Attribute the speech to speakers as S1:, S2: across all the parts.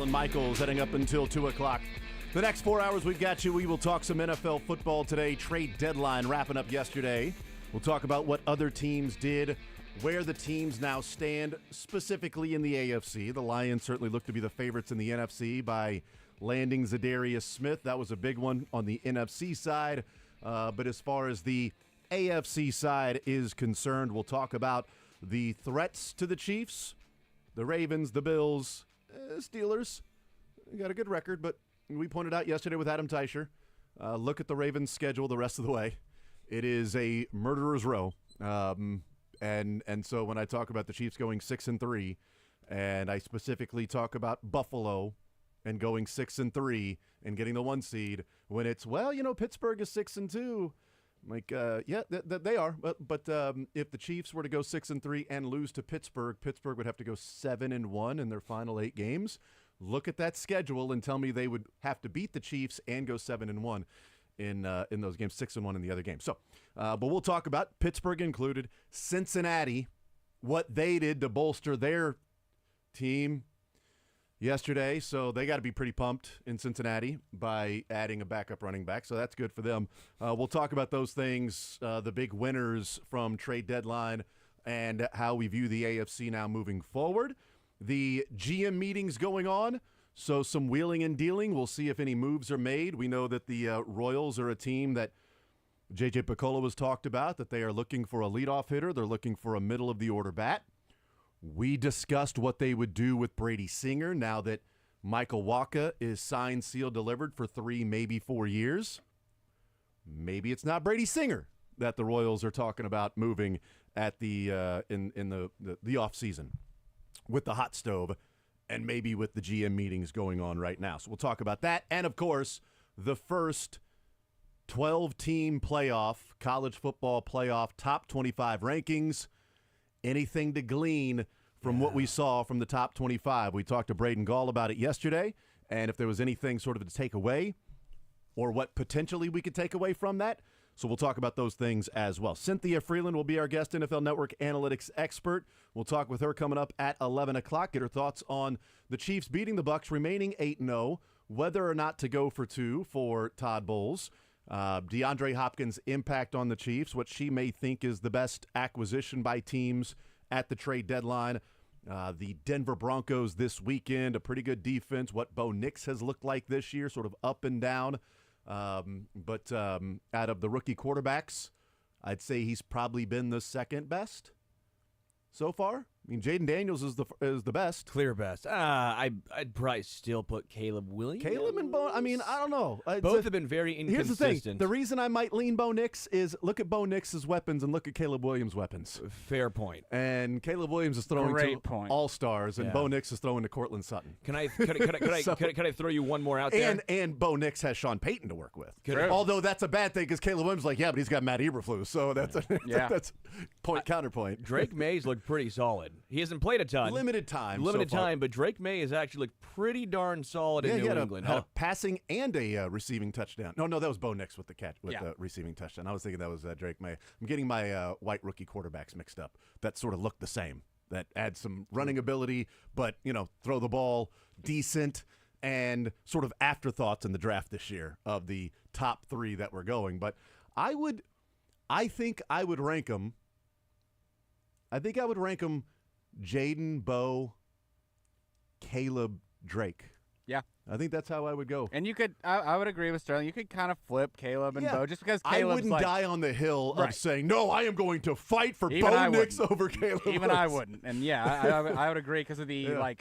S1: Alan Michaels heading up until 2 o'clock. The next 4 hours we've got you. We will talk some NFL football today. Trade deadline wrapping up yesterday. We'll talk about what other teams did, where the teams now stand, specifically in the AFC. The Lions certainly look to be the favorites in the NFC by landing Zadarius Smith. That was a big one on the NFC side. But as far as the AFC side is concerned, we'll talk about the threats to the Chiefs, the Ravens, the Bills, Steelers. They got a good record, but we pointed out yesterday with Adam Teicher, look at the Ravens' schedule the rest of the way. It is a murderer's row. And so when I talk about the Chiefs going 6-3, and I specifically talk about Buffalo and going 6-3 and getting the 1 seed, when it's, Pittsburgh is 6-2. I'm like, they are. But if the Chiefs were to go 6-3 and lose to Pittsburgh, Pittsburgh would have to go 7-1 in their final 8 games. Look at that schedule and tell me they would have to beat the Chiefs and go 7-1 in those games, 6-1 in the other games. So, but we'll talk about Pittsburgh included, Cincinnati, what they did to bolster their team yesterday. So they got to be pretty pumped in Cincinnati by adding a backup running back. So that's good for them. We'll talk about those things, the big winners from trade deadline and how we view the AFC now moving forward. The GM meetings going on. So some wheeling and dealing. We'll see if any moves are made. We know that the Royals are a team that J.J. Picollo has talked about, that they are looking for a leadoff hitter. They're looking for a middle-of-the-order bat. We discussed what they would do with Brady Singer now that Michael Wacha is signed, sealed, delivered for 3, maybe 4 years. Maybe it's not Brady Singer that the Royals are talking about moving at the in the offseason with the hot stove, and maybe with the GM meetings going on right now. So we'll talk about that. And, of course, the first 12-team playoff, college football playoff, top 25 rankings. Anything to glean from what we saw from the top 25. We talked to Braden Gall about it yesterday, and if there was anything sort of to take away or what potentially we could take away from that. So we'll talk about those things as well. Cynthia Freeland will be our guest, NFL Network analytics expert. We'll talk with her coming up at 11 o'clock, get her thoughts on the Chiefs beating the Bucs, remaining 8-0, whether or not to go for 2 for Todd Bowles. DeAndre Hopkins' impact on the Chiefs, what she may think is the best acquisition by teams at the trade deadline. The Denver Broncos this weekend, a pretty good defense. What Bo Nix has looked like this year, sort of up and down. But out of the rookie quarterbacks, I'd say he's probably been the second best so far. I mean, Jaden Daniels is the best.
S2: Clear best. I'd probably still put Caleb Williams.
S1: Caleb and Bo, I mean, I don't know.
S2: Both have been very inconsistent.
S1: Here's the thing. The reason I might lean Bo Nix is look at Bo Nix's weapons and look at Caleb Williams' weapons.
S2: Fair point.
S1: And Caleb Williams is throwing to all-stars, and Bo Nix is throwing to Cortland Sutton.
S2: Can I throw you one more out there?
S1: And Bo Nix has Sean Payton to work with. Although that's a bad thing because Caleb Williams is like, but he's got Matt Eberflus, so that's counterpoint.
S2: Drake May's looked pretty solid. He hasn't played a ton.
S1: Limited time,
S2: but Drake May has actually looked pretty darn solid in New England.
S1: Had a passing and a receiving touchdown. No, that was Bo Nix with the catch with the receiving touchdown. I was thinking that was Drake May. I'm getting my white rookie quarterbacks mixed up. That sort of look the same. That adds some running ability, but throw the ball decent and sort of afterthoughts in the draft this year of the top 3 that were going. But I think I would rank them. I think I would rank them Jaden, Bo, Caleb, Drake.
S3: Yeah.
S1: I think that's how I would go.
S3: And you could, I would agree with Sterling. You could kind of flip Caleb and Bo just because Caleb's
S1: I wouldn't die on the hill of saying, no, I am going to fight for Bo Nix over Caleb.
S3: Even I wouldn't. And I would agree because of the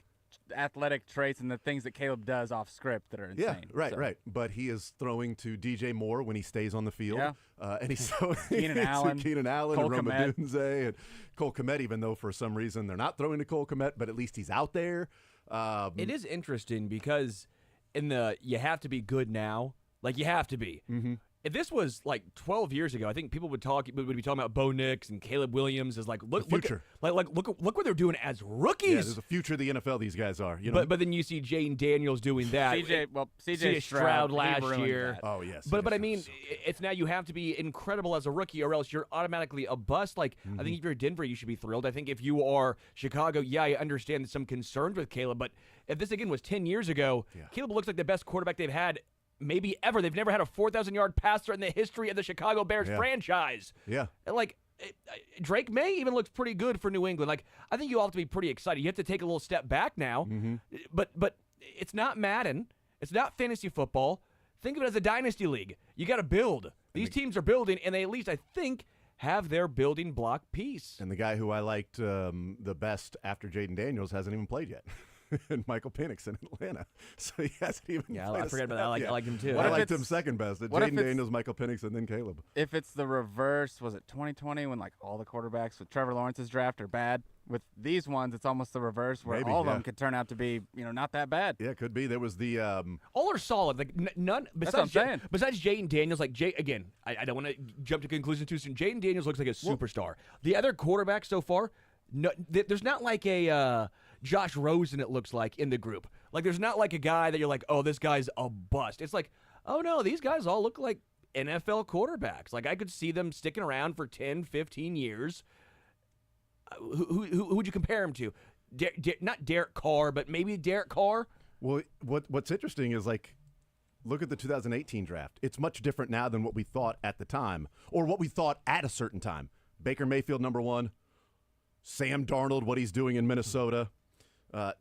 S3: athletic traits and the things that Caleb does off script that are insane.
S1: Yeah, right. But he is throwing to DJ Moore when he stays on the field. Yeah. And he's throwing
S3: Keenan Allen,
S1: Cole and Rome Odunze and Cole Kmet, even though for some reason they're not throwing to Cole Kmet, but at least he's out there.
S2: It is interesting because you have to be good now. Like, you have to be.
S1: Mm-hmm.
S2: If this was like 12 years ago, I think people would be talking about Bo Nix and Caleb Williams as like look what they're doing as rookies.
S1: Yeah, there's a future of the NFL. These guys are. You know,
S2: but then you see Jaden Daniels doing that.
S3: CJ
S2: Stroud last year.
S1: Oh yes.
S2: But
S1: yes,
S2: I mean,
S1: yes.
S2: it's now you have to be incredible as a rookie, or else you're automatically a bust. Like I think if you're Denver, you should be thrilled. I think if you are Chicago, yeah, I understand some concerns with Caleb. But if this again was 10 years ago, Caleb looks like the best quarterback they've had. Maybe ever. They've never had a 4,000-yard passer in the history of the Chicago Bears franchise.
S1: Yeah.
S2: And like, Drake May even looks pretty good for New England. Like, I think you all have to be pretty excited. You have to take a little step back now. But it's not Madden. It's not fantasy football. Think of it as a dynasty league. You got to build. These teams are building, and they at least, I think, have their building block piece.
S1: And the guy who I liked the best after Jaden Daniels hasn't even played yet. And Michael Penix in Atlanta. So he hasn't even played
S2: I forgot about that. I like him too.
S1: I liked him second best. Jaden Daniels, Michael Penix, and then Caleb.
S3: If it's the reverse, was it 2020 when like all the quarterbacks with Trevor Lawrence's draft are bad? With these ones, it's almost the reverse where all of them could turn out to be, not that bad.
S1: Yeah, it could be. There was the
S2: all are solid. Like none besides besides Jaden Daniels. Like again, I don't want to jump to conclusions too soon. Jaden Daniels looks like a superstar. The other quarterbacks so far, no, there's not like a Josh Rosen, it looks like, in the group. Like, there's not like a guy that you're like, oh, this guy's a bust. It's like, oh, no, these guys all look like NFL quarterbacks. Like, I could see them sticking around for 10, 15 years. Who would you compare him to? Not Derek Carr, but maybe Derek Carr?
S1: Well, what's interesting is, like, look at the 2018 draft. It's much different now than what we thought at the time, or what we thought at a certain time. Baker Mayfield, number 1. Sam Darnold, what he's doing in Minnesota.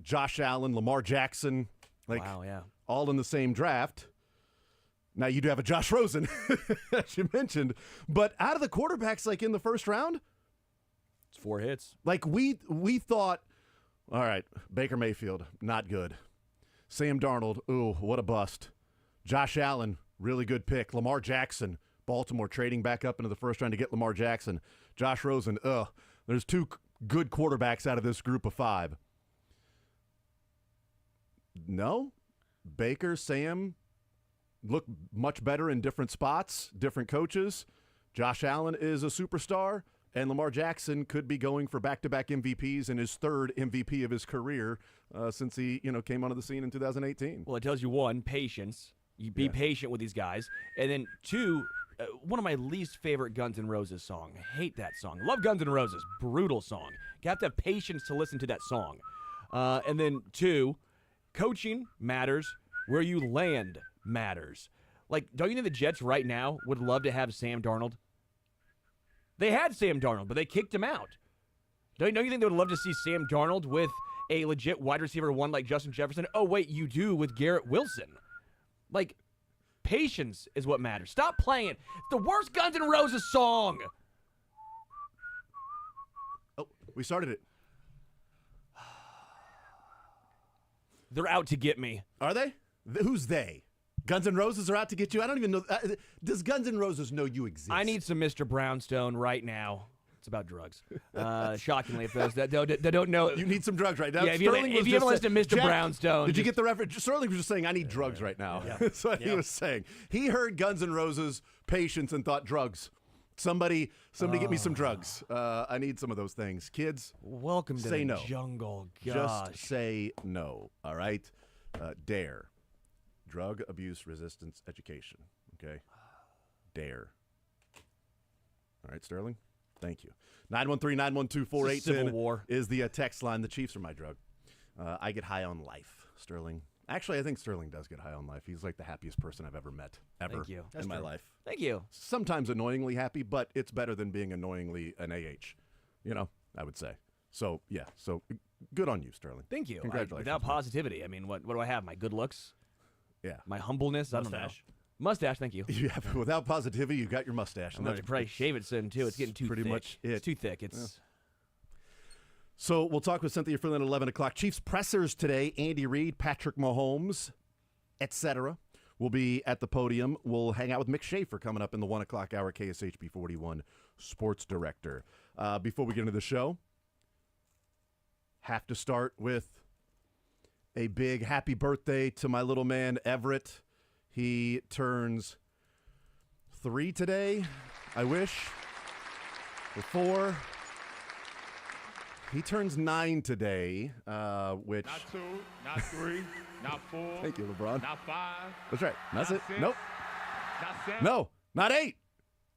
S1: Josh Allen, Lamar Jackson, all in the same draft. Now you do have a Josh Rosen, as you mentioned, but out of the quarterbacks, like in the first round,
S2: it's 4 hits.
S1: Like we thought, all right, Baker Mayfield, not good. Sam Darnold, ooh, what a bust. Josh Allen, really good pick. Lamar Jackson, Baltimore trading back up into the first round to get Lamar Jackson. Josh Rosen, there's 2 good quarterbacks out of this group of 5. No, Baker, Sam look much better in different spots, different coaches. Josh Allen is a superstar, and Lamar Jackson could be going for back-to-back MVPs and his 3rd MVP of his career since he came onto the scene in 2018.
S2: Well, it tells you, 1, patience. You be patient with these guys, and then 2, one of my least favorite Guns N' Roses song. I hate that song. Love Guns N' Roses, brutal song. You have to have patience to listen to that song. And then 2. Coaching matters. Where you land matters. Like, don't you think the Jets right now would love to have Sam Darnold? They had Sam Darnold, but they kicked him out. Don't you think they would love to see Sam Darnold with a legit wide receiver 1 like Justin Jefferson? Oh, wait, you do with Garrett Wilson. Like, patience is what matters. Stop playing it. It's the worst Guns N' Roses song.
S1: Oh, we started it.
S2: They're out to get me.
S1: Are they? Who's they? Guns N' Roses are out to get you? I don't even know. Does Guns N' Roses know you exist?
S2: I need some Mr. Brownstone right now. It's about drugs. Shockingly, if those that don't know.
S1: You need some drugs right now.
S2: Yeah, if you haven't listened to Mr. Brownstone.
S1: Did you get the reference? Sterling was just saying, I need drugs right now. Yeah. That's what he was saying. He heard Guns N' Roses, patience, and thought drugs. Somebody get me some drugs. I need some of those things. Kids,
S2: welcome to the jungle. Gosh.
S1: Just say no, all right? DARE. Drug Abuse Resistance Education. Okay? DARE. All right, Sterling? Thank you. 913-912-4810 is the text line. The Chiefs are my drug. I get high on life, Sterling. Actually, I think Sterling does get high on life. He's like the happiest person I've ever met, in my life.
S2: Thank you.
S1: Sometimes annoyingly happy, but it's better than being annoyingly an AH. I would say. So, yeah. So, good on you, Sterling.
S2: Thank you.
S1: Congratulations.
S2: Without positivity, I mean, what do I have? My good looks?
S1: Yeah.
S2: My humbleness?
S4: Mustache.
S2: I don't know. Mustache, thank you.
S1: Yeah, without positivity, you got your mustache.
S2: I'm going to probably shave it soon, too. It's getting too
S1: pretty
S2: thick.
S1: Much it.
S2: It's too thick. It's...
S1: So we'll talk with Cynthia Freeland at 11 o'clock. Chiefs pressers today, Andy Reid, Patrick Mahomes, etc. will be at the podium. We'll hang out with Mick Schaefer coming up in the 1 o'clock hour, KSHB 41 sports director. Before we get into the show, have to start with a big happy birthday to my little man, Everett. He turns 3 today, I wish. Or 4. He turns 9 today, which...
S4: Not 2, not 3, not 4.
S1: Thank you, LeBron.
S4: Not 5.
S1: That's right. That's
S4: not
S1: it.
S4: 6,
S1: Nope.
S4: Not 7.
S1: No, not 8.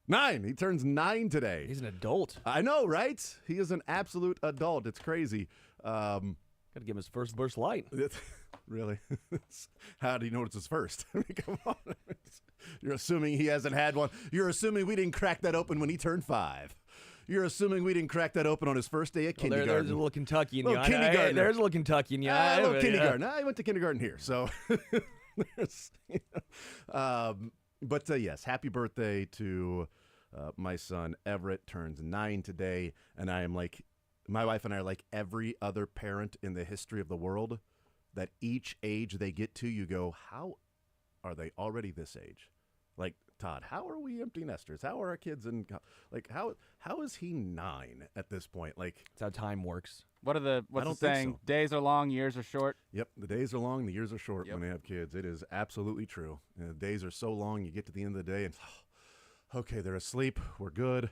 S1: 9. He turns 9 today.
S2: He's an adult.
S1: I know, right? He is an absolute adult. It's crazy.
S2: Got to give him his first burst light.
S1: Really? How do you know it's his first? I mean, come on. You're assuming he hasn't had one. You're assuming we didn't crack that open when he turned 5. You're assuming we didn't crack that open on his first day at kindergarten.
S2: There's a little Kentucky in you.
S1: Little kindergartner.
S2: There's a little Kentucky in you.
S1: A little kindergarten. I went to kindergarten here, so. Yes, happy birthday to my son Everett. Turns 9 today, and I am like, my wife and I are like every other parent in the history of the world. That each age they get to, you go, how are they already this age? Like, Todd, how are we empty nesters? How are our kids in, like, how is he 9 at this point? Like,
S2: that's how time works.
S3: What's the
S1: don't
S3: saying?
S1: think so.
S3: Days are long, years are short.
S1: Yep, the days are long, the years are short
S3: Yep.
S1: when they have kids. It is absolutely true. The days are so long, you get to the end of the day and, okay, they're asleep, we're good.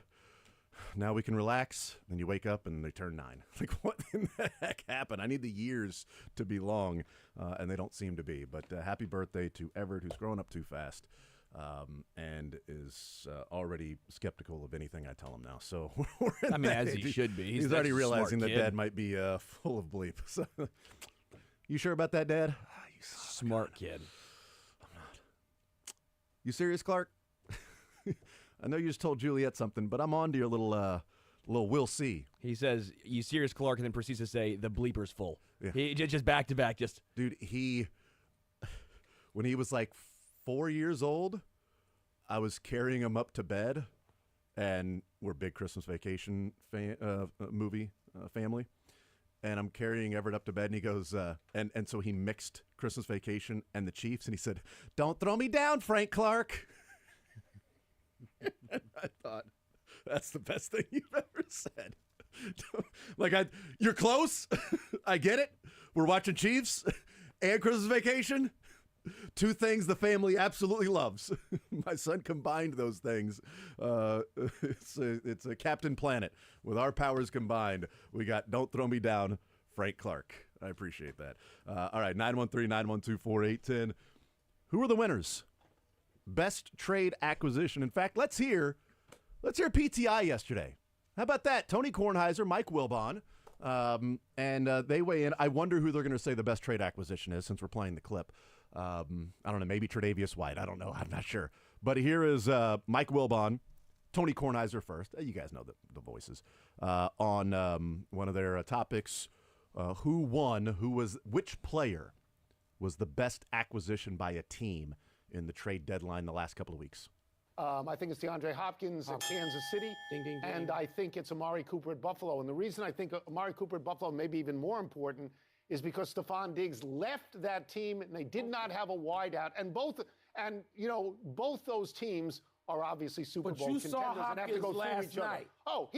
S1: Now we can relax. Then you wake up and they turn 9. Like, what in the heck happened? I need the years to be long, and they don't seem to be. But happy birthday to Everett, who's growing up too fast and is already skeptical of anything I tell him now. So we're in that
S2: as
S1: age.
S2: he should be.
S1: He's
S2: He's
S1: already
S2: a smart
S1: realizing that
S2: kid.
S1: Dad might be full of bleep. So, you sure about that, Dad? You
S2: Smart kid.
S1: You serious, Clark? I know you just told Juliet something, but I'm on to your little we'll see.
S2: He says, "You serious, Clark?" and then proceeds to say, "The bleeper's full."
S1: Yeah.
S2: He just back to back. Just
S1: Dude, when he was like 4 years old, I was carrying him up to bed, and we're big Christmas Vacation movie family, and I'm carrying Everett up to bed, and he goes, and so he mixed Christmas Vacation and the Chiefs, and he said, "Don't throw me down, Frank Clark." And I thought, that's the best thing you've ever said. You're close. I get it. We're watching Chiefs and Christmas Vacation. 2 things the family absolutely loves. My son combined those things. It's a Captain Planet. With our powers combined, we got Don't Throw Me Down, Frank Clark. I appreciate that. All right, 913-912-4810. Who are the winners? Best trade acquisition. In fact, let's hear PTI yesterday. How about that? Tony Kornheiser, Mike Wilbon, and they weigh in. I wonder who they're going to say the best trade acquisition is since we're playing the clip. I don't know, maybe Tre'Davious White. I don't know. I'm not sure. But here is Mike Wilbon, Tony Kornheiser first. You guys know the voices. On one of their topics, who won, which player was the best acquisition by a team in the trade deadline the last couple of weeks?
S5: I think it's DeAndre Hopkins at Kansas City.
S2: Ding, ding, ding.
S5: And I think it's Amari Cooper at Buffalo. And the reason I think Amari Cooper at Buffalo may be even more important is because Stephon Diggs left that team and they did not have a wideout. And both those teams are obviously Super
S6: But
S5: Bowl
S6: you
S5: contenders
S6: saw
S5: and have to go
S6: Hopkins
S5: through
S6: last
S5: each other.
S6: night.
S5: Oh,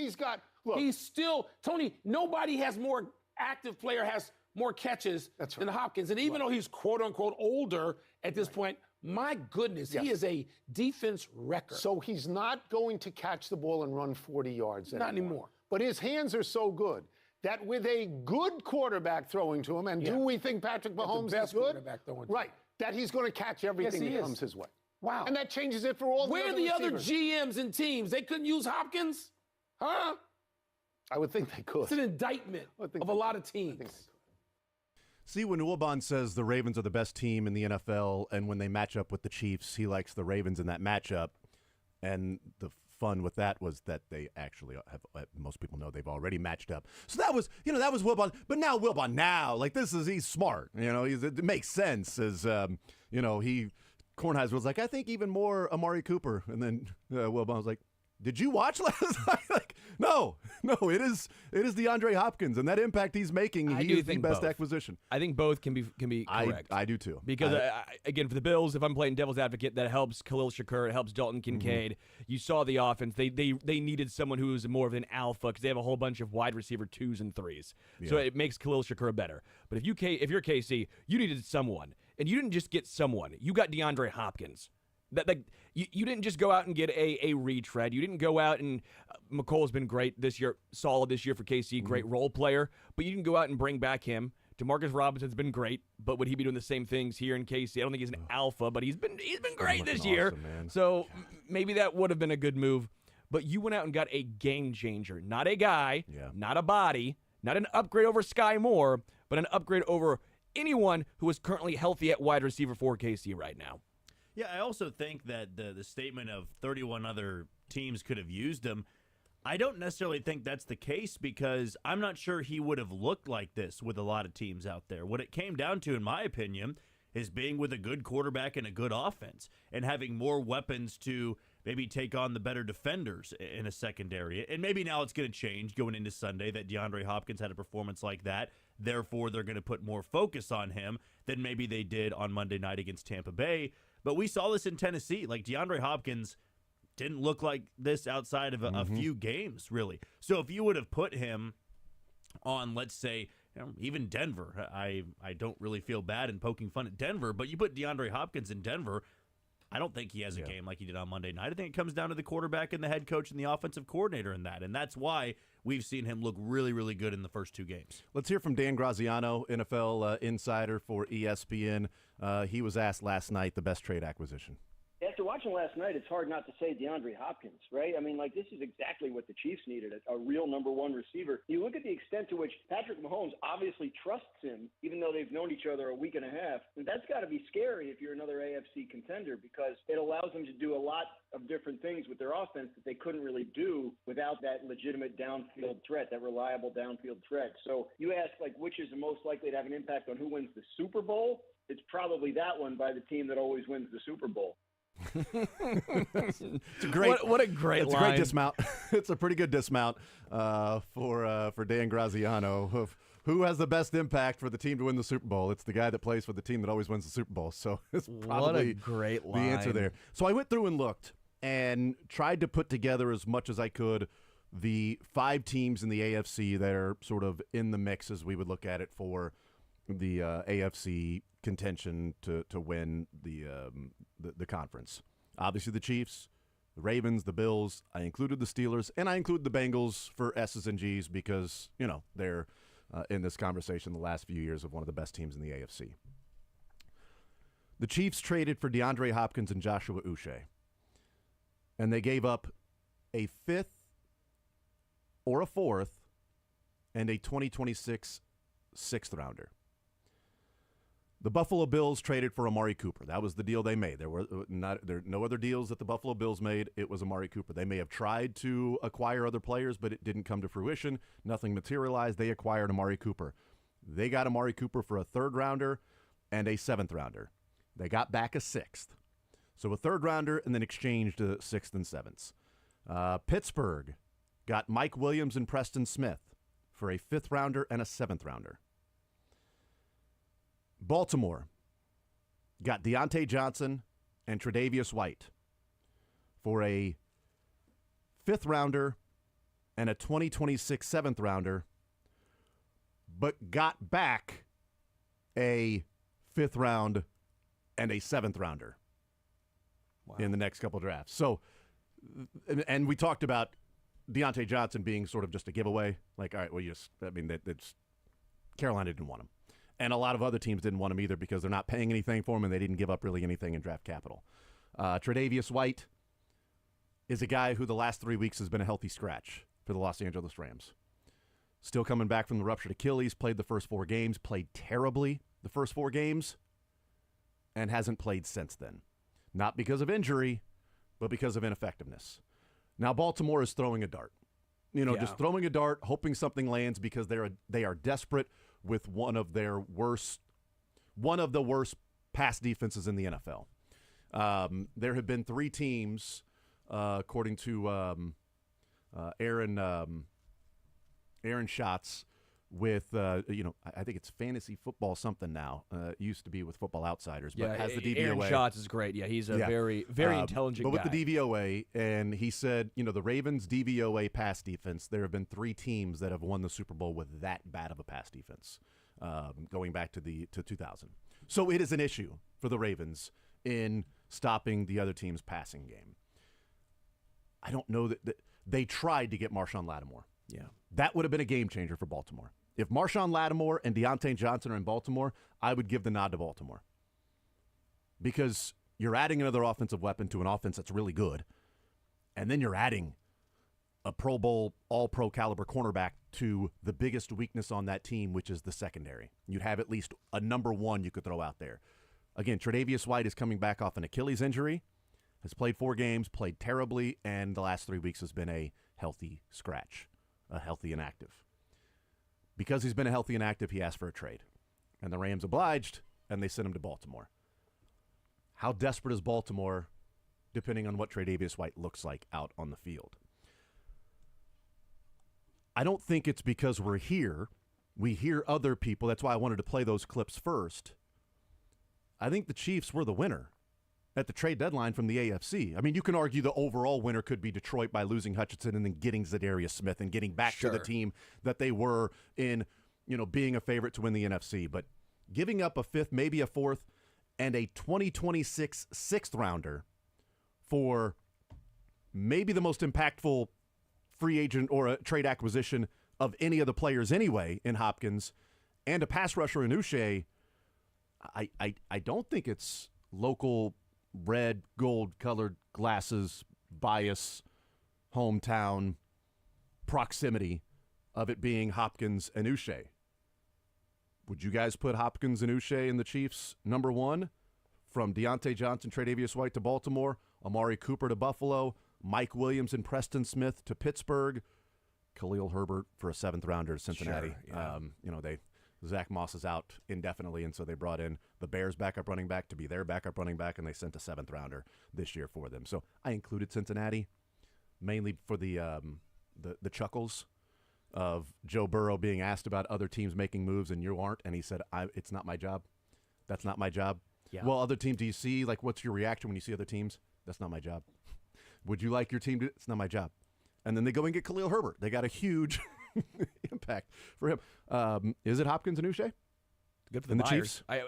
S5: look.
S6: He's still, Tony, nobody has more active player has more catches
S5: That's
S6: than
S5: right.
S6: Hopkins. And even though he's quote unquote older at this point, my goodness, he is a defense wrecker.
S5: So he's not going to catch the ball and run 40 yards
S6: Not anymore.
S5: But his hands are so good that with a good quarterback throwing to him, and do we think Patrick Mahomes
S6: best
S5: is good?
S6: quarterback throwing to him.
S5: Right. That he's going to catch everything
S6: Yes, he
S5: that
S6: is.
S5: comes his way.
S6: Wow.
S5: And that changes it for all
S6: Where are
S5: the
S6: the other
S5: receivers.
S6: GMs and teams? They couldn't use Hopkins? Huh?
S5: I would think they could.
S6: It's an indictment of a lot of teams.
S1: See, when Wilbon says the Ravens are the best team in the NFL, and when they match up with the Chiefs, he likes the Ravens in that matchup. And the fun with that was that they actually have, most people know they've already matched up. So that was Wilbon. But now Wilbon, he's smart. It makes sense as, Kornheiser was like, I think even more Amari Cooper. And then Wilbon was like, did you watch last night? Like, no, it is DeAndre Hopkins, and that impact he's making, he is the best acquisition.
S2: I think both can be correct.
S1: I do too.
S2: Because again, for the Bills, if I'm playing devil's advocate, that helps Khalil Shakur, it helps Dalton Kincaid.
S1: Mm-hmm.
S2: You saw the offense; they needed someone who was more of an alpha because they have a whole bunch of wide receiver 2s and 3s. So it makes Khalil Shakur better. But if you're KC, you needed someone, and you didn't just get someone; you got DeAndre Hopkins. You didn't just go out and get a retread. You didn't go out and McColl's been great this year, solid this year for KC, great role player. But you didn't go out and bring back him. DeMarcus Robinson's been great, but would he be doing the same things here in KC? I don't think he's an alpha, but he's been great this year.
S1: Awesome,
S2: so maybe that would have been a good move. But you went out and got a game changer, not a guy, not a body, not an upgrade over Sky Moore, but an upgrade over anyone who is currently healthy at wide receiver for KC right now.
S7: Yeah, I also think that the statement of 31 other teams could have used him, I don't necessarily think that's the case because I'm not sure he would have looked like this with a lot of teams out there. What it came down to, in my opinion, is being with a good quarterback and a good offense and having more weapons to maybe take on the better defenders in a secondary. And maybe now it's going to change going into Sunday that DeAndre Hopkins had a performance like that. Therefore, they're going to put more focus on him than maybe they did on Monday night against Tampa Bay. But we saw this in Tennessee. Like, DeAndre Hopkins didn't look like this outside of a few games, really. So if you would have put him on, let's say, even Denver, I don't really feel bad in poking fun at Denver, but you put DeAndre Hopkins in Denver, I don't think he has a game like he did on Monday night. I think it comes down to the quarterback and the head coach and the offensive coordinator in that, and that's why we've seen him look really, really good in the first two games.
S1: Let's hear from Dan Graziano, NFL insider for ESPN. He was asked last night the best trade acquisition.
S8: After watching last night, it's hard not to say DeAndre Hopkins, right? I mean, this is exactly what the Chiefs needed, a real number one receiver. You look at the extent to which Patrick Mahomes obviously trusts him, even though they've known each other a week and a half. And that's got to be scary if you're another AFC contender because it allows them to do a lot of different things with their offense that they couldn't really do without that legitimate downfield threat, that reliable downfield threat. So you ask, which is the most likely to have an impact on who wins the Super Bowl? It's probably that one by the team that always wins the Super Bowl.
S1: It's a great,
S2: what a great
S1: it's
S2: line.
S1: a great dismount. It's a pretty good dismount for Dan Graziano of who has the best impact for the team to win the Super Bowl. It's the guy that plays for the team that always wins the Super Bowl. So it's probably
S2: what a great line.
S1: the answer there. So I went through and looked and tried to put together as much as I could the 5 teams in the AFC that are sort of in the mix as we would look at it for the AFC contention to win the conference. Obviously the Chiefs, the Ravens, the Bills. I included the Steelers, and I include the Bengals for S's and G's because, they're in this conversation the last few years of one of the best teams in the AFC. The Chiefs traded for DeAndre Hopkins and Joshua Uche, and they gave up a 5th or a 4th and a 2026 6th rounder. The Buffalo Bills traded for Amari Cooper. That was the deal they made. There were no other deals that the Buffalo Bills made. It was Amari Cooper. They may have tried to acquire other players, but it didn't come to fruition. Nothing materialized. They acquired Amari Cooper. They got Amari Cooper for a 3rd rounder and a 7th rounder. They got back a 6th. So a 3rd rounder and then exchanged 6th and 7th. Pittsburgh got Mike Williams and Preston Smith for a 5th rounder and a 7th rounder. Baltimore got Deontay Johnson and Tre'Davious White for a 5th rounder and a 2026 7th rounder, but got back a 5th round and a 7th rounder in the next couple drafts. So, and we talked about Deontay Johnson being sort of just a giveaway. Like, all right, well, that's Carolina didn't want him. And a lot of other teams didn't want him either because they're not paying anything for him and they didn't give up really anything in draft capital. Tre'Davious White is a guy who the last 3 weeks has been a healthy scratch for the Los Angeles Rams. Still coming back from the ruptured Achilles, played the first 4 games, played terribly the first 4 games, and hasn't played since then. Not because of injury, but because of ineffectiveness. Now Baltimore is throwing a dart. Just throwing a dart, hoping something lands because they are desperate with one of the worst pass defenses in the NFL. There have been 3 teams, according to Aaron Schatz, with I think it's fantasy football something now. It used to be with Football Outsiders, but has the DVOA.
S2: Aaron Schatz is great. Yeah, he's a very intelligent
S1: but
S2: guy.
S1: But with the DVOA, and he said, the Ravens DVOA pass defense, there have been 3 teams that have won the Super Bowl with that bad of a pass defense, going back to 2000. So it is an issue for the Ravens in stopping the other team's passing game. I don't know that they tried to get Marshawn Lattimore.
S2: Yeah.
S1: That would have been a game changer for Baltimore. If Marshawn Lattimore and Deontay Johnson are in Baltimore, I would give the nod to Baltimore. Because you're adding another offensive weapon to an offense that's really good, and then you're adding a Pro Bowl, all-pro caliber cornerback to the biggest weakness on that team, which is the secondary. You'd have at least a number one you could throw out there. Again, Tre'Davious White is coming back off an Achilles injury, has played 4 games, played terribly, and the last 3 weeks has been a healthy scratch, a healthy inactive. Because he's been a healthy inactive, he asked for a trade. And the Rams obliged, and they sent him to Baltimore. How desperate is Baltimore, depending on what Tre'Davious White looks like out on the field? I don't think it's because we're here. We hear other people. That's why I wanted to play those clips first. I think the Chiefs were the winner at the trade deadline from the AFC. I mean, you can argue the overall winner could be Detroit by losing Hutchinson and then getting Zadarius Smith and getting back to the team that they were in, being a favorite to win the NFC. But giving up a 5th, maybe a 4th, and a 2026 6th rounder for maybe the most impactful free agent or a trade acquisition of any of the players anyway in Hopkins, and a pass rusher in Uche, I don't think it's local red, gold-colored glasses, bias, hometown, proximity of it being Hopkins and Uche. Would you guys put Hopkins and Uche in the Chiefs number 1? From Deontay Johnson, Tre'Davious White to Baltimore, Amari Cooper to Buffalo, Mike Williams and Preston Smith to Pittsburgh, Khalil Herbert for a 7th rounder to Cincinnati.
S2: Sure, yeah.
S1: Zach Moss is out indefinitely, and so they brought in the Bears' backup running back to be their backup running back, and they sent a 7th rounder this year for them. So I included Cincinnati mainly for the chuckles of Joe Burrow being asked about other teams making moves and you aren't, and he said, "It's not my job. That's not my job."
S2: Yeah.
S1: Well, other teams, do you see, what's your reaction when you see other teams? That's not my job. Would you like your team to? It's not my job. And then they go and get Khalil Herbert. They got a huge impact for him. Is it Hopkins and Uche?
S2: Good for
S1: and
S2: the
S1: the
S2: Chiefs.
S1: Chiefs?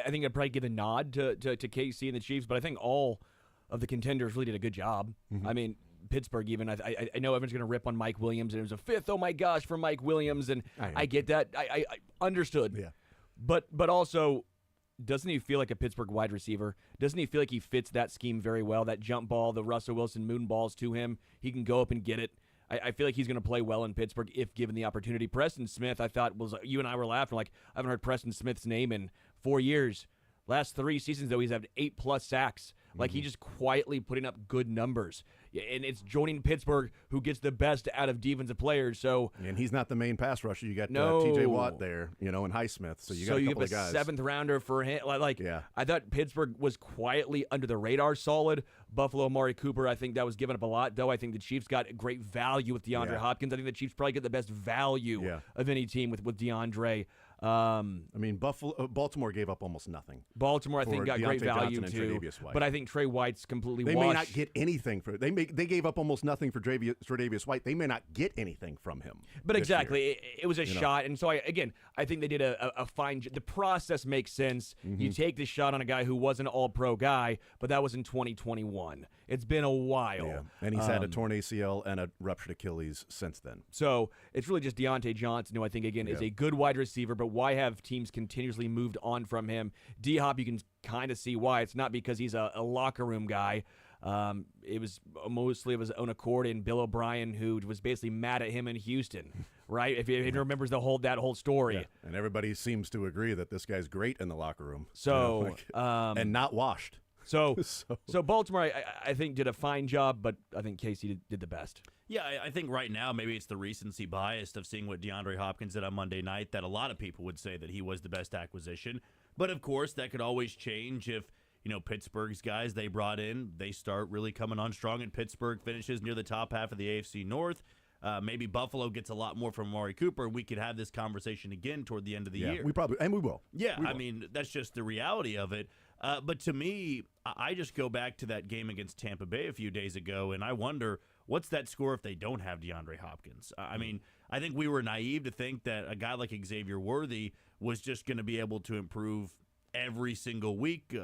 S2: I think I'd probably give a nod to KC and the Chiefs, but I think all of the contenders really did a good job.
S1: Mm-hmm.
S2: I mean, Pittsburgh even. I know everyone's going to rip on Mike Williams, and it was a 5th. Oh my gosh, for Mike Williams, and I get that. I understood.
S1: Yeah.
S2: But also, doesn't he feel like a Pittsburgh wide receiver? Doesn't he feel like he fits that scheme very well? That jump ball, the Russell Wilson moon balls to him, he can go up and get it. I feel like he's going to play well in Pittsburgh if given the opportunity. Preston Smith, I thought, you and I were laughing, I haven't heard Preston Smith's name in 4 years. Last 3 seasons, though, he's had 8+ sacks. He's just quietly putting up good numbers. And it's joining Pittsburgh who gets the best out of defensive players. So,
S1: and he's not the main pass rusher. You got
S2: No.
S1: T.J. Watt there, and Highsmith. So you got a couple of guys.
S2: You have a 7th rounder for him.
S1: Yeah.
S2: I thought Pittsburgh was quietly under the radar solid. Buffalo, Amari Cooper, I think that was giving up a lot, though. I think the Chiefs got great value with DeAndre Hopkins. I think the Chiefs probably get the best value of any team with DeAndre.
S1: Baltimore gave up almost nothing.
S2: Baltimore, I think, got great
S1: Deontay
S2: value
S1: Johnson and
S2: too.
S1: Tre'Davious White.
S2: But I think Trey White's completely
S1: They
S2: washed.
S1: may not get anything for it. They gave up almost nothing for Tre'Davious White. They may not get anything from him.
S2: But
S1: this
S2: exactly,
S1: year.
S2: it was a shot, and so I think they did a fine. The process makes sense.
S1: Mm-hmm.
S2: You take the shot on a guy who was an All-Pro guy, but that was in 2021. It's been a while.
S1: Yeah. And he's had a torn ACL and a ruptured Achilles since then.
S2: So it's really just Deontay Johnson, who I think, again, is a good wide receiver, but why have teams continuously moved on from him? D-Hop, you can kind of see why. It's not because he's a locker room guy. It was mostly of his own accord, and Bill O'Brien, who was basically mad at him in Houston, right? If he remembers that whole story.
S1: Yeah. And everybody seems to agree that this guy's great in the locker room.
S2: So,
S1: and not washed.
S2: So Baltimore, I think, did a fine job, but I think KC did the best.
S7: Yeah, I think right now maybe it's the recency bias of seeing what DeAndre Hopkins did on Monday night that a lot of people would say that he was the best acquisition. But, of course, that could always change if, Pittsburgh's guys they brought in, they start really coming on strong and Pittsburgh finishes near the top half of the AFC North. Maybe Buffalo gets a lot more from Amari Cooper. We could have this conversation again toward the end of the year.
S1: We will.
S7: Yeah,
S1: we will.
S7: I mean, that's just the reality of it. But to me, I just go back to that game against Tampa Bay a few days ago, and I wonder, what's that score if they don't have DeAndre Hopkins? I mean, I think we were naive to think that a guy like Xavier Worthy was just going to be able to improve every single week.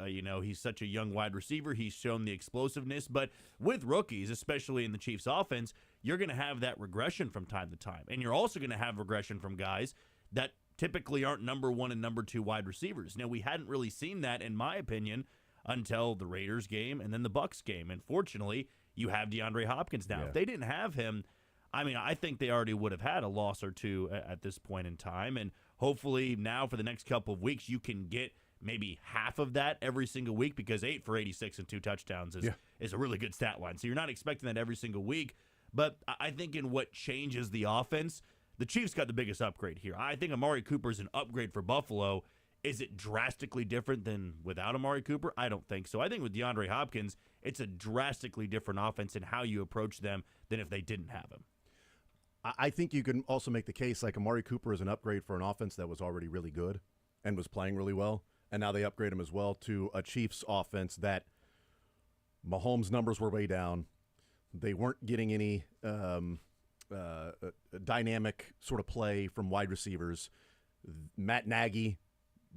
S7: He's such a young wide receiver. He's shown the explosiveness. But with rookies, especially in the Chiefs offense, you're going to have that regression from time to time. And you're also going to have regression from guys that typically aren't number 1 and number 2 wide receivers. Now, we hadn't really seen that, in my opinion, until the Raiders game and then the Bucs game. And fortunately, you have DeAndre Hopkins now.
S1: Yeah.
S7: If they didn't have him, I think they already would have had a loss or two at this point in time. And hopefully now for the next couple of weeks, you can get maybe half of that every single week, because 8 for 86 and 2 touchdowns is a really good stat line. So you're not expecting that every single week. But I think in what changes the offense, the Chiefs got the biggest upgrade here. I think Amari Cooper is an upgrade for Buffalo. Is it drastically different than without Amari Cooper? I don't think so. I think with DeAndre Hopkins, it's a drastically different offense in how you approach them than if they didn't have him.
S1: I think you can also make the case like Amari Cooper is an upgrade for an offense that was already really good and was playing really well, and now they upgrade him as well to a Chiefs offense that Mahomes' numbers were way down. They weren't getting any dynamic sort of play from wide receivers. Matt Nagy,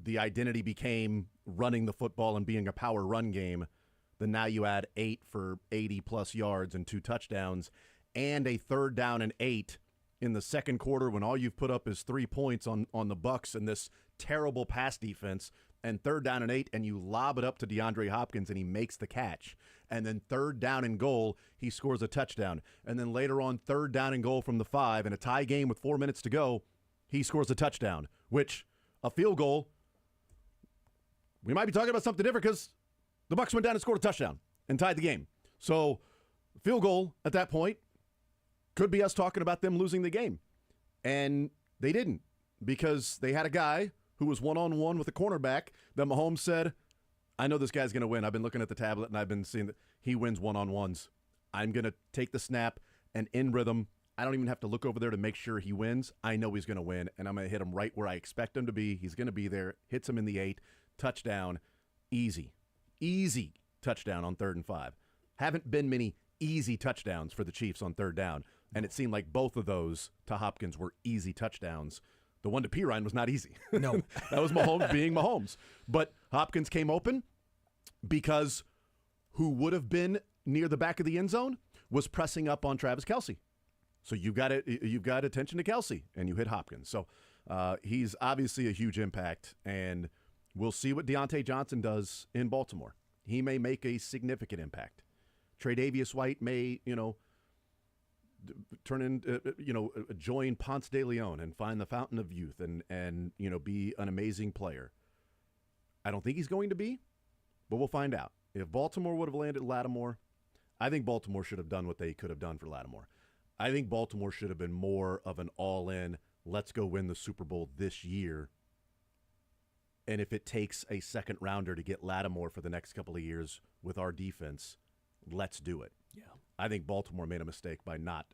S1: the identity became running the football and being a power run game. Then now you add 8 for 80-plus yards and 2 touchdowns and a 3rd down and 8 in the second quarter when all you've put up is 3 points on the Bucs and this terrible pass defense, and 3rd down and 8, and you lob it up to DeAndre Hopkins, and he makes the catch. And then 3rd down and goal, he scores a touchdown. And then later on, 3rd down and goal from the 5, in a tie game with 4 minutes to go, he scores a touchdown, which a field goal, we might be talking about something different because the Bucs went down and scored a touchdown and tied the game. So field goal at that point could be us talking about them losing the game. And they didn't, because they had a guy who was one-on-one with a cornerback that Mahomes said, I know this guy's going to win. I've been looking at the tablet, and I've been seeing that he wins one-on-ones. I'm going to take the snap, and in rhythm, I don't even have to look over there to make sure he wins. I know he's going to win, and I'm going to hit him right where I expect him to be. He's going to be there. Hits him in the 8. Touchdown. Easy. Easy touchdown on 3rd and 5. Haven't been many easy touchdowns for the Chiefs on 3rd down, and it seemed like both of those to Hopkins were easy touchdowns. The one to Pirine was not easy.
S2: No.
S1: That was Mahomes being Mahomes. But Hopkins came open because who would have been near the back of the end zone was pressing up on Travis Kelce. So you've got attention to Kelce, and you hit Hopkins. So he's obviously a huge impact, and we'll see what Deontay Johnson does in Baltimore. He may make a significant impact. Tre'Davious White may, turn in, join Ponce de Leon and find the fountain of youth and be an amazing player. I don't think he's going to be, but we'll find out. If Baltimore would have landed Lattimore, I think Baltimore should have done what they could have done for Lattimore. I think Baltimore should have been more of an all-in, let's go win the Super Bowl this year. And if it takes a second rounder to get Lattimore for the next couple of years with our defense, let's do it.
S2: Yeah.
S1: I think Baltimore made a mistake by not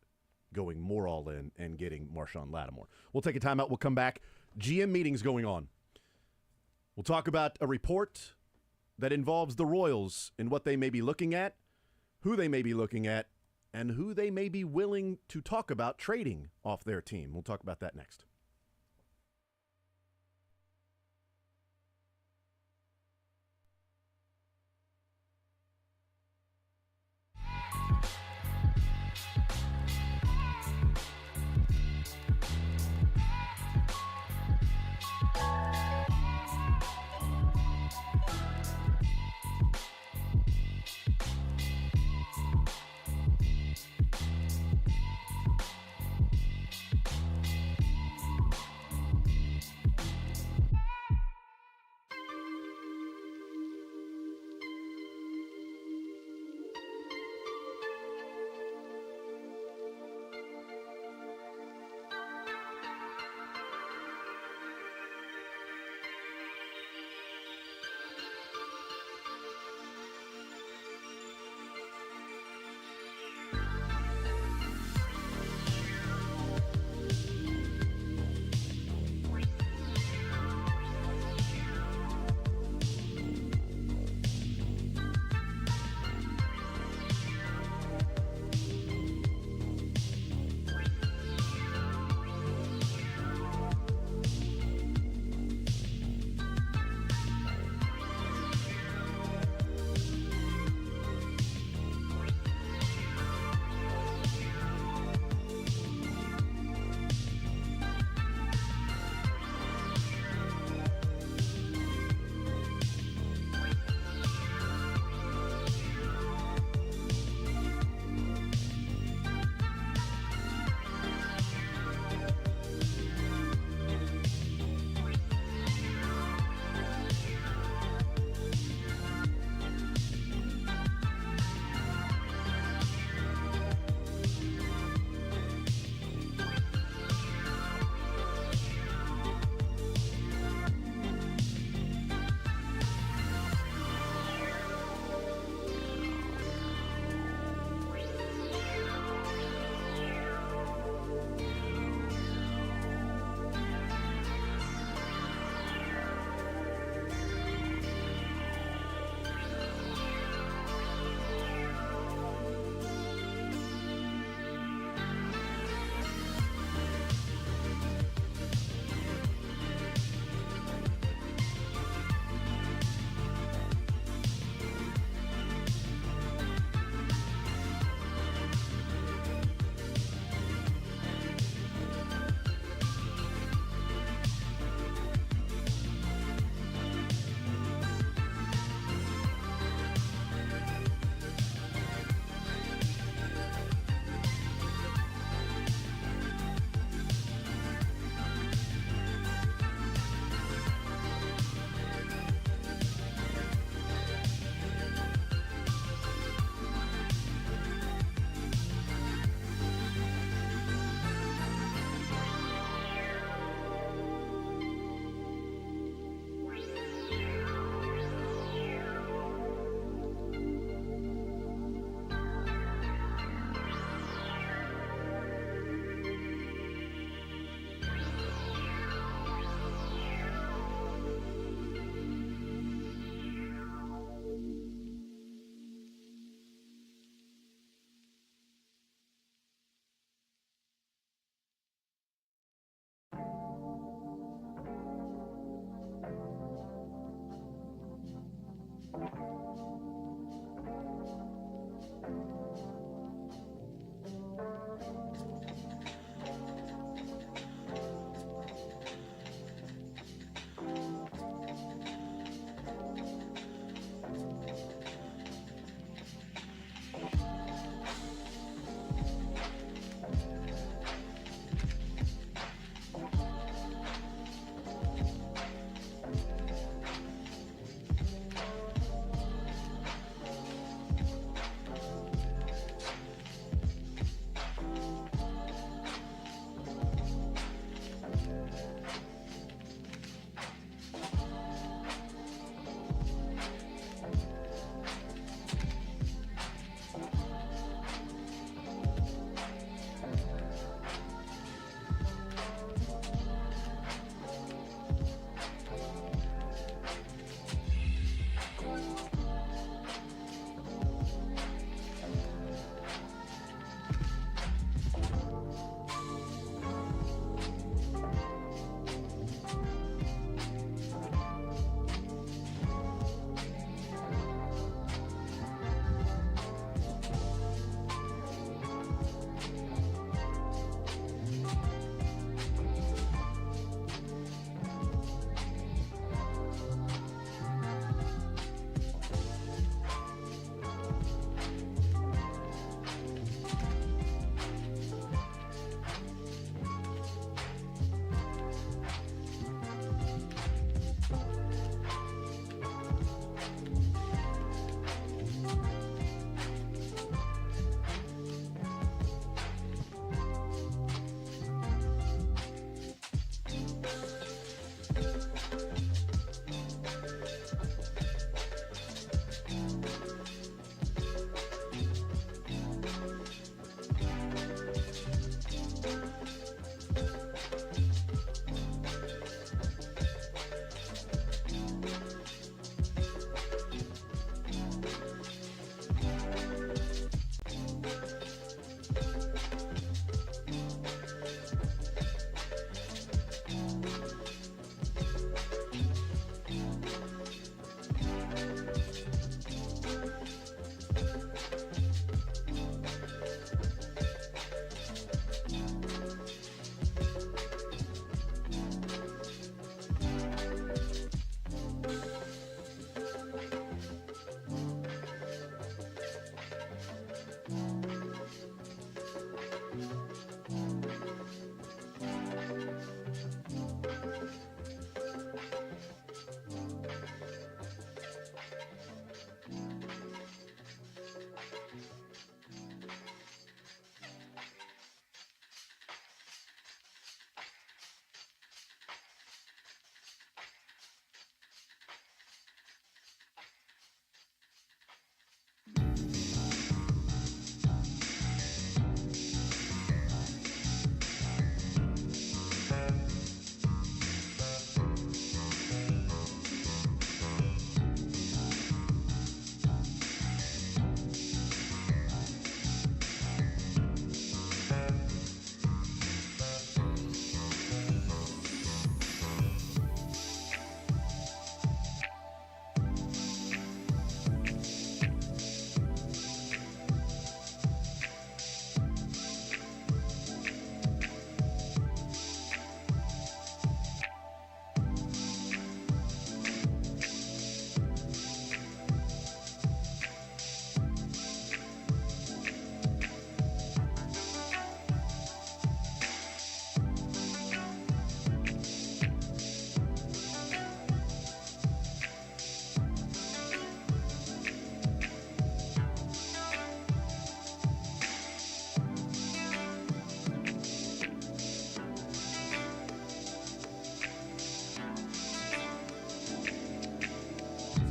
S1: going more all in and getting Marshawn Lattimore. We'll take a timeout. We'll come back. GM meetings going on. We'll talk about a report that involves the Royals and what they may be looking at, who they may be looking at, and who they may be willing to talk about trading off their team. We'll talk about that next.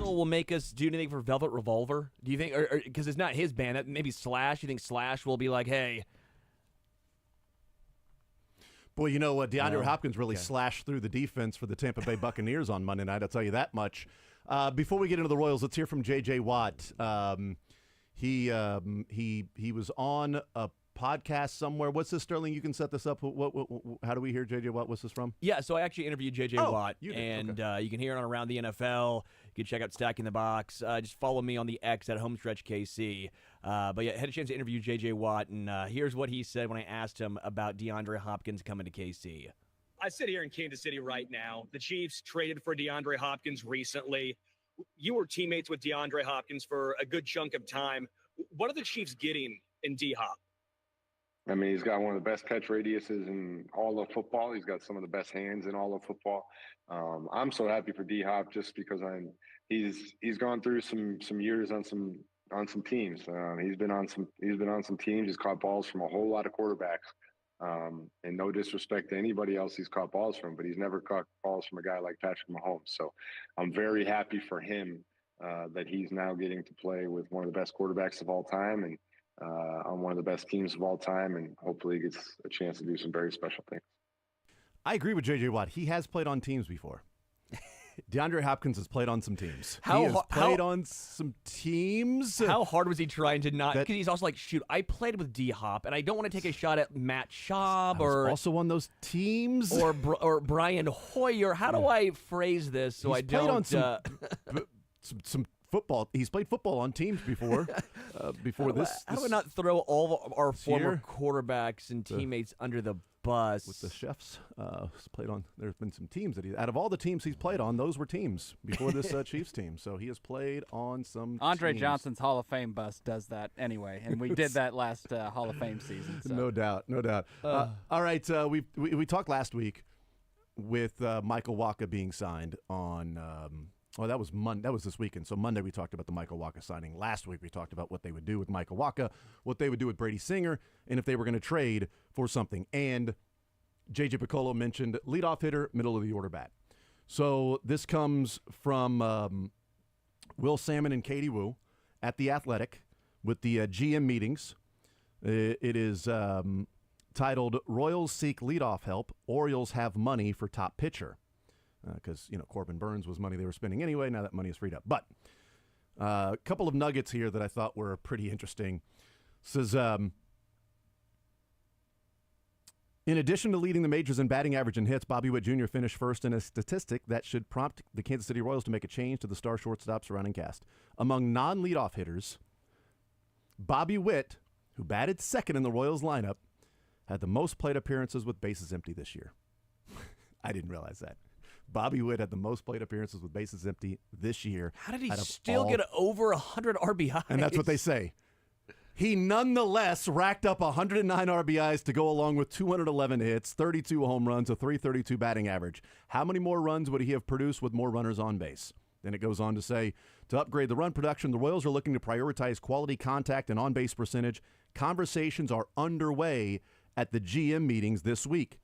S2: Pitbull will make us do anything for Velvet Revolver? Do you think, or because it's not his band, maybe Slash? You think Slash will be like, hey?
S1: Boy, you know what? DeAndre Hopkins really slashed through the defense for the Tampa Bay Buccaneers on Monday night. I'll tell you that much. Before we get into the Royals, let's hear from J.J. Watt. He was on a podcast somewhere. What's this, Sterling? You can set this up. How do we hear J.J. Watt? What's this from?
S2: Yeah, so I actually interviewed J.J. Watt, and you can hear it on Around the NFL. You can check out Stacking the Box. Just follow me on the X at HomestretchKC. But yeah, I had a chance to interview J.J. Watt, and here's what he said when I asked him about DeAndre Hopkins coming to KC.
S9: I sit here in Kansas City right now. The Chiefs traded for DeAndre Hopkins recently. You were teammates with DeAndre Hopkins for a good chunk of time. What are the Chiefs getting in D-Hop?
S10: I mean, he's got one of the best catch radiuses in all of football. He's got some of the best hands in all of football. I'm so happy for D-Hop just because he's gone through some years on some teams. He's been on some teams. He's caught balls from a whole lot of quarterbacks. And no disrespect to anybody else he's caught balls from, but he's never caught balls from a guy like Patrick Mahomes. So I'm very happy for him that he's now getting to play with one of the best quarterbacks of all time and on one of the best teams of all time, and hopefully he gets a chance to do some very special things.
S1: I agree with J.J. Watt. He has played on teams before. DeAndre Hopkins has played on some teams. On some teams.
S2: How hard was he trying to not? Because he's also like, shoot, I played with D-Hop, and I don't want to take a shot at Matt Schaub or
S1: also on those teams
S2: or Brian Hoyer. How do I phrase this so I don't?
S1: On some football. He's played football on teams before.
S2: How do I not throw all of our former quarterbacks and teammates under the bus?
S1: With the Chefs, played on. There's been some teams that out of all the teams he's played on, those were teams before this Chiefs team. So he has played on some.
S3: Andre
S1: teams.
S3: Johnson's Hall of Fame bus does that anyway, and we did that last Hall of Fame season. So.
S1: No doubt. All right, we talked last week with Michael Waka being signed on. That was Monday. That was this weekend. So Monday we talked about the Michael Waka signing. Last week we talked about what they would do with Michael Waka, what they would do with Brady Singer, and if they were going to trade for something. And J.J. Piccolo mentioned leadoff hitter, middle of the order bat. So this comes from Will Salmon and Katie Wu at The Athletic with the GM meetings. It is titled "Royals Seek Leadoff Help. Orioles Have Money for Top Pitcher." Because, Corbin Burns was money they were spending anyway. Now that money is freed up. But a couple of nuggets here that I thought were pretty interesting. Says, in addition to leading the majors in batting average and hits, Bobby Witt Jr. finished first in a statistic that should prompt the Kansas City Royals to make a change to the star shortstop surrounding cast. Among non-leadoff hitters, Bobby Witt, who batted second in the Royals lineup, had the most plate appearances with bases empty this year. I didn't realize that. Bobby Witt had the most plate appearances with bases empty this year.
S2: How did he still get over 100 RBIs?
S1: And that's what they say. He nonetheless racked up 109 RBIs to go along with 211 hits, 32 home runs, a 332 batting average. How many more runs would he have produced with more runners on base? Then it goes on to say, to upgrade the run production, the Royals are looking to prioritize quality contact and on-base percentage. Conversations are underway at the GM meetings this week.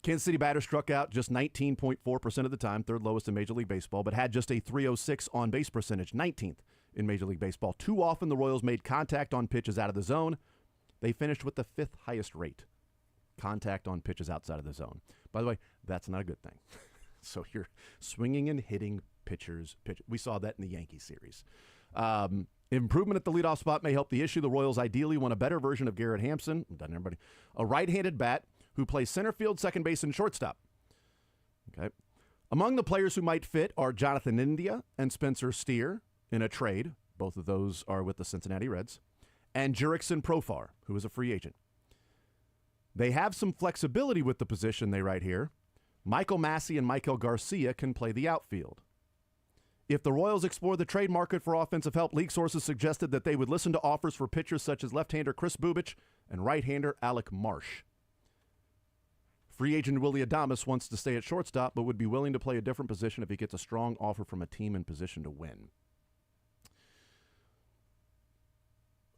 S1: Kansas City batter struck out just 19.4% of the time, third lowest in Major League Baseball, but had just a 306 on-base percentage, 19th in Major League Baseball. Too often the Royals made contact on pitches out of the zone. They finished with the 5th highest rate, contact on pitches outside of the zone. By the way, that's not a good thing. So you're swinging and hitting pitchers. We saw that in the Yankees series. Improvement at the leadoff spot may help the issue. The Royals ideally want a better version of Garrett Hampson, doesn't everybody, a right-handed bat who plays center field, second base, and shortstop. Okay. Among the players who might fit are Jonathan India and Spencer Steer in a trade. Both of those are with the Cincinnati Reds. And Jurickson Profar, who is a free agent. They have some flexibility with the position, they write here. Michael Massey and Michael Garcia can play the outfield. If the Royals explore the trade market for offensive help, league sources suggested that they would listen to offers for pitchers such as left-hander Chris Bubich and right-hander Alec Marsh. Free agent Willie Adames wants to stay at shortstop, but would be willing to play a different position if he gets a strong offer from a team in position to win.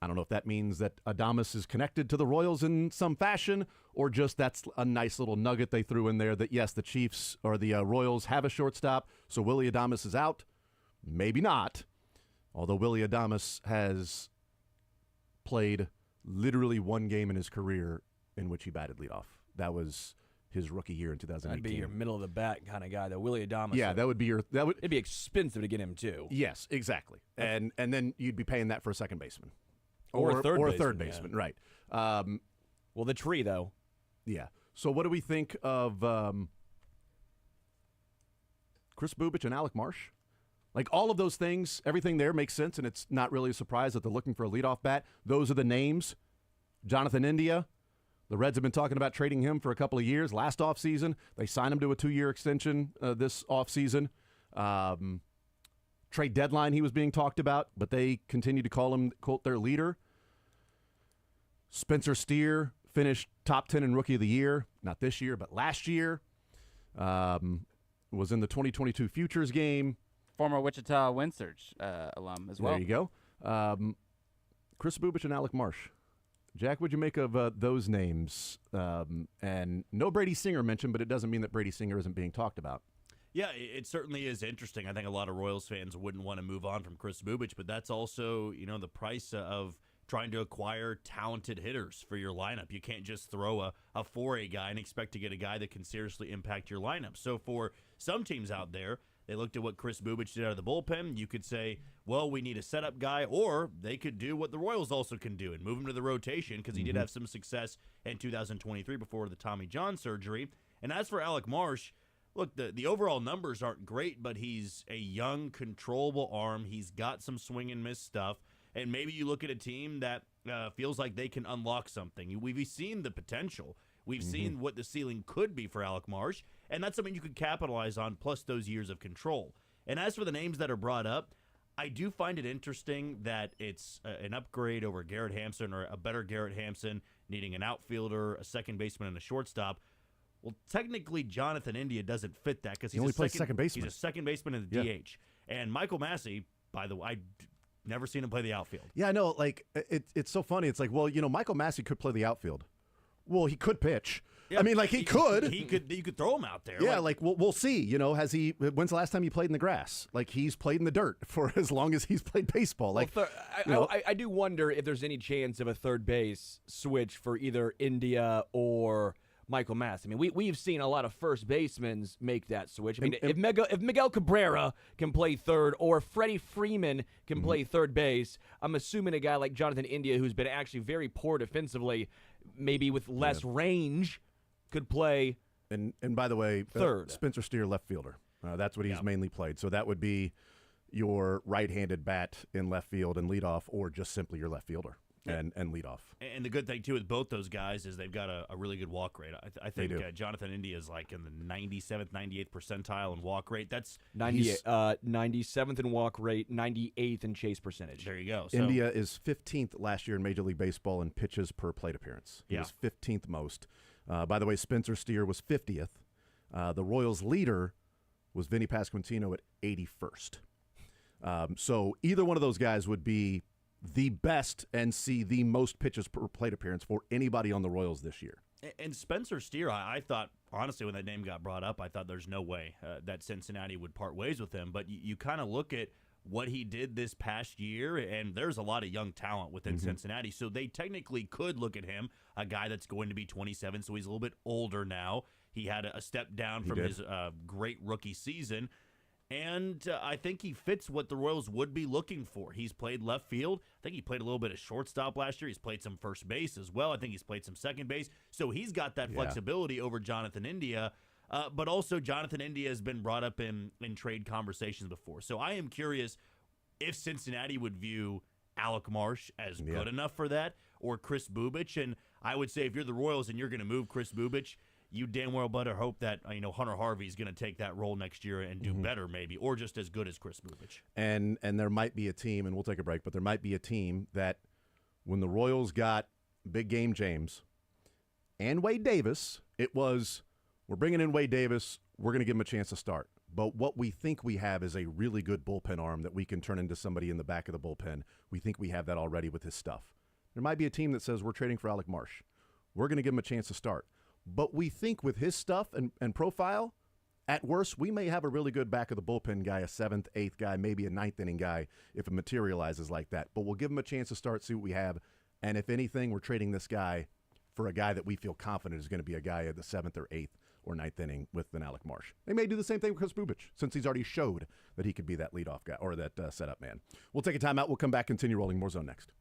S1: I don't know if that means that Adames is connected to the Royals in some fashion, or just that's a nice little nugget they threw in there that, yes, the Chiefs or the Royals have a shortstop, so Willie Adames is out. Maybe not. Although Willie Adames has played literally one game in his career in which he batted leadoff. That was his rookie year in 2018.
S2: That'd be your middle of the bat kind of guy, though. Willie Adames.
S1: Yeah, that would be your. That would.
S2: It'd be expensive to get him too.
S1: Yes, exactly. And then you'd be paying that for a second baseman,
S2: or a third
S1: baseman,
S2: yeah.
S1: right?
S2: Well, the tree though.
S1: Yeah. So what do we think of Chris Bubich and Alec Marsh? Like all of those things, everything there makes sense, and it's not really a surprise that they're looking for a leadoff bat. Those are the names. Jonathan India, the Reds have been talking about trading him for a couple of years. Last offseason, they signed him to a 2-year extension this offseason. Trade deadline, he was being talked about, but they continue to call him their leader. Spencer Steer finished top 10 in Rookie of the Year, not this year, but last year. Was in the 2022 Futures game.
S3: Former Wichita Windsurge alum as well.
S1: There you go. Chris Bubich and Alec Marsh. Jack, what'd you make of those names? And no Brady Singer mentioned, but it doesn't mean that Brady Singer isn't being talked about.
S7: Yeah, it certainly is interesting. I think a lot of Royals fans wouldn't want to move on from Chris Bubich, but that's also, the price of trying to acquire talented hitters for your lineup. You can't just throw a 4A guy and expect to get a guy that can seriously impact your lineup. So for some teams out there, they looked at what Chris Bubich did out of the bullpen. You could say, well, we need a setup guy, or they could do what the Royals also can do and move him to the rotation because he did have some success in 2023 before the Tommy John surgery. And as for Alec Marsh, look, the overall numbers aren't great, but he's a young, controllable arm. He's got some swing and miss stuff. And maybe you look at a team that feels like they can unlock something. We've seen the potential. We've seen what the ceiling could be for Alec Marsh, and that's something you could capitalize on, plus those years of control. And as for the names that are brought up, I do find it interesting that it's an upgrade over Garrett Hampson, or a better Garrett Hampson, needing an outfielder, a second baseman, and a shortstop. Well, technically, Jonathan India doesn't fit that because
S1: he only plays second baseman.
S7: He's a second baseman in the DH. And Michael Massey, by the way, never seen him play the outfield.
S1: Yeah, I know. Like it's so funny. It's like, well, Michael Massey could play the outfield. Well, he could pitch.
S7: Yeah,
S1: I mean, like he could.
S7: You could throw him out there.
S1: Yeah, like we'll see. Has he? When's the last time he played in the grass? Like he's played in the dirt for as long as he's played baseball. Like
S2: I do wonder if there's any chance of a third base switch for either India or Michael Massey. I mean, we've seen a lot of first basemen make that switch. I mean, if Miguel Cabrera can play third, or Freddie Freeman can play third base, I'm assuming a guy like Jonathan India, who's been actually very poor defensively, maybe with less range, could play.
S1: And by the way,
S2: third.
S1: Spencer Steer, left fielder. That's what he's mainly played. So that would be your right-handed bat in left field and leadoff, or just simply your left fielder and leadoff. And
S7: the good thing, too, with both those guys is they've got a really good walk rate. I think Jonathan India is like in the 97th, 98th percentile in walk rate. That's
S2: 97th in walk rate, 98th in chase percentage.
S7: There you go. So,
S1: India is 15th last year in Major League Baseball in pitches per plate appearance. He was 15th most. By the way, Spencer Steer was 50th. The Royals' leader was Vinny Pasquantino at 81st. So either one of those guys would be the best and see the most pitches per plate appearance for anybody on the Royals this year.
S7: And Spencer Steer, I thought, honestly, when that name got brought up, I thought there's no way that Cincinnati would part ways with him. But you kind of look at what he did this past year, and there's a lot of young talent within Cincinnati. So they technically could look at him, a guy that's going to be 27, so he's a little bit older now. He had a step down from his great rookie season. And I think he fits what the Royals would be looking for. He's played left field. I think he played a little bit of shortstop last year. He's played some first base as well. I think he's played some second base. So he's got that flexibility over Jonathan India. But also Jonathan India has been brought up in trade conversations before. So I am curious if Cincinnati would view Alec Marsh as good enough for that, or Chris Bubich. And I would say if you're the Royals and you're going to move Chris Bubich, you damn well better hope that Hunter Harvey is going to take that role next year and do better maybe, or just as good as Chris Bubich.
S1: And there might be a team, and we'll take a break, but there might be a team that when the Royals got Big Game James and Wade Davis, it was, we're bringing in Wade Davis, we're going to give him a chance to start. But what we think we have is a really good bullpen arm that we can turn into somebody in the back of the bullpen. We think we have that already with his stuff. There might be a team that says we're trading for Alec Marsh. We're going to give him a chance to start. But we think with his stuff and profile, At worst, we may have a really good back of the bullpen guy, a 7th, 8th guy, maybe a 9th inning guy if it materializes like that. But we'll give him a chance to start, see what we have. And if anything, we're trading this guy for a guy that we feel confident is going to be a guy at the 7th or 8th or 9th inning with an Alec Marsh. They may do the same thing with Chris Bubich, since he's already showed that he could be that leadoff guy or that setup man. We'll take a timeout. We'll come back, continue rolling. More Zone next.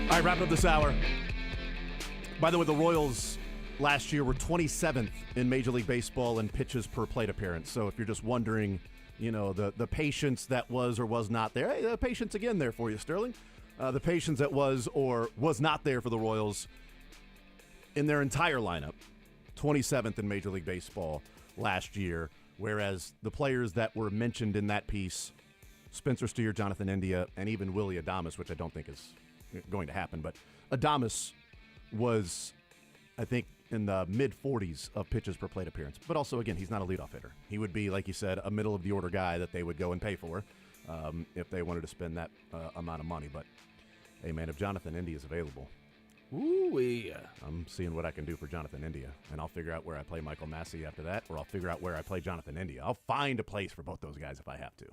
S1: All right, wrapping up this hour. By the way, the Royals last year were 27th in Major League Baseball in pitches per plate appearance. So if you're just wondering, you know, the patience that was or was not there, hey, the patience again there for you, Sterling. The patience that was or was not there for the Royals in their entire lineup 27th in Major League Baseball last year, whereas the players that were mentioned in that piece, Spencer Steer, Jonathan India, and even Willie Adames, which I don't think is going to happen, but Adames was, I think, in the mid-40s of pitches per plate appearance. But also, again, he's not a leadoff hitter. He would be, like you said, a middle-of-the-order guy that they would go and pay for if they wanted to spend that amount of money. But, hey, man, if Jonathan India is available, I'm seeing what I can do for Jonathan India, and I'll figure out where I play Michael Massey after that, or I'll figure out where I play Jonathan India. I'll find a place for both those guys if I have to.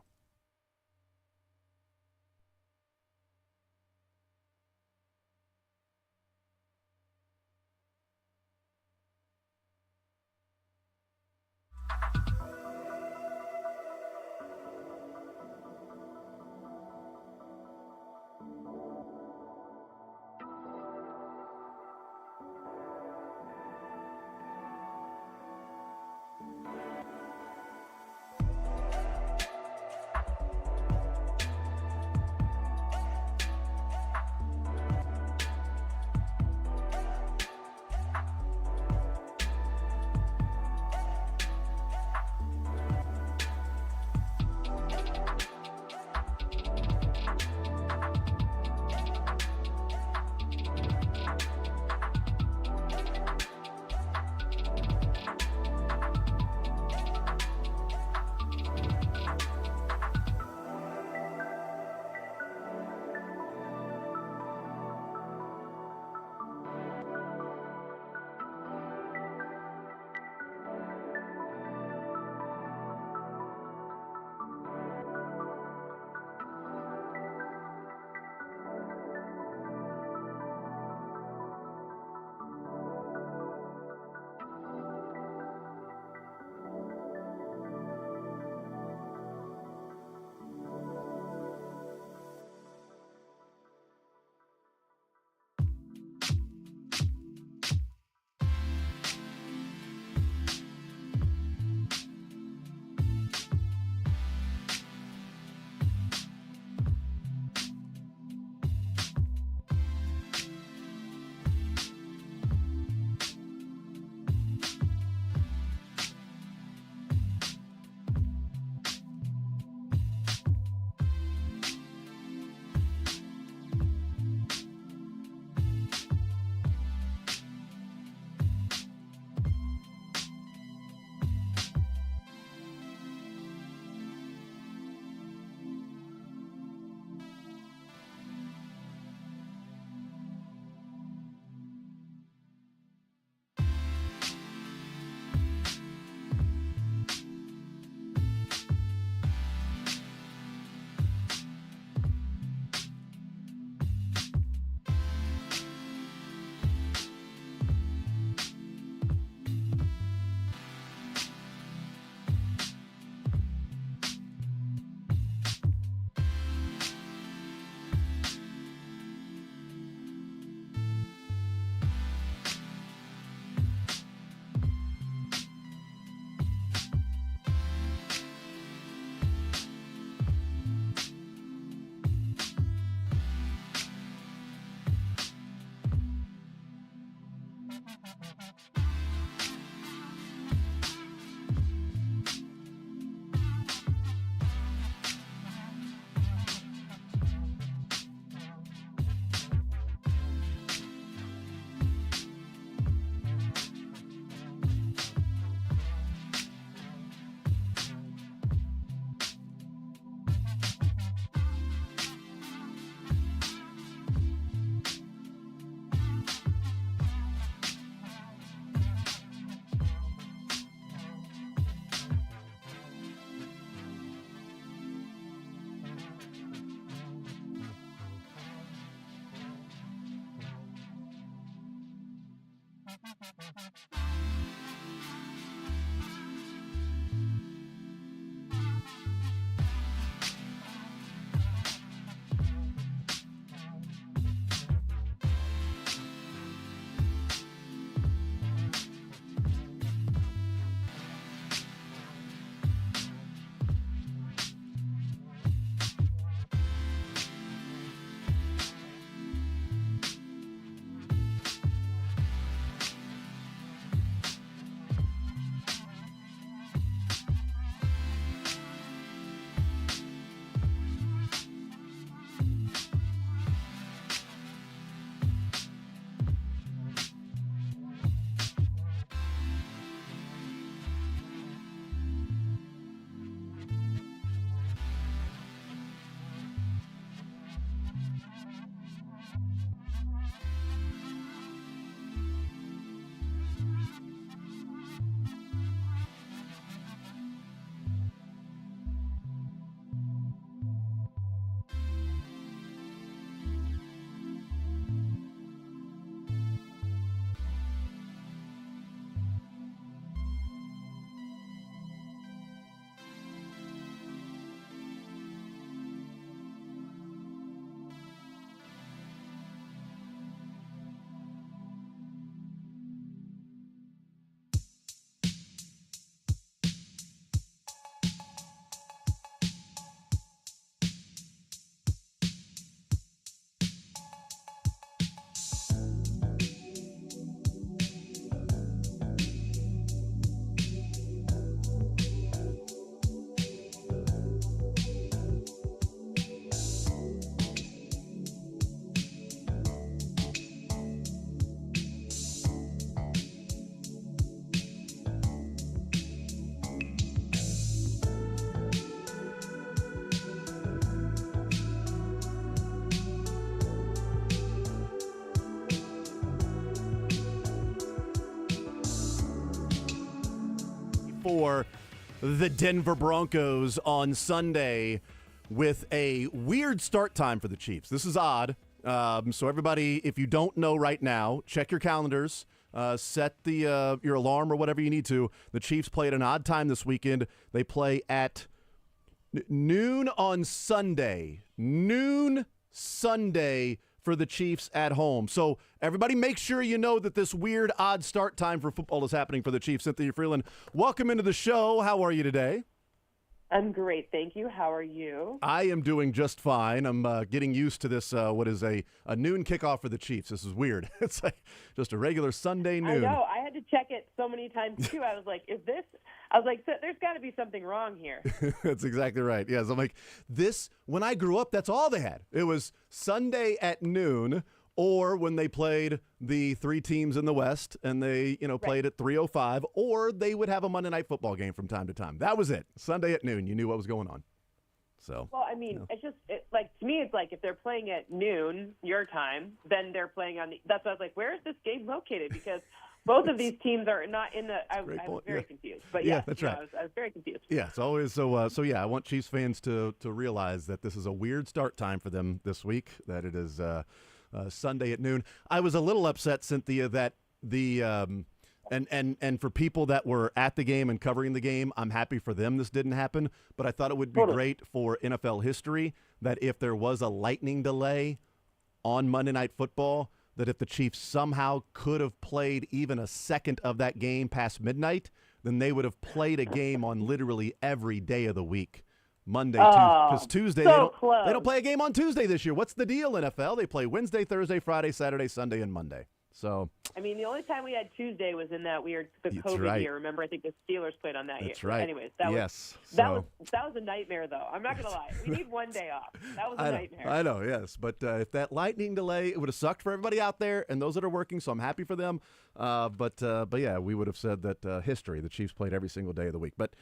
S1: for the Denver Broncos on Sunday with a weird start time for the Chiefs. This is odd. So everybody, if you don't know right now, check your calendars. Set your alarm or whatever you need to. The Chiefs play at an odd time this weekend. They play at noon on Sunday. Noon Sunday for the Chiefs at home. So everybody make sure you know that this weird odd start time for football is happening for the Chiefs. Cynthia Freeland, welcome into the show. How are you today?
S11: I'm great, thank you. How are you?
S1: I am doing just fine. I'm getting used to this, what is a noon kickoff for the Chiefs. This is weird. It's like just a regular Sunday noon.
S11: I know. I had to check it so many times, too. I was like, there's got to be something wrong here.
S1: That's exactly right. Yes, I'm like, when I grew up, that's all they had. It was Sunday at noon, or when they played the three teams in the West and they, played at 3:05, or they would have a Monday Night Football game from time to time. That was it. Sunday at noon, you knew what was going on. So.
S11: Well, I mean, it's just to me, it's like if they're playing at noon your time, then they're playing on the. That's why I was like, where is this game located? Because both of these teams are not in the. I was very confused. But
S1: yeah, that's right.
S11: I was very confused.
S1: Yeah, it's always so. Yeah, I want Chiefs fans to realize that this is a weird start time for them this week. That it is Sunday at noon. I was a little upset, Cynthia, that the and for people that were at the game and covering the game, I'm happy for them this didn't happen. But I thought it would be great for NFL history that if there was a lightning delay on Monday Night Football, that if the Chiefs somehow could have played even a second of that game past midnight, then they would have played a game on literally every day of the week. Monday, because Tuesday, they don't play a game on Tuesday this year. What's the deal, NFL? They play Wednesday, Thursday, Friday, Saturday, Sunday, and Monday. So
S11: I mean, the only time we had Tuesday was in that weird COVID year. Remember, I think the Steelers played on that year.
S1: That's right.
S11: Anyways, that was a nightmare, though. I'm not gonna lie. We need one day off. That was a nightmare.
S1: I know, yes, but if that lightning delay, it would have sucked for everybody out there and those that are working. So I'm happy for them. But yeah, we would have said that history. The Chiefs played every single day of the week. But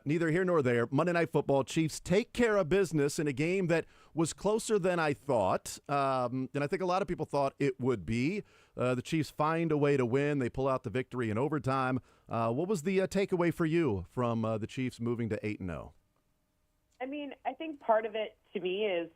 S1: neither here nor there. Monday Night Football. Chiefs take care of business in a game that was closer than I thought, and I think a lot of people thought it would be. The Chiefs find a way to win. They pull out the victory in overtime. What was the takeaway for you from the Chiefs moving to 8-0?
S11: I mean, I think part of it to me is,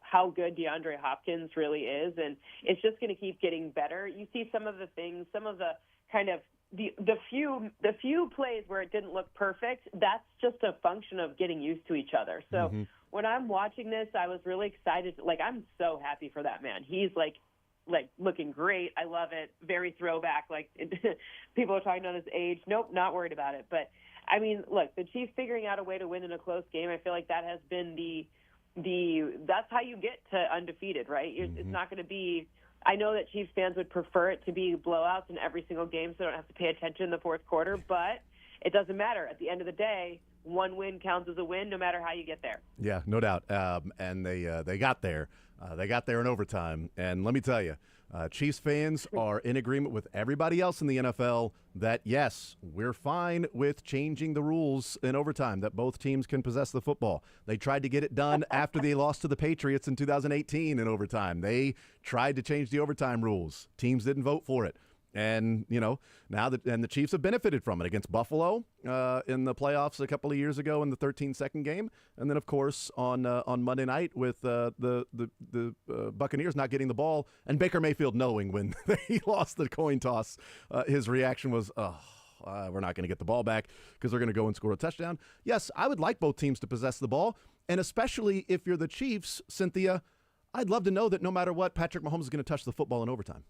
S11: how good DeAndre Hopkins really is, and it's just going to keep getting better. You see some of the things, some of the kind of the few plays where it didn't look perfect. That's just a function of getting used to each other. So when I'm watching this, I was really excited. Like, I'm so happy for that man. He's like looking great. I love it. Very throwback. Like people are talking about his age. Nope, not worried about it. But I mean, look, the Chiefs figuring out a way to win in a close game. I feel like that has been that's how you get to undefeated, right? It's not going to be. I know that Chiefs fans would prefer it to be blowouts in every single game, so they don't have to pay attention in the fourth quarter. But it doesn't matter. At the end of the day, one win counts as a win, no matter how you get there.
S1: Yeah, no doubt. And they got there. They got there in overtime. And let me tell you, Chiefs fans are in agreement with everybody else in the NFL that, yes, we're fine with changing the rules in overtime, that both teams can possess the football. They tried to get it done after they lost to the Patriots in 2018 in overtime. They tried to change the overtime rules. Teams didn't vote for it. And, now the Chiefs have benefited from it against Buffalo in the playoffs a couple of years ago in the 13-second game. And then, of course, on Monday night with the Buccaneers not getting the ball and Baker Mayfield knowing when he lost the coin toss, his reaction was, we're not going to get the ball back because they're going to go and score a touchdown. Yes, I would like both teams to possess the ball. And especially if you're the Chiefs, Cynthia, I'd love to know that no matter what, Patrick Mahomes is going to touch the football in overtime.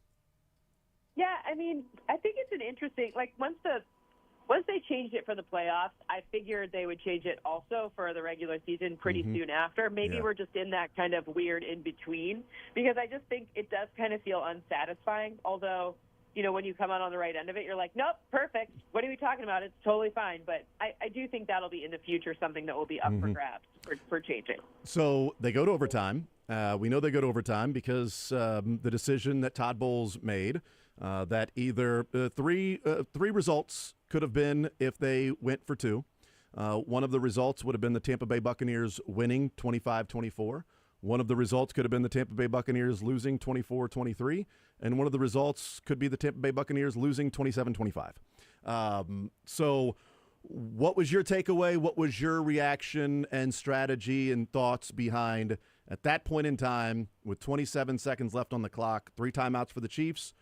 S11: Yeah, I mean, I think it's an interesting, once they changed it for the playoffs, I figured they would change it also for the regular season pretty soon after. Maybe we're just in that kind of weird in-between, because I just think it does kind of feel unsatisfying, although, when you come out on the right end of it, you're like, nope, perfect. What are we talking about? It's totally fine. But I do think that'll be in the future something that will be up for grabs for changing. So
S1: they go to overtime. We know they go to overtime because the decision that Todd Bowles made, that either three results could have been if they went for two. One of the results would have been the Tampa Bay Buccaneers winning 25-24. One of the results could have been the Tampa Bay Buccaneers losing 24-23. And one of the results could be the Tampa Bay Buccaneers losing 27-25. So What was your takeaway? What was your reaction and strategy and thoughts behind, at that point in time, with 27 seconds left on the clock, 3 timeouts for the Chiefs,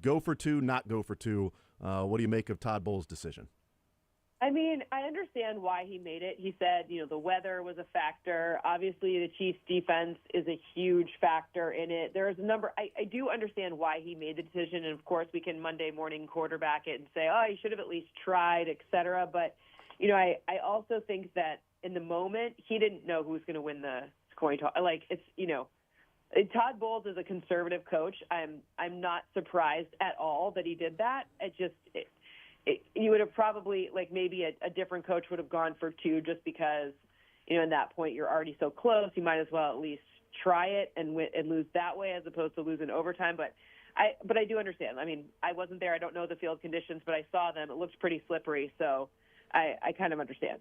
S1: go for 2, not go for 2? What do you make of Todd Bowles' decision?
S11: I mean, I understand why he made it. He said, the weather was a factor. Obviously, the Chiefs' defense is a huge factor in it. There's a number. I do understand why he made the decision, and of course, we can Monday morning quarterback it and say, oh, he should have at least tried, et cetera. But, I also think that in the moment, he didn't know who was going to win the coin toss. Todd Bowles is a conservative coach. I'm not surprised at all that he did that. You would have probably, maybe a different coach would have gone for 2 just because, in that point you're already so close. You might as well at least try it and lose that way as opposed to lose in overtime. But I do understand. I mean, I wasn't there. I don't know the field conditions, but I saw them. It looks pretty slippery, so I kind of understand.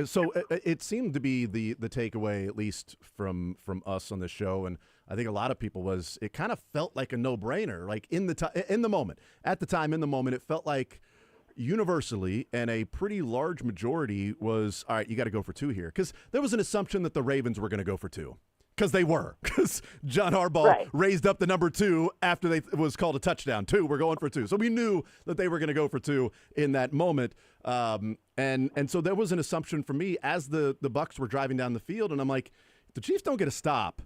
S1: So it seemed to be the takeaway, at least from us on the show, and I think a lot of people was it kind of felt like a no-brainer. Like in the moment, it felt like universally and a pretty large majority was, all right, you got to go for 2 here, because there was an assumption that the Ravens were going to go for 2. Because they were. Because John Harbaugh raised up the number 2 after it was called a touchdown. 2, we're going for 2. So we knew that they were going to go for 2 in that moment. And so there was an assumption for me as the Bucs were driving down the field, and I'm like, if the Chiefs don't get a stop,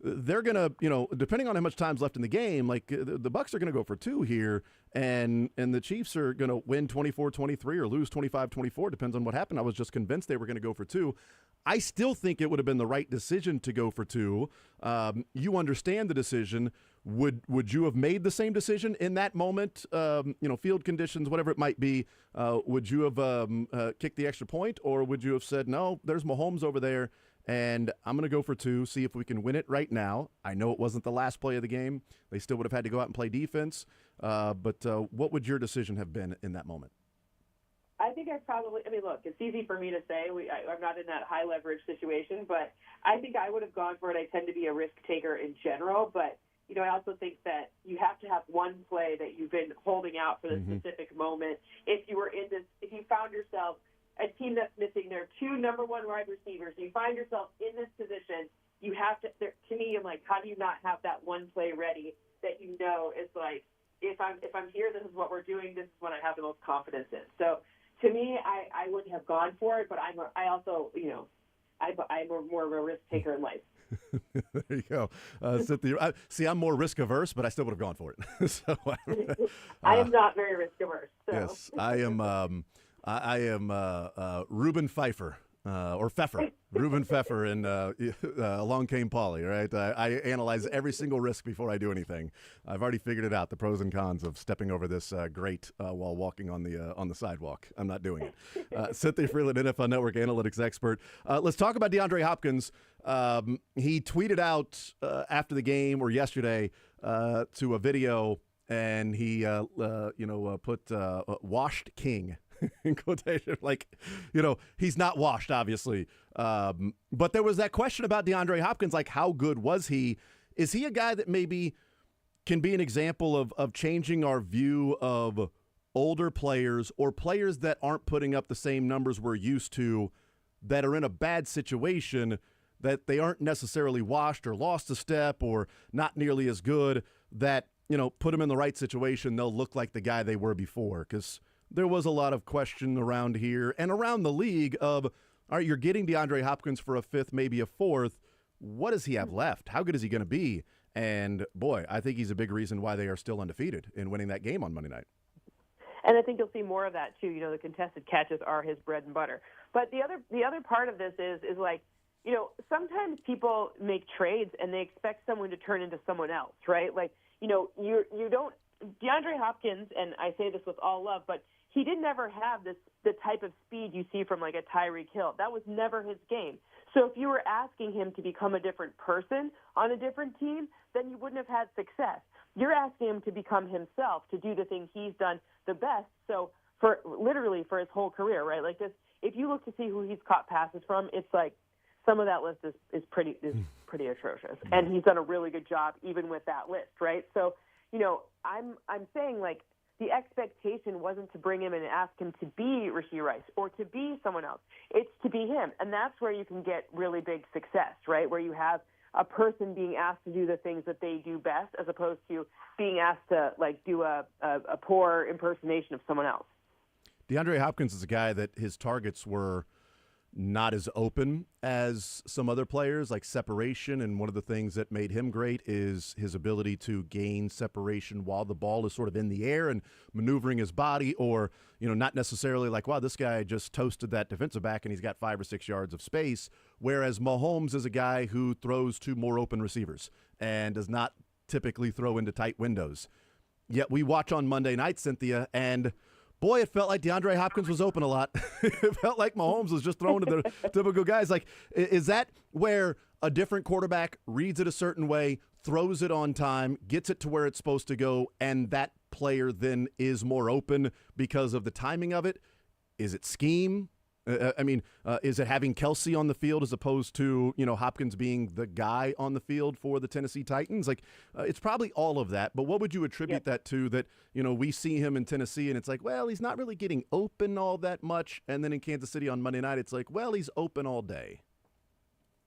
S1: they're going to, depending on how much time's left in the game, the Bucs are going to go for 2 here, and the Chiefs are going to win 24-23 or lose 25-24, depends on what happened. I was just convinced they were going to go for 2. I still think it would have been the right decision to go for 2. You understand the decision. Would you have made the same decision in that moment? Field conditions, whatever it might be. Would you have kicked the extra point, or would you have said, no, there's Mahomes over there, and I'm going to go for 2, see if we can win it right now. I know it wasn't the last play of the game. They still would have had to go out and play defense. But what would your decision have been in that moment?
S11: I think look, it's easy for me to say. I'm not in that high leverage situation, but I think I would have gone for it. I tend to be a risk taker in general, but I also think that you have to have one play that you've been holding out for the specific moment. If you found yourself a team that's missing their 2 number 1 wide receivers, you find yourself in this position, you have to. To me, I'm like, how do you not have that one play ready that is like, if I'm here, this is what we're doing. This is what I have the most confidence in. So to me, I wouldn't have gone for it, but I'm more of a risk taker in life.
S1: There you go. I'm more risk averse, but I still would have gone for it. So,
S11: I am not very risk averse. So.
S1: Yes, I am. I am Reuben Pfeiffer. Or Pfeffer, Reuben Pfeffer, and Along Came Polly, right? I analyze every single risk before I do anything. I've already figured it out, the pros and cons of stepping over this grate while walking on the sidewalk. I'm not doing it. Cynthia Freeland, NFL Network analytics expert. Let's talk about DeAndre Hopkins. He tweeted out after the game or yesterday to a video, and he put washed king. In quotation, he's not washed, obviously. But there was that question about DeAndre Hopkins, how good was he? Is he a guy that maybe can be an example of changing our view of older players or players that aren't putting up the same numbers we're used to, that are in a bad situation, that they aren't necessarily washed or lost a step or not nearly as good, that, put them in the right situation, they'll look like the guy they were before? Because there was a lot of question around here and around the league of, all right, you're getting DeAndre Hopkins for a 5th, maybe a 4th. What does he have left? How good is he going to be? And, boy, I think he's a big reason why they are still undefeated in winning that game on Monday night.
S11: And I think you'll see more of that, too. The contested catches are his bread and butter. But the other part of this is sometimes people make trades and they expect someone to turn into someone else, right? You don't – DeAndre Hopkins, and I say this with all love, but he didn't ever have the type of speed you see from a Tyreek Hill. That was never his game. So if you were asking him to become a different person on a different team, then you wouldn't have had success. You're asking him to become himself, to do the thing he's done the best. So for his whole career, right? If you look to see who he's caught passes from, it's like some of that list is pretty atrocious. And he's done a really good job even with that list, right? So, I'm saying the expectation wasn't to bring him and ask him to be Rashee Rice or to be someone else. It's to be him. And that's where you can get really big success, right? Where you have a person being asked to do the things that they do best as opposed to being asked to, like, do a poor impersonation of someone else.
S1: DeAndre Hopkins is a guy that his targets were not as open as some other players, like separation. And one of the things that made him great is his ability to gain separation while the ball is sort of in the air and maneuvering his body, or, not necessarily like, wow, this guy just toasted that defensive back and he's got 5 or 6 yards of space. Whereas Mahomes is a guy who throws to more open receivers and does not typically throw into tight windows. Yet we watch on Monday night, Cynthia, and boy, it felt like DeAndre Hopkins was open a lot. It felt like Mahomes was just throwing to the typical guys. Like, is that where a different quarterback reads it a certain way, throws it on time, gets it to where it's supposed to go, and that player then is more open because of the timing of it? Is it scheme? Is it having Kelsey on the field as opposed to, Hopkins being the guy on the field for the Tennessee Titans? Like, it's probably all of that. But what would you attribute that to, that, we see him in Tennessee and it's like, well, he's not really getting open all that much. And then in Kansas City on Monday night, it's like, well, he's open all day.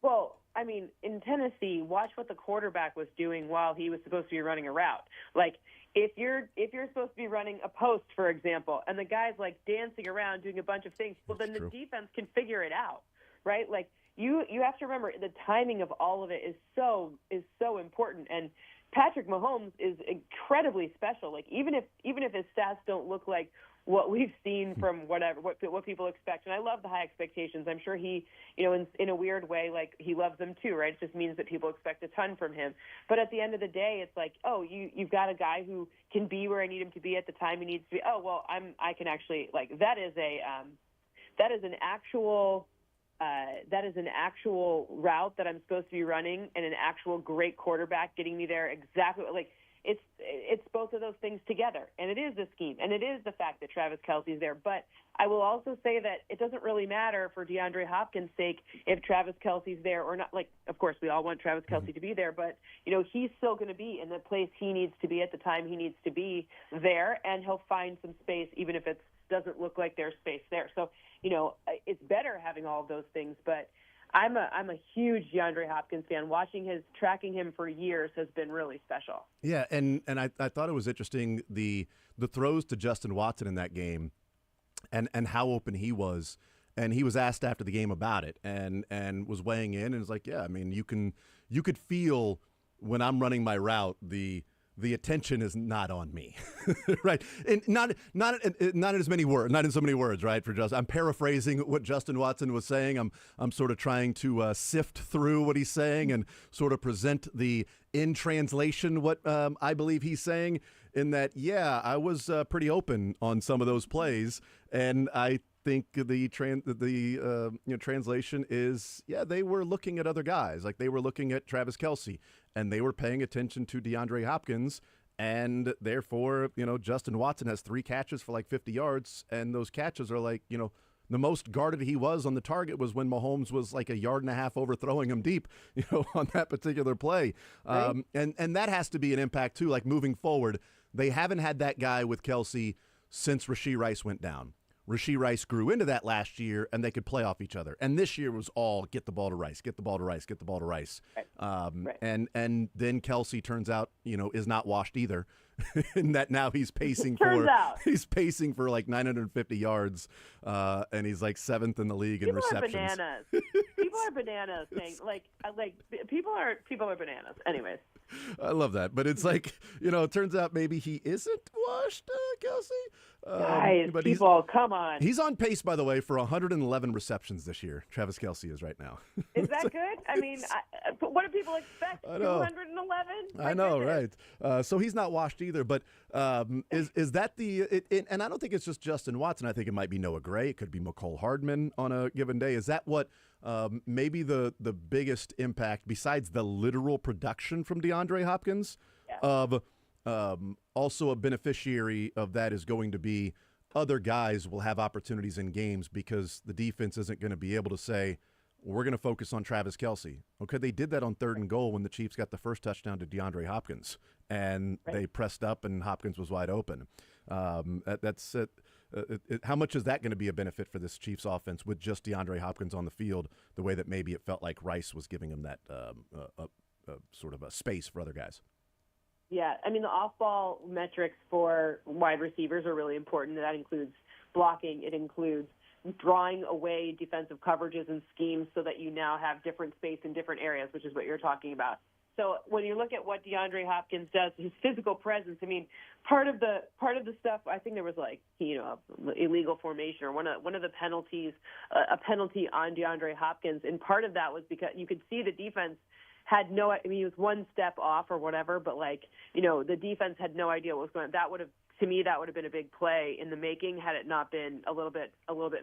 S11: Well, in Tennessee, watch what the quarterback was doing while he was supposed to be running a route. Like, if you're supposed to be running a post, for example, and the guy's like dancing around doing a bunch of things, well, then the defense can figure it out, right? Like, you have to remember the timing of all of it is so important. And Patrick Mahomes is incredibly special. Like, even if his stats don't look like what we've seen from what people expect. And I love the high expectations. I'm sure he, in a weird way, like, he loves them too, right? It just means that people expect a ton from him. But at the end of the day, it's like, oh, you've got a guy who can be where I need him to be at the time he needs to be. Oh, well, I can actually, like, that is an actual route that I'm supposed to be running, and an actual great quarterback getting me there exactly. Like, it's both of those things together, and it is the scheme, and it is the fact that Travis Kelce's there. But I will also say that it doesn't really matter for DeAndre Hopkins' sake if Travis Kelce's there or not. Like, of course, we all want Travis Kelce to be there, but he's still going to be in the place he needs to be at the time he needs to be there, and he'll find some space even if it doesn't look like there's space there. So it's better having all of those things, but I'm a huge DeAndre Hopkins fan. Tracking him for years has been really special.
S1: Yeah, and I thought it was interesting, the throws to Justin Watson in that game and how open he was. And he was asked after the game about it and was weighing in and was like, yeah, you could feel when I'm running my route, the attention is not on me, right? And not in as many words, not in so many words, right? For Justin, I'm paraphrasing what Justin Watson was saying. I'm sort of trying to sift through what he's saying and sort of present in translation what I believe he's saying. In that, yeah, I was pretty open on some of those plays, and I think the translation is, yeah, they were looking at other guys, like they were looking at Travis Kelce, and they were paying attention to DeAndre Hopkins, and therefore, Justin Watson has 3 catches for like 50 yards, and those catches are like, the most guarded he was on the target was when Mahomes was like 1.5 yards overthrowing him deep, on that particular play. Right. And that has to be an impact too, like moving forward. They haven't had that guy with Kelce since Rashee Rice went down. Rashee Rice grew into that last year, and they could play off each other. And this year was all get the ball to Rice, get the ball to Rice, get the ball to Rice. Right. And then Kelce turns out, is not washed either. In that now he's pacing for like 950 yards, and he's like 7th in the league in receptions.
S11: People are bananas saying like people are bananas. Anyways.
S1: I love that, but it's like, it turns out maybe he isn't washed, Kelce.
S11: Guys,
S1: but
S11: come on.
S1: He's on pace, by the way, for 111 receptions this year. Travis Kelce is right now.
S11: Is that good? What do people expect? 211?
S1: I know, right? So he's not washed either. But is that and I don't think it's just Justin Watson. I think it might be Noah Gray. It could be McCole Hardman on a given day. Is that what maybe the biggest impact, besides the literal production from DeAndre Hopkins, of also a beneficiary of that is going to be other guys will have opportunities in games because the defense isn't going to be able to say, we're going to focus on Travis Kelce. Okay, they did that on 3rd and goal when the Chiefs got the first touchdown to DeAndre Hopkins, and they pressed up and Hopkins was wide open. That's how much is that going to be a benefit for this Chiefs offense with just DeAndre Hopkins on the field, the way that maybe it felt like Rice was giving him that sort of a space for other guys?
S11: Yeah, I mean, the off-ball metrics for wide receivers are really important. That includes blocking. It includes drawing away defensive coverages and schemes so that you now have different space in different areas, which is what you're talking about. So when you look at what DeAndre Hopkins does, his physical presence, I mean, part of the stuff, I think there was illegal formation or one of the penalties, a penalty on DeAndre Hopkins, and part of that was because you could see the defense had he was one step off or whatever, but the defense had no idea what was going on. That would have been a big play in the making had it not been a little bit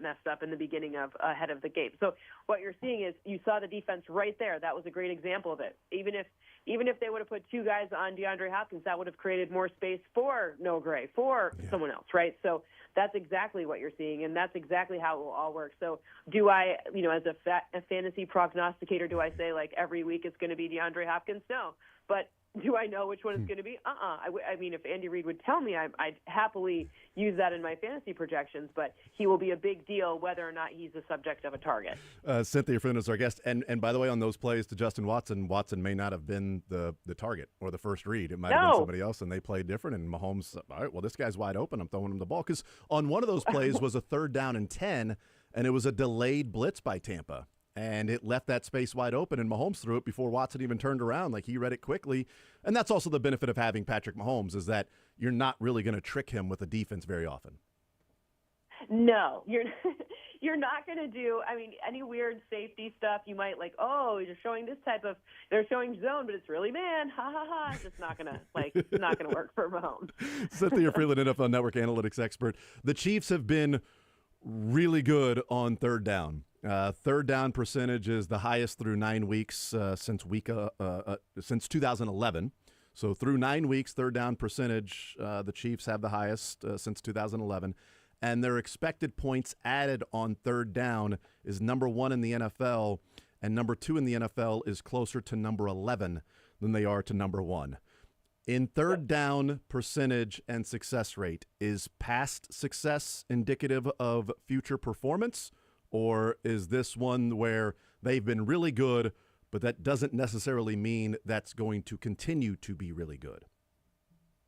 S11: messed up in the beginning ahead of the game. So what you're seeing is you saw the defense right there. That was a great example of it. Even if they would have put two guys on DeAndre Hopkins, that would have created more space for Noah Gray, for someone else, right? So that's exactly what you're seeing, and that's exactly how it will all work. So do I, as a fantasy prognosticator, do I say every week it's going to be DeAndre Hopkins? No. But do I know which one it's going to be? I mean, if Andy Reid would tell me, I'd happily use that in my fantasy projections, but he will be a big deal whether or not he's the subject of a target.
S1: Cynthia Flynn is our guest. And by the way, on those plays to Justin Watson may not have been the target or the first read. It might have been somebody else, and they played different. And Mahomes, all right, well, this guy's wide open. I'm throwing him the ball. Because on one of those plays was a 3rd down and 10, and it was a delayed blitz by Tampa. And it left that space wide open, and Mahomes threw it before Watson even turned around. He read it quickly. And that's also the benefit of having Patrick Mahomes, is that you're not really going to trick him with a defense very often.
S11: No, you're not going to do, any weird safety stuff. You might you're showing they're showing zone, but it's really man. Ha, ha, ha. It's just not going to work for Mahomes.
S1: Cynthia Freeland, NFL Network analytics expert. The Chiefs have been really good on 3rd down. 3rd down percentage is the highest through 9 weeks since 2011. So through 9 weeks, 3rd down percentage, the Chiefs have the highest since 2011. And their expected points added on 3rd down is number 1 in the NFL, and number 2 in the NFL is closer to number 11 than they are to number 1. In 3rd down percentage and success rate, is past success indicative of future performance? Or is this one where they've been really good, but that doesn't necessarily mean that's going to continue to be really good?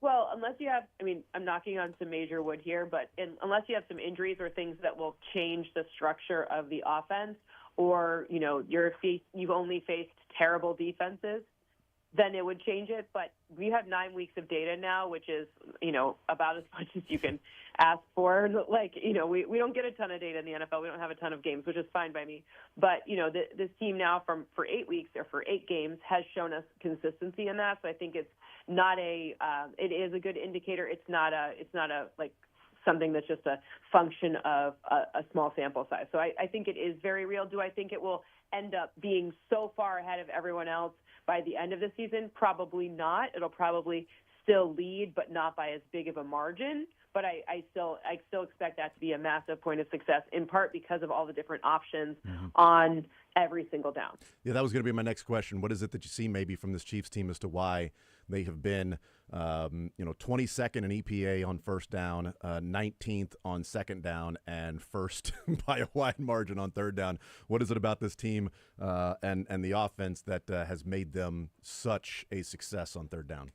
S11: Well, unless you have, I'm knocking on some major wood here, but unless you have some injuries or things that will change the structure of the offense, or, you've only faced terrible defenses, then it would change it. But we have 9 weeks of data now, which is, about as much as you can ask for. We don't get a ton of data in the NFL. We don't have a ton of games, which is fine by me. But, this team now for 8 weeks or for 8 games has shown us consistency in that. So I think it's not it is a good indicator. It's not something that's just a function of a small sample size. So I think it is very real. Do I think it will end up being so far ahead of everyone else by the end of the season? Probably not. It'll probably still lead, but not by as big of a margin. But I still expect that to be a massive point of success, in part because of all the different options on every single down. Yeah,
S1: that was going to be my next question. What is it that you see maybe from this Chiefs team as to why they have been 22nd in EPA on 1st down, 19th on 2nd down, and 1st by a wide margin on 3rd down? What is it about this team and the offense that has made them such a success on 3rd down?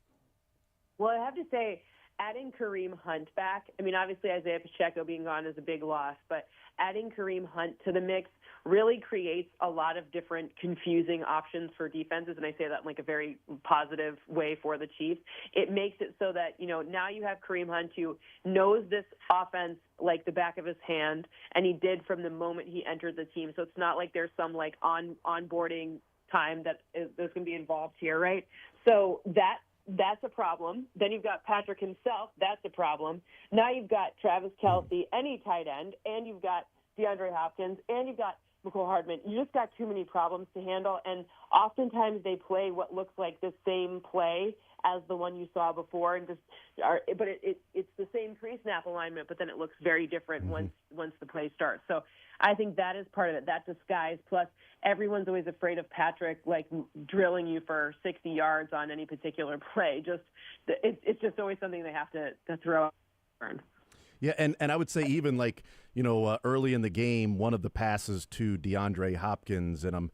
S11: Well, I have to say, adding Kareem Hunt back, obviously Isaiah Pacheco being gone is a big loss, but adding Kareem Hunt to the mix really creates a lot of different confusing options for defenses, and I say that in a very positive way for the Chiefs. It makes it so that, now you have Kareem Hunt who knows this offense like the back of his hand, and he did from the moment he entered the team. So it's not like there's some onboarding time that there's going to be involved here, right? So that's a problem. Then you've got Patrick himself. That's a problem. Now you've got Travis Kelce, any tight end, and you've got DeAndre Hopkins, and you've got McCole Hardman. You just got too many problems to handle, and oftentimes they play what looks like the same play as the one you saw before, and but it's the same pre-snap alignment, but then it looks very different once the play starts. So I think that is part of it, that disguise. Plus, everyone's always afraid of Patrick drilling you for 60 yards on any particular play. It's just always something they have to throw. concern.
S1: Yeah, and I would say even like, early in the game, one of the passes to DeAndre Hopkins, and I'm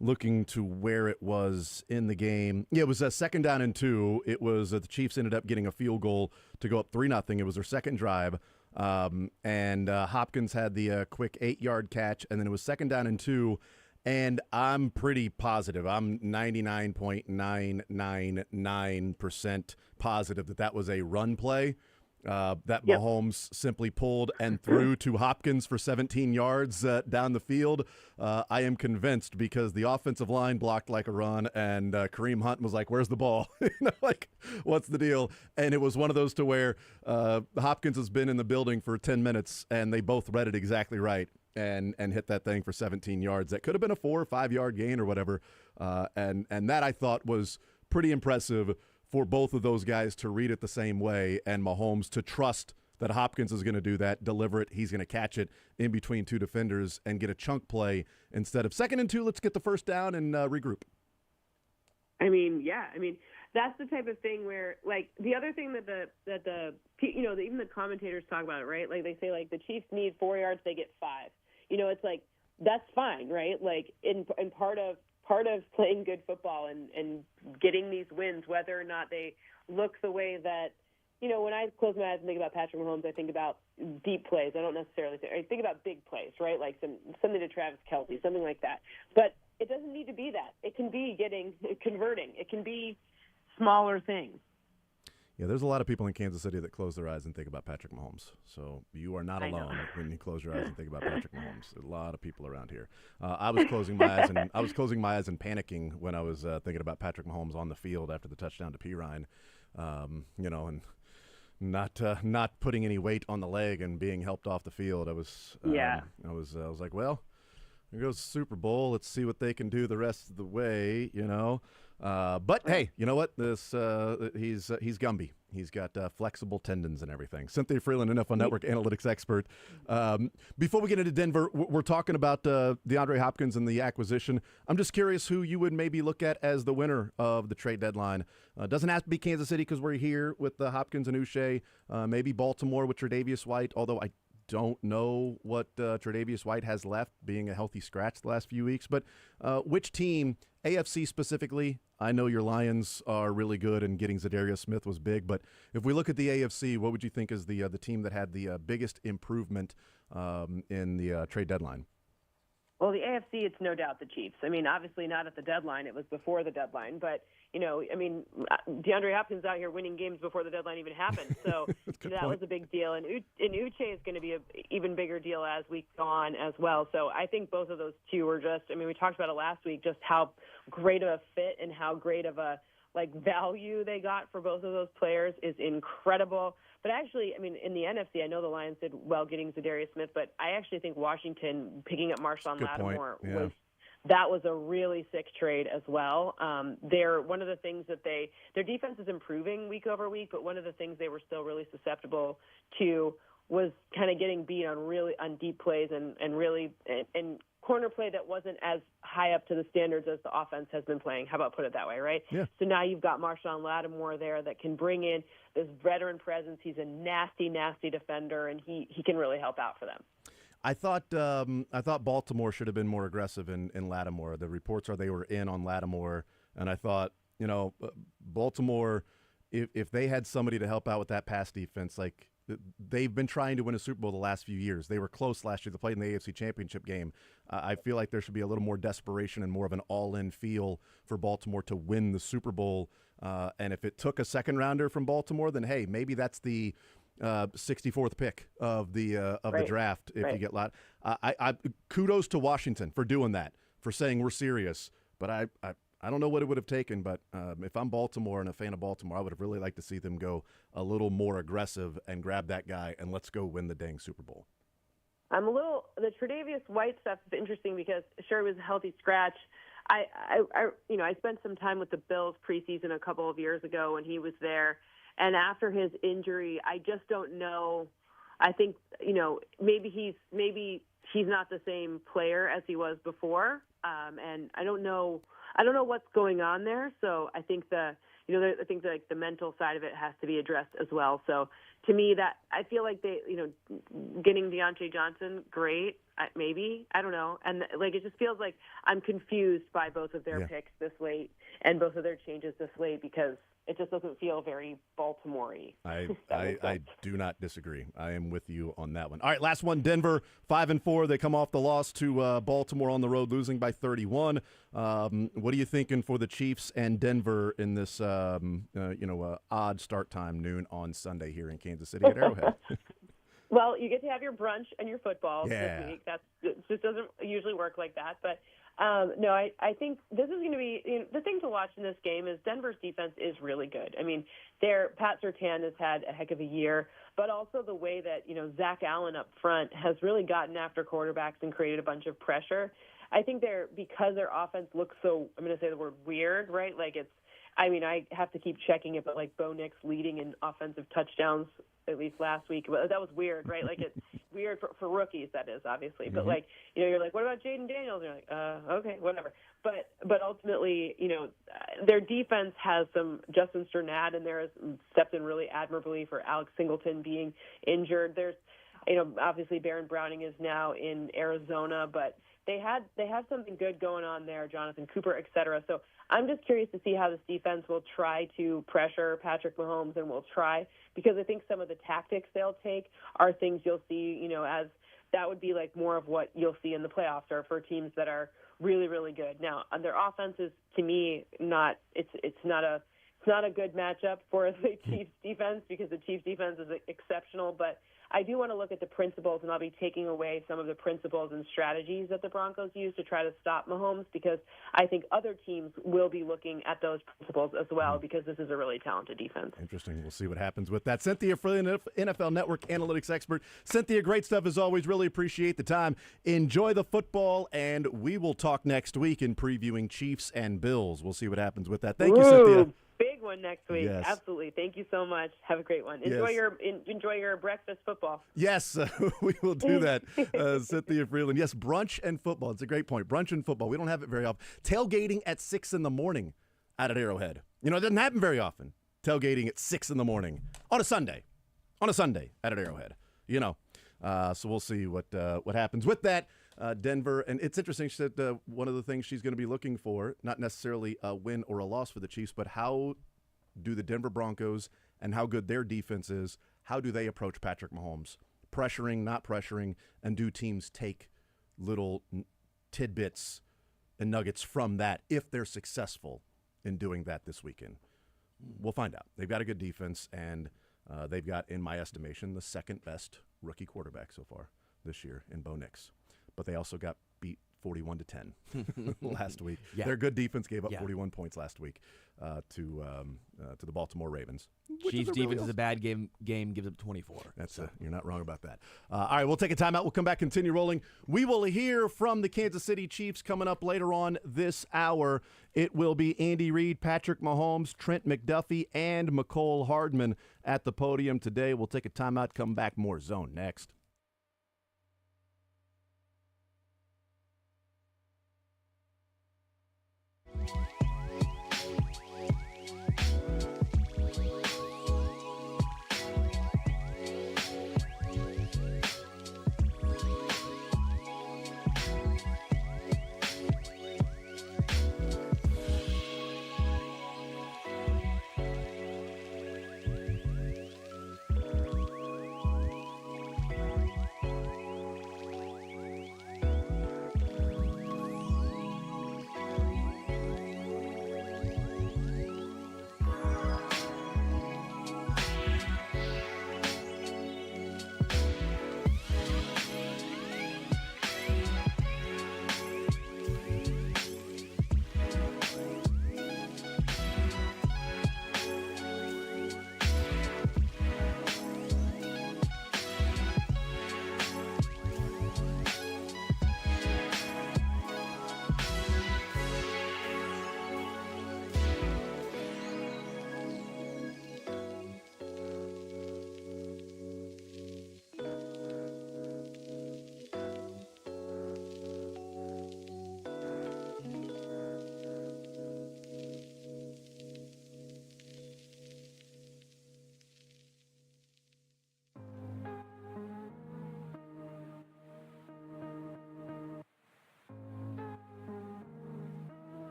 S1: looking to where it was in the game. Yeah, it was a 2nd down and 2. It was the Chiefs ended up getting a field goal to go up 3-0. It was their second drive. And Hopkins had the quick 8-yard catch, and then it was 2nd down and 2. And I'm pretty positive. I'm 99.999% positive that was a run play that Mahomes simply pulled and threw to Hopkins for 17 yards down the field. I am convinced because the offensive line blocked like a run, and Kareem Hunt was like, "Where's the ball? Like, what's the deal?" And it was one of those to where Hopkins has been in the building for 10 minutes, and they both read it exactly right. And hit that thing for 17 yards. That could have been a 4 or 5 yard gain or whatever. And that I thought was pretty impressive for both of those guys to read it the same way, and Mahomes to trust that Hopkins is going to do that, deliver it, he's going to catch it in between two defenders and get a chunk play instead of 2nd and 2, let's get the first down and regroup.
S11: I mean, that's the type of thing where, like, the other thing that even the commentators talk about it, right? Like, they say, like, the Chiefs need 4 yards, they get 5. It's like, that's fine, right? Like, in part of playing good football and getting these wins, whether or not they look the way that, when I close my eyes and think about Patrick Mahomes, I think about deep plays. I don't necessarily I think about big plays, right? Like something to Travis Kelce, something like that. But it doesn't need to be that. It can be converting. It can be smaller things.
S1: Yeah, there's a lot of people in Kansas City that close their eyes and think about Patrick Mahomes. So you are not alone when you close your eyes and think about Patrick Mahomes. A lot of people around here. I was closing my eyes and panicking when I was thinking about Patrick Mahomes on the field after the touchdown to Pirine, and not putting any weight on the leg and being helped off the field. I was like, well, here goes the Super Bowl. Let's see what they can do the rest of the way, But hey, you know what? He's Gumby. He's got flexible tendons and everything. Cynthia Freeland, NFL Network analytics expert. Before we get into Denver, we're talking about DeAndre Hopkins and the acquisition. I'm just curious who you would maybe look at as the winner of the trade deadline. Doesn't have to be Kansas City because we're here with Hopkins and Uche. Maybe Baltimore with Tre'Davious White, although I don't know what Tre'Davious White has left, being a healthy scratch the last few weeks. But which team, AFC specifically, I know your Lions are really good and getting Zadarius Smith was big. But if we look at the AFC, what would you think is the team that had the biggest improvement in the trade deadline?
S11: Well, the AFC, it's no doubt the Chiefs. I mean, obviously not at the deadline. It was before the deadline. But, DeAndre Hopkins out here winning games before the deadline even happened. So that was a big deal. And Uche is going to be an even bigger deal as we go on as well. So I think both of those two are we talked about it last week, just how great of a fit and how great of a value they got for both of those players is incredible. But actually, in the NFC, I know the Lions did well getting Zadarius Smith, but I actually think Washington picking up Marshawn Lattimore was a really sick trade as well. They're one of the things that their defense is improving week over week, but one of the things they were still really susceptible to was kind of getting beat on deep plays and corner play that wasn't as high up to the standards as the offense has been playing. How about put it that way, right? Yeah. So now you've got Marshawn Lattimore there that can bring in this veteran presence. He's a nasty, nasty defender, and he can really help out for them.
S1: I thought Baltimore should have been more aggressive in Lattimore. The reports are they were in on Lattimore, and I thought, Baltimore, if they had somebody to help out with that pass defense, like they've been trying to win a Super Bowl the last few years. They were close last year. They played in the AFC Championship game. I feel like there should be a little more desperation and more of an all-in feel for Baltimore to win the Super Bowl. And if it took a second rounder from Baltimore, then hey, maybe that's the 64th pick of the draft if you get lot. I kudos to Washington for doing that, for saying we're serious. But I don't know what it would have taken, but if I'm Baltimore and a fan of Baltimore, I would have really liked to see them go a little more aggressive and grab that guy and let's go win the dang Super Bowl.
S11: The Tre'Davious White stuff is interesting because sure it was a healthy scratch. I spent some time with the Bills preseason a couple of years ago when he was there, and after his injury, I just don't know. I think maybe he's not the same player as he was before, and I don't know what's going on there. So I think I think like the mental side of it has to be addressed as well. So to me, that I feel like they, getting Deontay Johnson, great, maybe, I don't know. And like, it just feels like I'm confused by both of their picks this late and both of their changes this late because it just doesn't feel very Baltimore-y.
S1: I do not disagree. I am with you on that one. All right, last one, Denver, 5-4. They come off the loss to Baltimore on the road, losing by 31. What are you thinking for the Chiefs and Denver in this, odd start time, noon on Sunday here in Kansas City at Arrowhead?
S11: Well, you get to have your brunch and your football
S1: Yeah.
S11: this week. It just doesn't usually work like that. But, no, I think this is going to be the thing to watch in this game is Denver's defense is really good. I mean, Pat Surtain has had a heck of a year, but also the way that, Zach Allen up front has really gotten after quarterbacks and created a bunch of pressure. I think because their offense looks so, I'm going to say the word weird, right? Like I have to keep checking it, but like Bo Nix leading in offensive touchdowns, at least last week. But that was weird, right? Like it's weird for rookies, that is, obviously. But like, you're like, what about Jaden Daniels? And you're like, okay, whatever. But ultimately, their defense has some Justin Strnad in there has stepped in really admirably for Alex Singleton being injured. There's, obviously Baron Browning is now in Arizona, but they have something good going on there, Jonathan Cooper, et cetera. So I'm just curious to see how this defense will try to pressure Patrick Mahomes and will try, because I think some of the tactics they'll take are things you'll see, as that would be like more of what you'll see in the playoffs or for teams that are really, really good. Now, on their offense is, to me, it's not a good matchup for the Chiefs defense because the Chiefs defense is exceptional, but I do want to look at the principles, and I'll be taking away some of the principles and strategies that the Broncos use to try to stop Mahomes because I think other teams will be looking at those principles as well because this is a really talented defense.
S1: Interesting. We'll see what happens with that. Cynthia Frelund, NFL Network analytics expert. Cynthia, great stuff as always. Really appreciate the time. Enjoy the football, and we will talk next week in previewing Chiefs and Bills. We'll see what happens with that. Thank you, Cynthia.
S11: Big one next week.
S1: Yes.
S11: Absolutely. Thank you so much. Have a great one. Enjoy your breakfast football.
S1: Yes, we will do that. Cynthia Freeland. Yes, brunch and football. It's a great point. Brunch and football. We don't have it very often. Tailgating at 6 in the morning out at Arrowhead. It doesn't happen very often. Tailgating at 6 in the morning on a Sunday. On a Sunday out at Arrowhead. So we'll see what happens with that. Denver, and it's interesting. She said one of the things she's going to be looking for, not necessarily a win or a loss for the Chiefs, but how do the Denver Broncos and how good their defense is, how do they approach Patrick Mahomes? Pressuring, not pressuring, and do teams take little tidbits and nuggets from that if they're successful in doing that this weekend? We'll find out. They've got a good defense, and they've got, in my estimation, the second best rookie quarterback so far this year in Bo Nix. But they also got beat 41-10 last week. Yeah. Their good defense gave up 41 points last week to the Baltimore Ravens.
S2: Chiefs defense is a bad game gives up 24.
S1: You're not wrong about that. All right, we'll take a timeout. We'll come back, continue rolling. We will hear from the Kansas City Chiefs coming up later on this hour. It will be Andy Reid, Patrick Mahomes, Trent McDuffie, and Mecole Hardman at the podium today. We'll take a timeout, come back, more Zone next.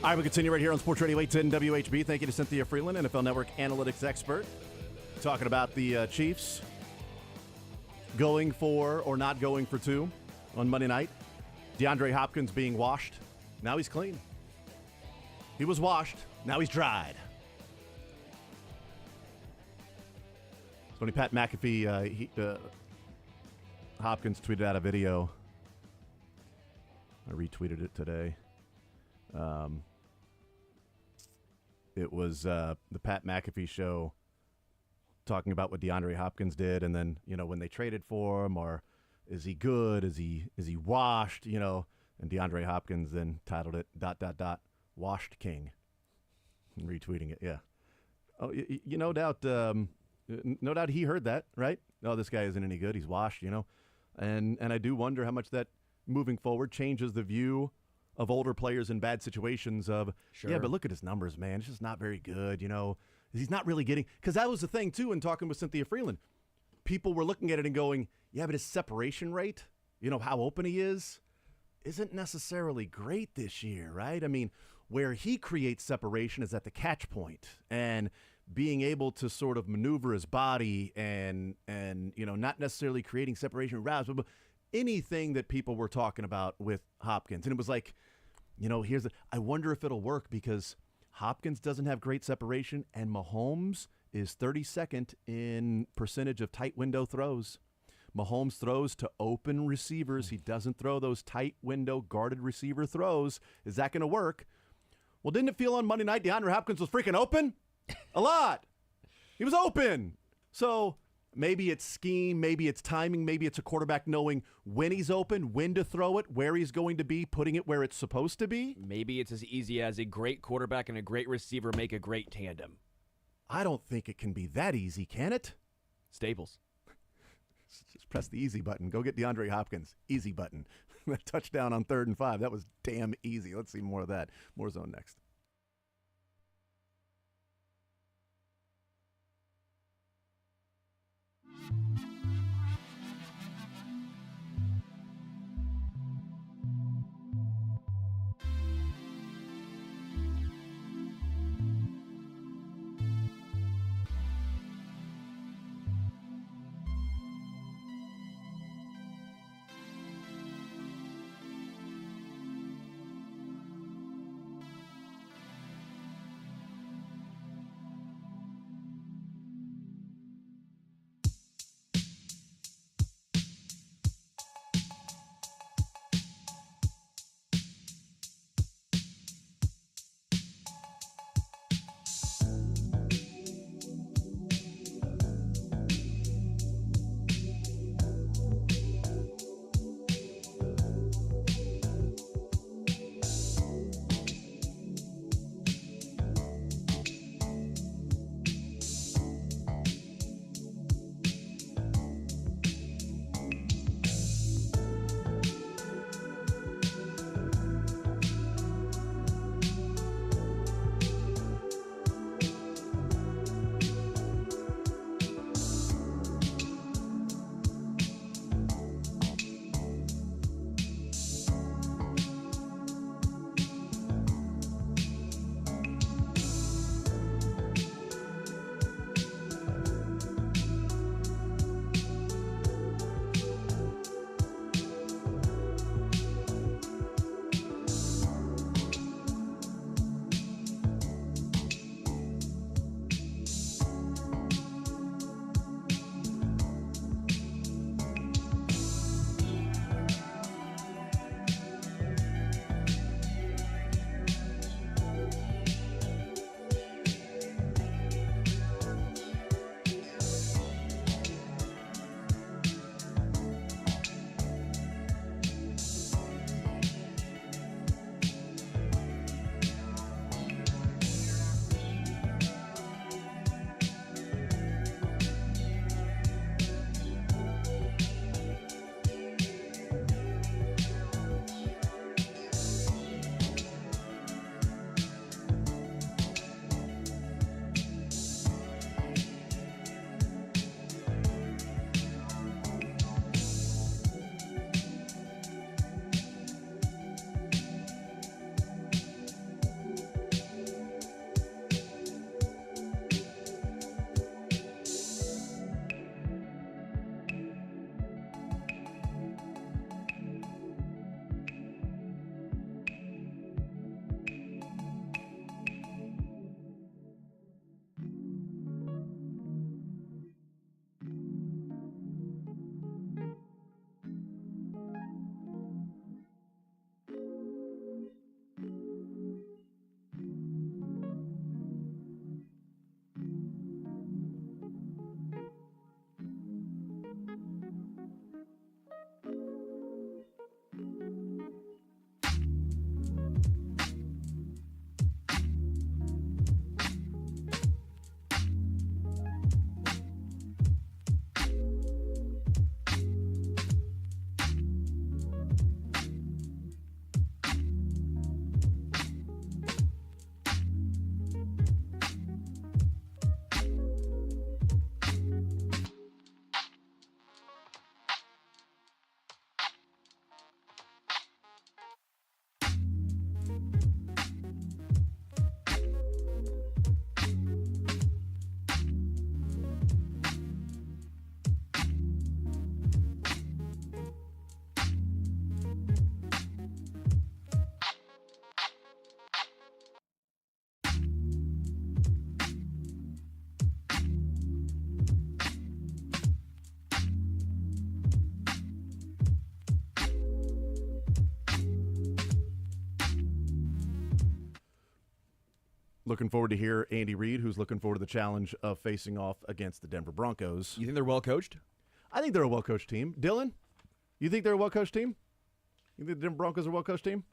S1: All right, we continue right here on Sports Radio 810 WHB. Thank you to Cynthia Freeland, NFL Network analytics expert, talking about the Chiefs going for or not going for two on Monday night. DeAndre Hopkins being washed. Now he's clean. He was washed. Now he's dried. So when Pat McAfee, Hopkins tweeted out a video. I retweeted it today. It was the Pat McAfee show talking about what DeAndre Hopkins did, and then, when they traded for him, or is he good? Is he washed? And DeAndre Hopkins then titled it ... Washed King. And retweeting it, yeah. Oh, no doubt he heard that, right? Oh, this guy isn't any good. He's washed, And I do wonder how much that moving forward changes the view of older players in bad situations of,
S2: sure.
S1: Yeah, but look at his numbers, man. It's just not very good, He's not really getting – because that was the thing, too, in talking with Cynthia Freeland. People were looking at it and going, yeah, but his separation rate, how open he is, isn't necessarily great this year, right? I mean, where he creates separation is at the catch point, and being able to sort of maneuver his body and not necessarily creating separation routes, but anything that people were talking about with Hopkins. And it was like, I wonder if it'll work, because Hopkins doesn't have great separation, and Mahomes is 32nd in percentage of tight window throws. Mahomes throws to open receivers. He doesn't throw those tight window guarded receiver throws. Is that going to work? Well, didn't it feel on Monday night DeAndre Hopkins was freaking open? A lot. He was open. So maybe it's scheme, maybe it's timing, maybe it's a quarterback knowing when he's open, when to throw it, where he's going to be, putting it where it's supposed to be.
S2: Maybe it's as easy as a great quarterback and a great receiver make a great tandem.
S1: I don't think it can be that easy, can it?
S2: Staples.
S1: Just press the easy button. Go get DeAndre Hopkins. Easy button. That touchdown on 3rd and 5. That was damn easy. Let's see more of that. More zone next. looking forward to hear Andy Reid, who's looking forward to the challenge of facing off against the Denver Broncos.
S2: You think they're well coached?
S1: I think they're a well coached team. Dylan, you think they're a well coached team? You think the Denver Broncos are a well coached team?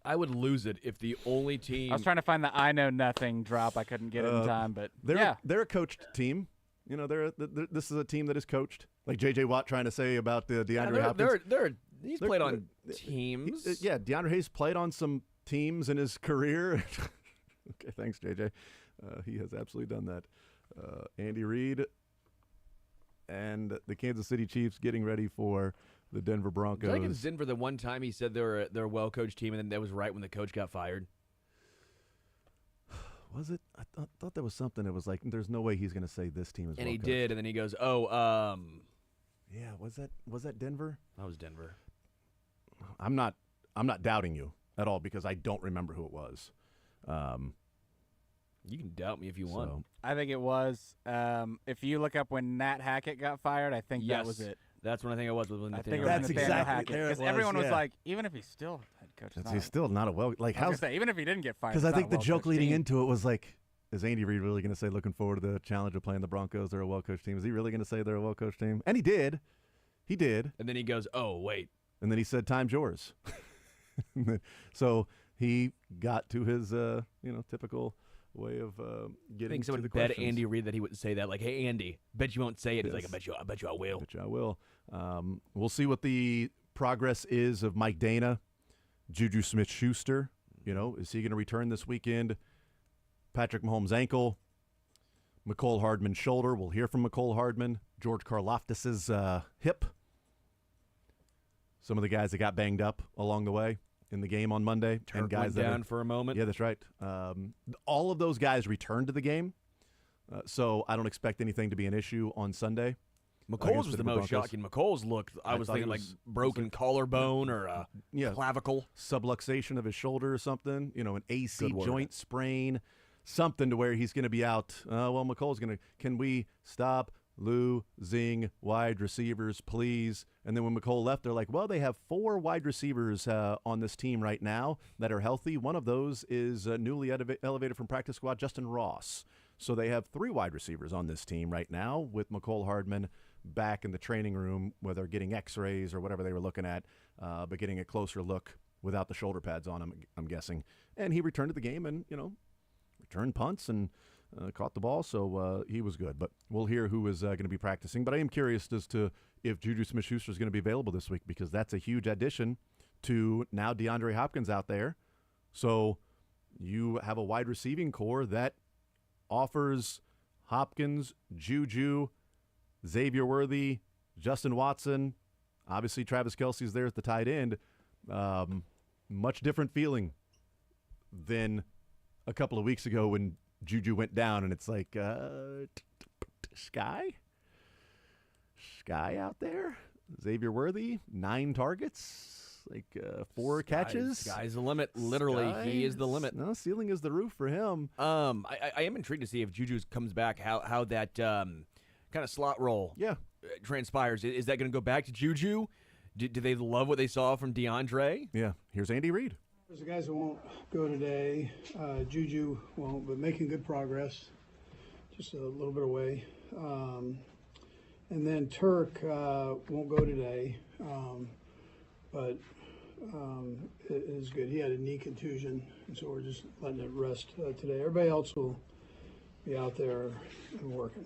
S2: I would lose it if the only team.
S3: I was trying to find the I know nothing drop. I couldn't get it in time, but
S1: they're a coached team. You know, this is a team that is coached. Like J.J. Watt trying to say about the DeAndre Hopkins.
S2: He's played on teams.
S1: DeAndre Hayes played on some teams in his career. Okay, thanks, J.J. He has absolutely done that. Andy Reid and the Kansas City Chiefs getting ready for the Denver Broncos.
S2: Was I against Denver the one time he said they're a well-coached team, and then that was right when the coach got fired?
S1: Was it? I thought there was something that was like, there's no way he's going to say this team is
S2: and
S1: well
S2: he
S1: coached.
S2: did, and then he goes,
S1: yeah, was that Denver?
S2: That was Denver.
S1: I'm not doubting you at all because I don't remember who it was.
S2: You can doubt me if you want.
S1: So,
S3: I think it was. If you look up when Nat Hackett got fired, I think that was it.
S2: That's when I think it was. When
S3: I think it
S2: Nathaniel
S3: was
S1: That's
S3: Nathaniel
S1: exactly
S3: Hackett,
S1: there it
S3: because
S1: was,
S3: everyone was
S1: yeah.
S3: like, even if he's still head coach,
S1: he's still not a well like.
S3: I was gonna say, even if he didn't get fired,
S1: Because
S3: it's
S1: I think
S3: not a
S1: the joke
S3: well-coached
S1: leading
S3: team.
S1: into it was like, is Andy Reid really going to say looking forward to the challenge of playing the Broncos? They're a well-coached team. Is he really going to say they're a well-coached team? And he did. He did.
S2: And then he goes, oh, wait.
S1: And then he said, time's yours. So he got to his, typical way of
S2: I
S1: getting
S2: think
S1: to
S2: someone
S1: the
S2: bet
S1: questions.
S2: Andy Reid that he wouldn't say that. Like, hey, Andy, bet you won't say it. He's like, I bet you I will.
S1: Bet you I will. We'll see what the progress is of Mike Dana, Juju Smith-Schuster. You know, is he going to return this weekend? Patrick Mahomes' ankle, McCole Hardman's shoulder. We'll hear from McCole Hardman. George Karlaftis's hip. Some of the guys that got banged up along the way in the game on Monday.
S2: Turk
S1: and guys
S2: went
S1: that
S2: down for a moment.
S1: Yeah, that's right. All of those guys returned to the game, so I don't expect anything to be an issue on Sunday.
S2: McColl's was the most shocking. McColl's looked, I was thinking like broken collarbone or a clavicle.
S1: Subluxation of his shoulder or something, an AC joint sprain, something to where he's going to be out. Well, McColl's going to, can we stop losing wide receivers, please? And then when McColl left, they're like, well, they have 4 wide receivers on this team right now that are healthy. One of those is newly elevated from practice squad, Justin Ross. So they have 3 wide receivers on this team right now with McCole Hardman back in the training room, whether getting x-rays or whatever they were looking at, but getting a closer look without the shoulder pads on him, I'm guessing. And he returned to the game and, returned punts and caught the ball, so he was good. But we'll hear who is going to be practicing. But I am curious as to if Juju Smith-Schuster is going to be available this week, because that's a huge addition to now DeAndre Hopkins out there. So you have a wide receiving core that offers Hopkins, Juju, Xavier Worthy, Justin Watson, obviously Travis Kelce's there at the tight end. Much different feeling than a couple of weeks ago when Juju went down, and it's like, Sky out there? Xavier Worthy, 9 targets, like 4 catches.
S2: Sky's the limit. Literally, he is the limit.
S1: No, ceiling is the roof for him.
S2: I am intrigued to see if Juju comes back, how that kind of slot role transpires. Is that going to go back to Juju? Do they love what they saw from DeAndre?
S1: Yeah. Here's Andy Reid.
S12: There's the guys that won't go today. Juju won't, but making good progress. Just a little bit away. And then Turk won't go today, but it is good. He had a knee contusion, and so we're just letting it rest today. Everybody else will be out there and working.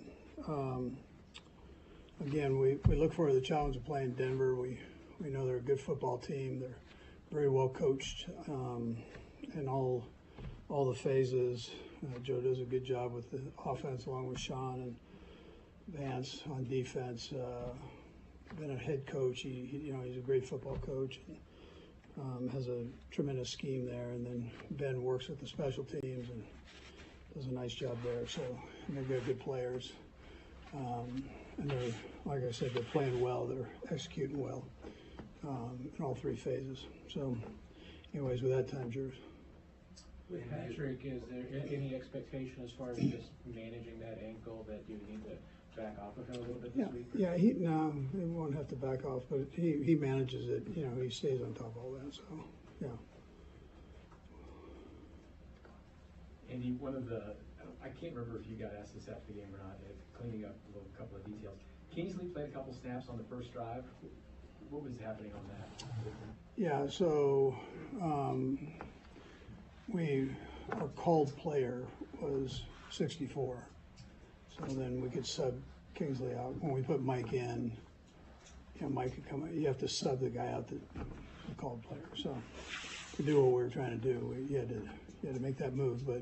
S12: Again, we look forward to the challenge of playing Denver. We know they're a good football team. They're very well coached in all the phases. Joe does a good job with the offense, along with Sean and Vance on defense. Been a head coach. He's a great football coach. And, has a tremendous scheme there. And then Ben works with the special teams and does a nice job there. So they've got good players. And they're, like I said, they're playing well. They're executing well in all 3 phases. So, anyways, with that, time's yours.
S13: With Patrick, is there any expectation as far as just managing that ankle that you need to back off of him a little bit this week?
S12: Yeah, he won't have to back off, but he manages it. He stays on top of all that. So, yeah.
S13: Andy, one of the, I can't remember if you got asked this after the game or not, cleaning up a couple of details. Kingsley played a couple snaps on the first drive. What was happening on that?
S12: Yeah, so our called player was 64. So then we could sub Kingsley out. When we put Mike in, Mike could come. You have to sub the guy out, the called player. So to do what we were trying to do, you had to make that move. But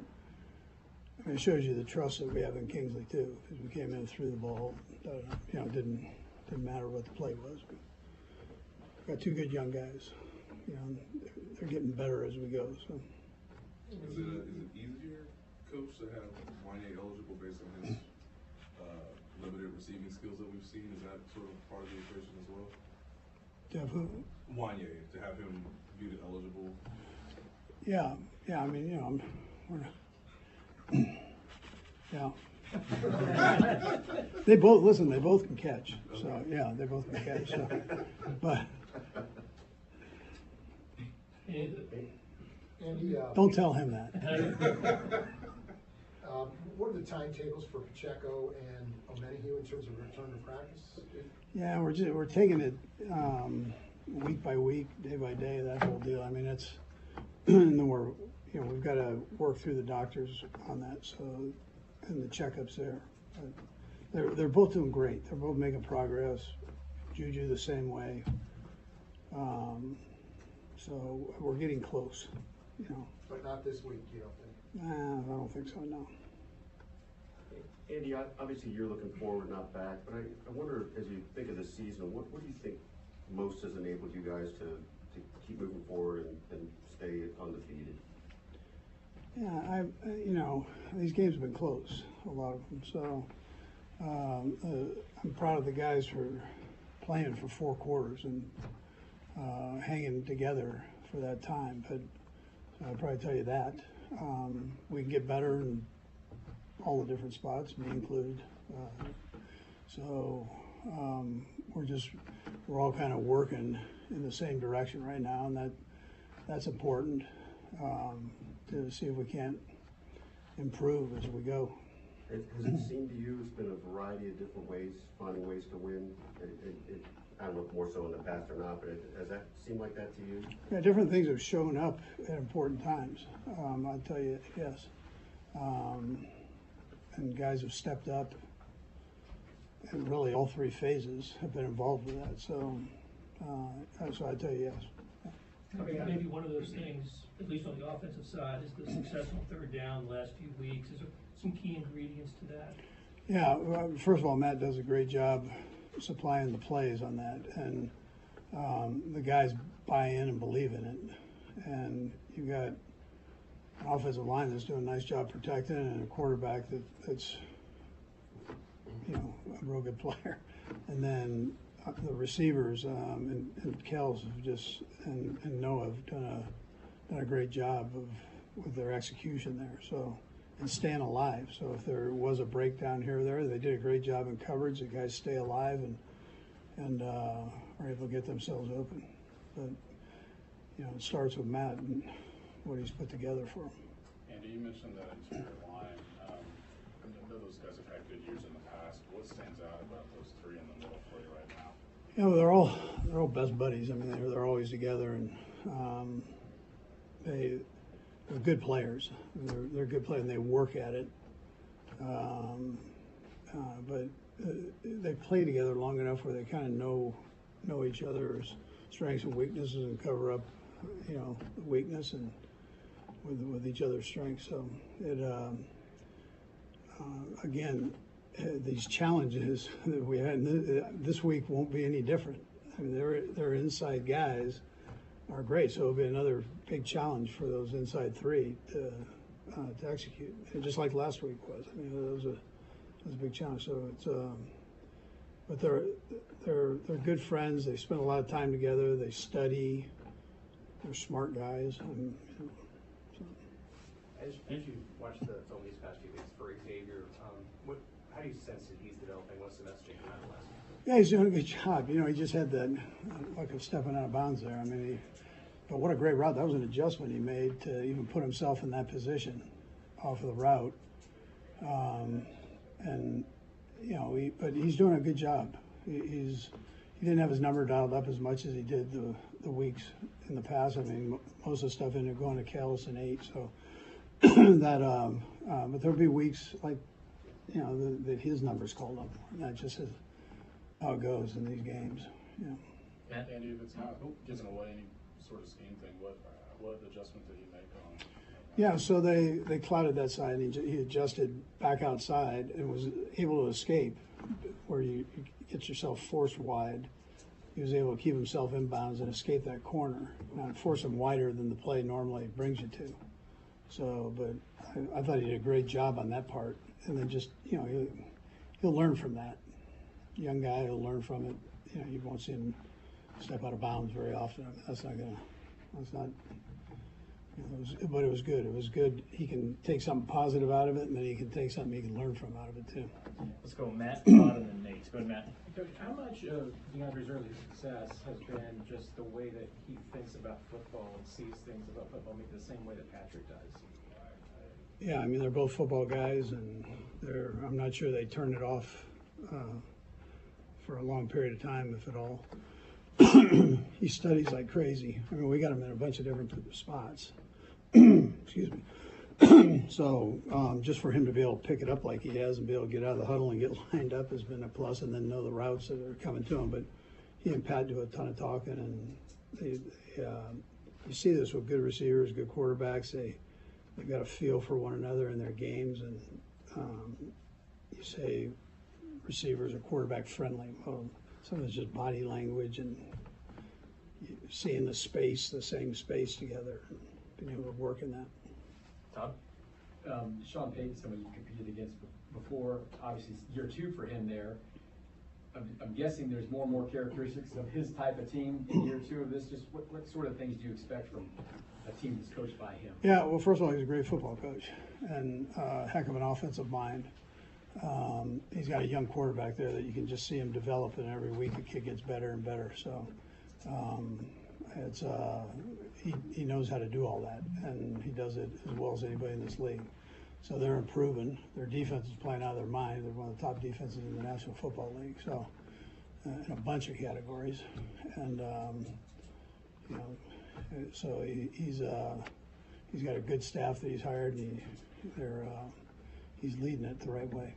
S12: I mean, it shows you the trust that we have in Kingsley too, because we came in and threw the ball. It didn't matter what the play was. Got two good young guys. They're getting better as we go. So.
S14: Is it easier, Coach, to have Wanye eligible based on his limited receiving skills that we've seen? Is that sort of part of the equation as well?
S12: To have who?
S14: Wanye, to have him viewed eligible.
S12: Yeah. I mean, yeah. They both can catch. So yeah, they both can catch. So. But
S15: Andy,
S12: don't tell him that.
S15: What are the timetables for Pacheco and O'Menahue in terms of return to practice?
S12: Yeah, we're taking it week by week, day by day. That whole deal. I mean, it's and then we've got to work through the doctors on that. So and the checkups there. They're both doing great. They're both making progress. Juju the same way. So we're getting close,
S15: But not this week, you don't think?
S12: I don't think so, no.
S16: Andy, obviously you're looking forward, not back, but I wonder, as you think of the season, what do you think most has enabled you guys to keep moving forward and stay undefeated?
S12: Yeah, these games have been close, a lot of them. So I'm proud of the guys for playing for 4 quarters and hanging together for that time. But I'll probably tell you that. We can get better in all the different spots, me included. So we're all kind of working in the same direction right now, and that's important to see if we can't improve as we go.
S16: Has it seemed to you it's been a variety of different ways, finding ways to win? I don't know if more so in the past or not, but has that seemed like that to you?
S12: Yeah, different things have shown up at important times. I'll tell you, yes. And guys have stepped up, and really all 3 phases have been involved with that. So I tell you, yes.
S17: Okay, maybe one of those things, at least on the offensive side, is the successful third down the last few weeks. Is there some key ingredients to that?
S12: Yeah, well, first of all, Matt does a great job supplying the plays on that, and the guys buy in and believe in it. And you got an offensive line that's doing a nice job protecting, and a quarterback that's a real good player. And then the receivers and Kels have just and Noah have done a great job with their execution there. So and staying alive. So if there was a breakdown here or there, they did a great job in coverage. The guys stay alive and are able to get themselves open. But it starts with Matt and what he's put together for them.
S18: Andy, you mentioned that interior line. I know those guys have had good years in the past. What stands out about those 3 in the middle for you right now?
S12: They're all best buddies. I mean, they're always together, and they're good players. They're good players, and they work at it. But they play together long enough where they kind of know each other's strengths and weaknesses and cover up, the weakness and with each other's strengths. So it again, these challenges that we had this week won't be any different. I mean, their inside guys are great, so it'll be another big challenge for those inside 3 to execute, and just like last week was. I mean, it was a big challenge. So it's but they're good friends. They spend a lot of time together. They study. They're smart guys.
S13: As you watch the film these past few weeks for Xavier, how do you sense that he's developing? What's the messaging from that last?
S12: Yeah, he's doing a good job. He just had that luck of stepping out of bounds there. I mean, but what a great route. That was an adjustment he made to even put himself in that position. off of the route. And but he's doing a good job. He didn't have his number dialed up as much as he did the weeks in the past. I mean, most of the stuff ended up going to Callis and 8. So that, but there'll be weeks like, that his number's called up. And that just is how it goes in these games.
S18: Andy, if it's not giving away any sort of scheme thing, what adjustment did he make on?
S12: Yeah, so they clouded that side, and he adjusted back outside and was able to escape where you get yourself forced wide. He was able to keep himself inbounds and escape that corner. Now, force him wider than the play normally brings you to. So, but I thought he did a great job on that part. And then just, he'll learn from that. Young guy, he'll learn from it. You won't see him step out of bounds very often. But it was good. It was good. He can take something positive out of it, and then he can take something he can learn from out of it, too.
S13: Let's go Matt, Todd, and then Nate. Let's go to Matt. Coach, how much of DeAndre's early success has been just the way that he thinks about football and sees things about football maybe the same way that Patrick does?
S12: Yeah, I mean, they're both football guys, and I'm not sure they turned it off for a long period of time, if at all. He studies like crazy. I mean, we got him in a bunch of different spots. Excuse me. So just for him to be able to pick it up like he has and be able to get out of the huddle and get lined up has been a plus, and then know the routes that are coming to him. But he and Pat do a ton of talking, and you see this with good receivers, good quarterbacks. They've got a feel for one another in their games, and you say receivers are quarterback friendly. Well, some of it's just body language and seeing the same space together, and being able to work in that.
S13: Todd? Sean Payton, someone you competed against before, obviously it's year 2 for him there. I'm guessing there's more and more characteristics of his type of team in year 2 of this. Just what sort of things do you expect from a team that's coached by him?
S12: Yeah, well, first of all, he's a great football coach and a heck of an offensive mind. He's got a young quarterback there that you can just see him develop, and every week the kid gets better and better. So he knows how to do all that, and he does it as well as anybody in this league. So they're improving. Their defense is playing out of their mind. They're one of the top defenses in the National Football League. So in a bunch of categories, and so he's got a good staff that he's hired, and he's leading it the right way.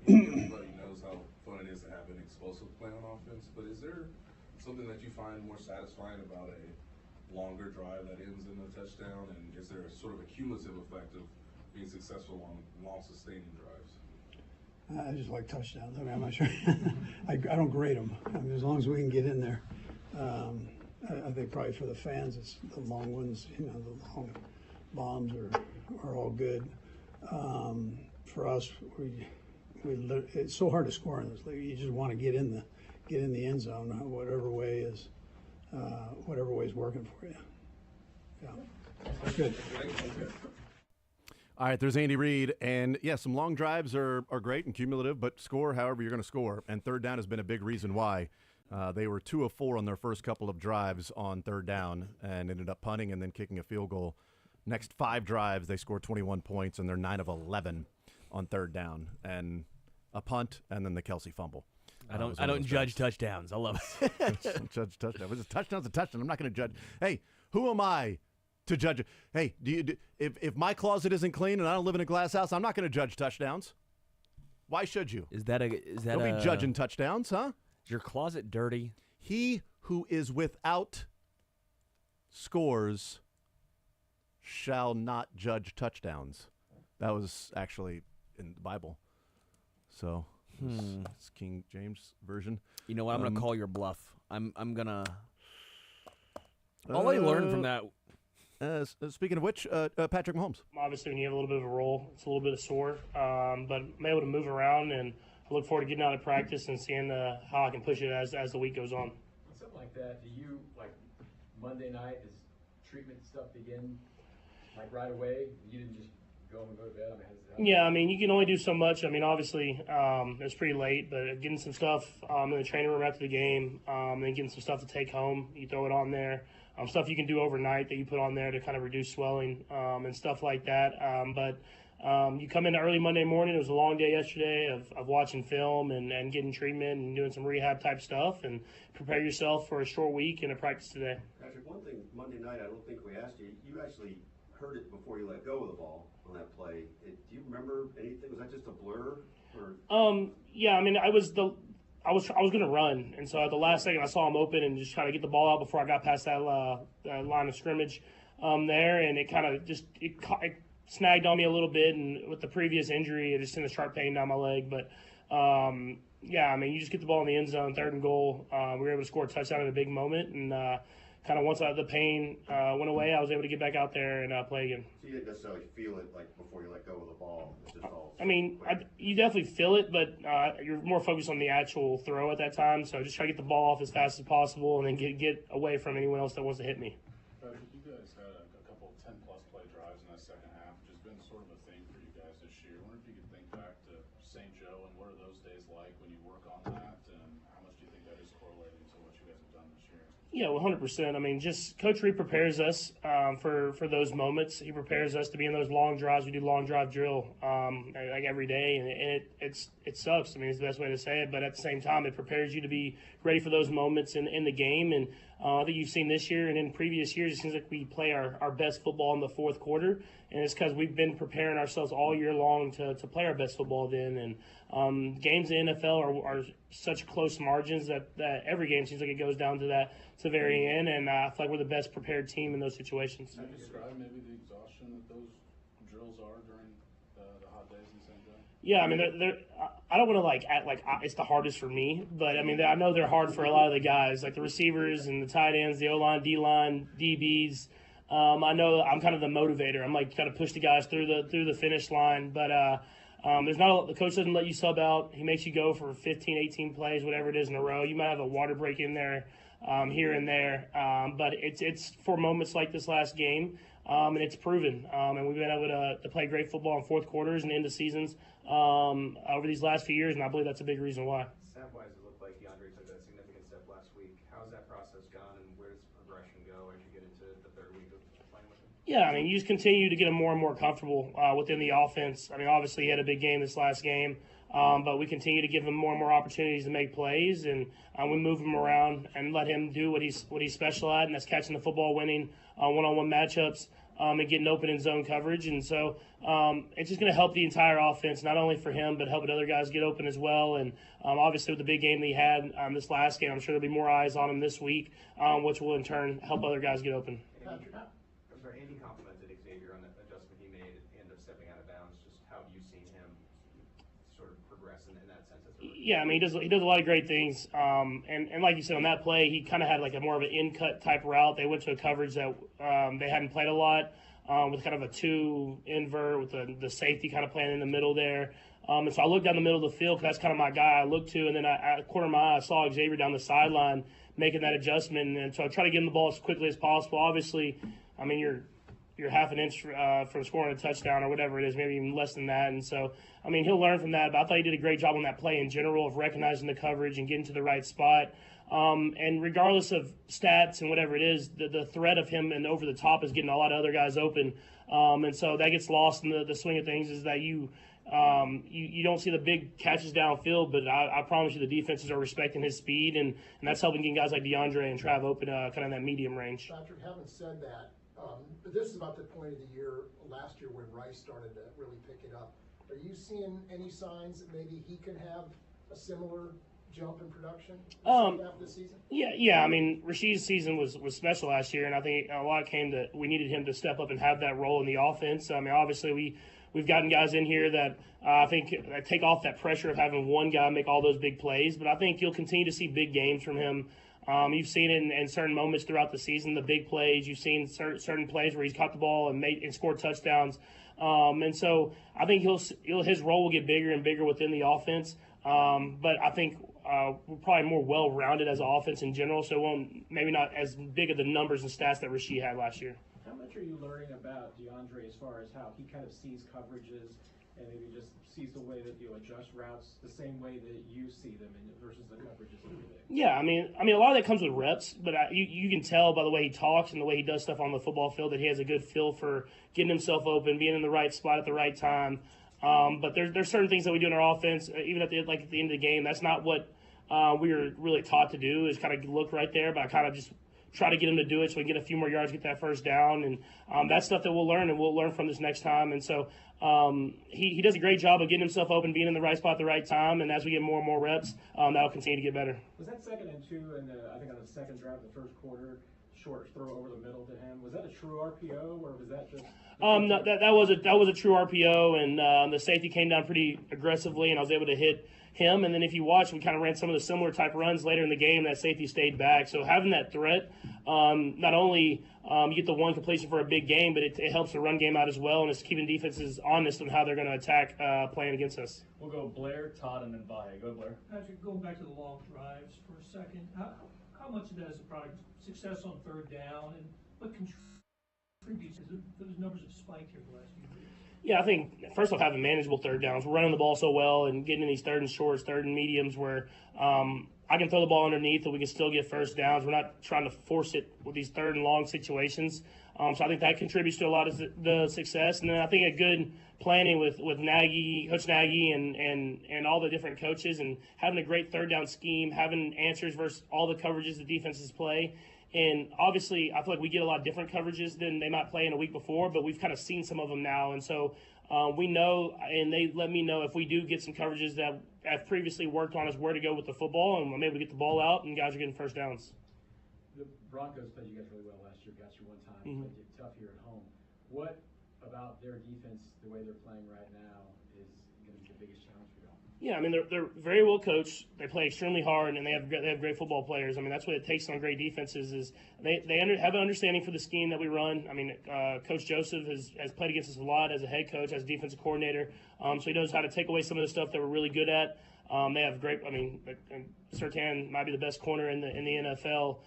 S14: Everybody knows how fun it is to have an explosive play on offense, but is there something that you find more satisfying about a longer drive that ends in a touchdown, and is there sort of a cumulative effect of being successful on long sustaining drives?
S12: I just like touchdowns. I mean, I'm not sure. I don't grade them. I mean, as long as we can get in there. I think probably for the fans, it's the long ones. The long bombs are all good. For us, it's so hard to score in this league. You just want to get in the end zone, whatever way is working for you. Yeah, good.
S1: All right, there's Andy Reid, and yeah, some long drives are great and cumulative, but score however you're going to score. And third down has been a big reason why. They were 2 of 4 on their first couple of drives on third down, and ended up punting and then kicking a field goal. Next 5 drives, they scored 21 points, and they're 9 of 11 on third down, and a punt, and then the Kelsey fumble.
S2: I don't judge touchdowns. I love it.
S1: Don't judge touchdowns. If a touchdown's a touchdown. I'm not going to judge. Hey, who am I to judge it? Hey, if my closet isn't clean and I don't live in a glass house, I'm not going to judge touchdowns. Why should you? Don't be judging touchdowns, huh?
S2: Is your closet dirty?
S1: He who is without scores shall not judge touchdowns. That was actually in the Bible. So it's King James version.
S2: You know what? I'm gonna call your bluff. I'm gonna. All I learned from that.
S1: Speaking of which, Patrick Mahomes.
S19: Obviously, when you have a little bit of a roll, it's a little bit sore, but I'm able to move around, and I look forward to getting out of practice and seeing how I can push it as the week goes on.
S13: Something like that. Do you Monday night? Does treatment stuff begin right away? You didn't just go to bed.
S19: Yeah, I mean, you can only do so much. I mean, obviously, it's pretty late, but getting some stuff in the training room after the game, and then getting some stuff to take home, you throw it on there. stuff you can do overnight that you put on there to kind of reduce swelling and stuff like that. But you come in early Monday morning. It was a long day yesterday of watching film and getting treatment and doing some rehab type stuff, and prepare yourself for a short week and a practice today.
S16: Patrick, one thing, Monday night, I don't think we asked you. You actually heard it before you let go of the ball on that play. Do you remember anything? Was that just a blur? Or?
S19: Yeah, I mean, I was going to run, and so at the last second I saw him open and just try to get the ball out before I got past that line of scrimmage there, and it kind of just it snagged on me a little bit, and with the previous injury, it just sent a sharp pain down my leg. But yeah, I mean, you just get the ball in the end zone, 3rd and goal. We were able to score a touchdown in a big moment, and kind of once the pain went away, I was able to get back out there and play again.
S16: So you didn't necessarily feel it like before you let go of the ball. It's just all.
S19: I mean, you definitely feel it, but you're more focused on the actual throw at that time. So just try to get the ball off as fast as possible, and then get away from anyone else that wants to hit me.
S18: Patrick, you guys had a couple of 10-plus play drives in that second half, which has been sort of a thing for you guys this year. I wonder if you could think back to St. Joe and what are those days like when you work on that, and how much do you think that is correlating to what you guys have done this year?
S19: Yeah, 100%. I mean, just Coach Reed prepares us for those moments. He prepares us to be in those long drives. We do long drive drill like every day, and it sucks. I mean, it's the best way to say it. But at the same time, it prepares you to be ready for those moments in the game. And I think you've seen this year and in previous years, it seems like we play our best football in the fourth quarter, and it's because we've been preparing ourselves all year long to play our best football then. And games in the NFL are such close margins that every game seems like it goes down to the very end, and I feel like we're the best prepared team in those situations.
S18: Can you describe maybe the exhaustion that those drills are during the hot days in St. Joe?
S19: Yeah, I mean, I don't want to act like it's the hardest for me, but I mean, I know they're hard for a lot of the guys, like the receivers and the tight ends, the O-line, D-line, DBs. I know I'm kind of the motivator. I'm like kind of push the guys through the finish line, but there's not the coach doesn't let you sub out. He makes you go for 15, 18 plays, whatever it is in a row. You might have a water break in there here and there, but it's for moments like this last game, and it's proven. And we've been able to play great football in fourth quarters and into seasons over these last few years, and I believe that's a big reason why.
S20: Snap-wise, it looked like DeAndre took a significant step last week. How's that process gone, and where does progression go as you get into the 3rd week of playing with him?
S19: Yeah, I mean, you just continue to get him more and more comfortable within the offense. I mean, obviously he had a big game this last game, but we continue to give him more and more opportunities to make plays, and we move him around and let him do what he's special at, and that's catching the football, winning one-on-one matchups, and getting open in zone coverage. And so it's just going to help the entire offense, not only for him, but helping other guys get open as well. And obviously with the big game that he had this last game, I'm sure there'll be more eyes on him this week, which will in turn help other guys get open.
S20: Andy complimented Xavier on the adjustment he made at the end of stepping out of bounds. Just how have you seen him sort of progress in that sense?
S19: Yeah, I mean, he does a lot of great things. And like you said, on that play, he kind of had like a more of an in-cut type route. They went to a coverage that they hadn't played a lot, with kind of a 2 invert with the safety kind of playing in the middle there. And so I looked down the middle of the field because that's kind of my guy I looked to. And then I corner of my eye, I saw Xavier down the sideline making that adjustment. And so I try to get him the ball as quickly as possible. Obviously, I mean, you're half an inch from scoring a touchdown or whatever it is, maybe even less than that. And so, I mean, he'll learn from that. But I thought he did a great job on that play in general of recognizing the coverage and getting to the right spot. And regardless of stats and whatever it is, the threat of him and over the top is getting a lot of other guys open. And so that gets lost in the swing of things, is that you don't see the big catches downfield, but I promise you the defenses are respecting his speed, and that's helping getting guys like DeAndre and Trav open kind of that medium range.
S15: Patrick, having said that, but this is about the point of the year last year when Rice started to really pick it up. Are you seeing any signs that maybe he can have a similar jump in production after this season?
S19: Yeah. I mean, Rashid's season was special last year, and I think a lot came to we needed him to step up and have that role in the offense. I mean, obviously we've gotten guys in here that I think take off that pressure of having one guy make all those big plays, but I think you'll continue to see big games from him. You've seen it in certain moments throughout the season, the big plays. You've seen certain plays where he's caught the ball and scored touchdowns. And so I think his role will get bigger and bigger within the offense. But I think we're probably more well-rounded as an offense in general, so it won't maybe not as big of the numbers and stats that Rashid had last year.
S21: How much are you learning about DeAndre as far as how he kind of sees coverages
S13: and maybe just sees the way that you adjust routes the same way that you see them versus the coverages and everything.
S19: Yeah, I mean, a lot of that comes with reps, but you can tell by the way he talks and the way he does stuff on the football field that he has a good feel for getting himself open, being in the right spot at the right time. But there's certain things that we do in our offense, even at the end of the game. That's not what we were really taught to do, is kind of look right there, but I kind of just try to get him to do it so we get a few more yards, get that first down. And that's stuff that we'll learn from this next time. And so he does a great job of getting himself open, being in the right spot at the right time. And as we get more and more reps, that'll continue to get better.
S13: Was that 2nd and 2, and I think on the second drive of the first quarter, short throw over the middle to him? Was that a true RPO, or was that just?
S19: No, that was a true RPO, and the safety came down pretty aggressively, and I was able to hit him. And then if you watch, we kind of ran some of the similar type runs later in the game. That safety stayed back. So having that threat, not only you get the one completion for a big game, but it helps the run game out as well, and it's keeping defenses honest on how they're going to attack playing against us.
S13: We'll go Blair, Todd, and then Valle. Go Blair.
S17: Patrick, going back to the long drives for a second, how much of that is a product of success on 3rd down, and what contributes? Those numbers have spiked here the last few years.
S19: Yeah, I think first off, having manageable 3rd downs. We're running the ball so well and getting in these 3rd and shorts, 3rd and mediums where I can throw the ball underneath and we can still get first downs. We're not trying to force it with these 3rd and long situations. So I think that contributes to a lot of the success. And then I think a good planning with Nagy, Coach Nagy, and all the different coaches, and having a great 3rd down scheme, having answers versus all the coverages the defenses play. And obviously, I feel like we get a lot of different coverages than they might play in a week before, but we've kind of seen some of them now. And so we know, and they let me know if we do get some coverages that have previously worked on us where to go with the football, and I'm able to get the ball out, and guys are getting first downs.
S13: The Broncos played you guys really well last year, got you one time,
S19: Mm-hmm.
S13: played you tough here at home. What about their defense, the way they're playing right now, is going to be the biggest challenge for y'all?
S19: Yeah, I mean, they're very well coached. They play extremely hard, and they have great football players. I mean, that's what it takes on great defenses is they have an understanding for the scheme that we run. I mean, Coach Joseph has played against us a lot as a head coach, as a defensive coordinator, so he knows how to take away some of the stuff that we're really good at. They have great. I mean, Surtain might be the best corner in the NFL.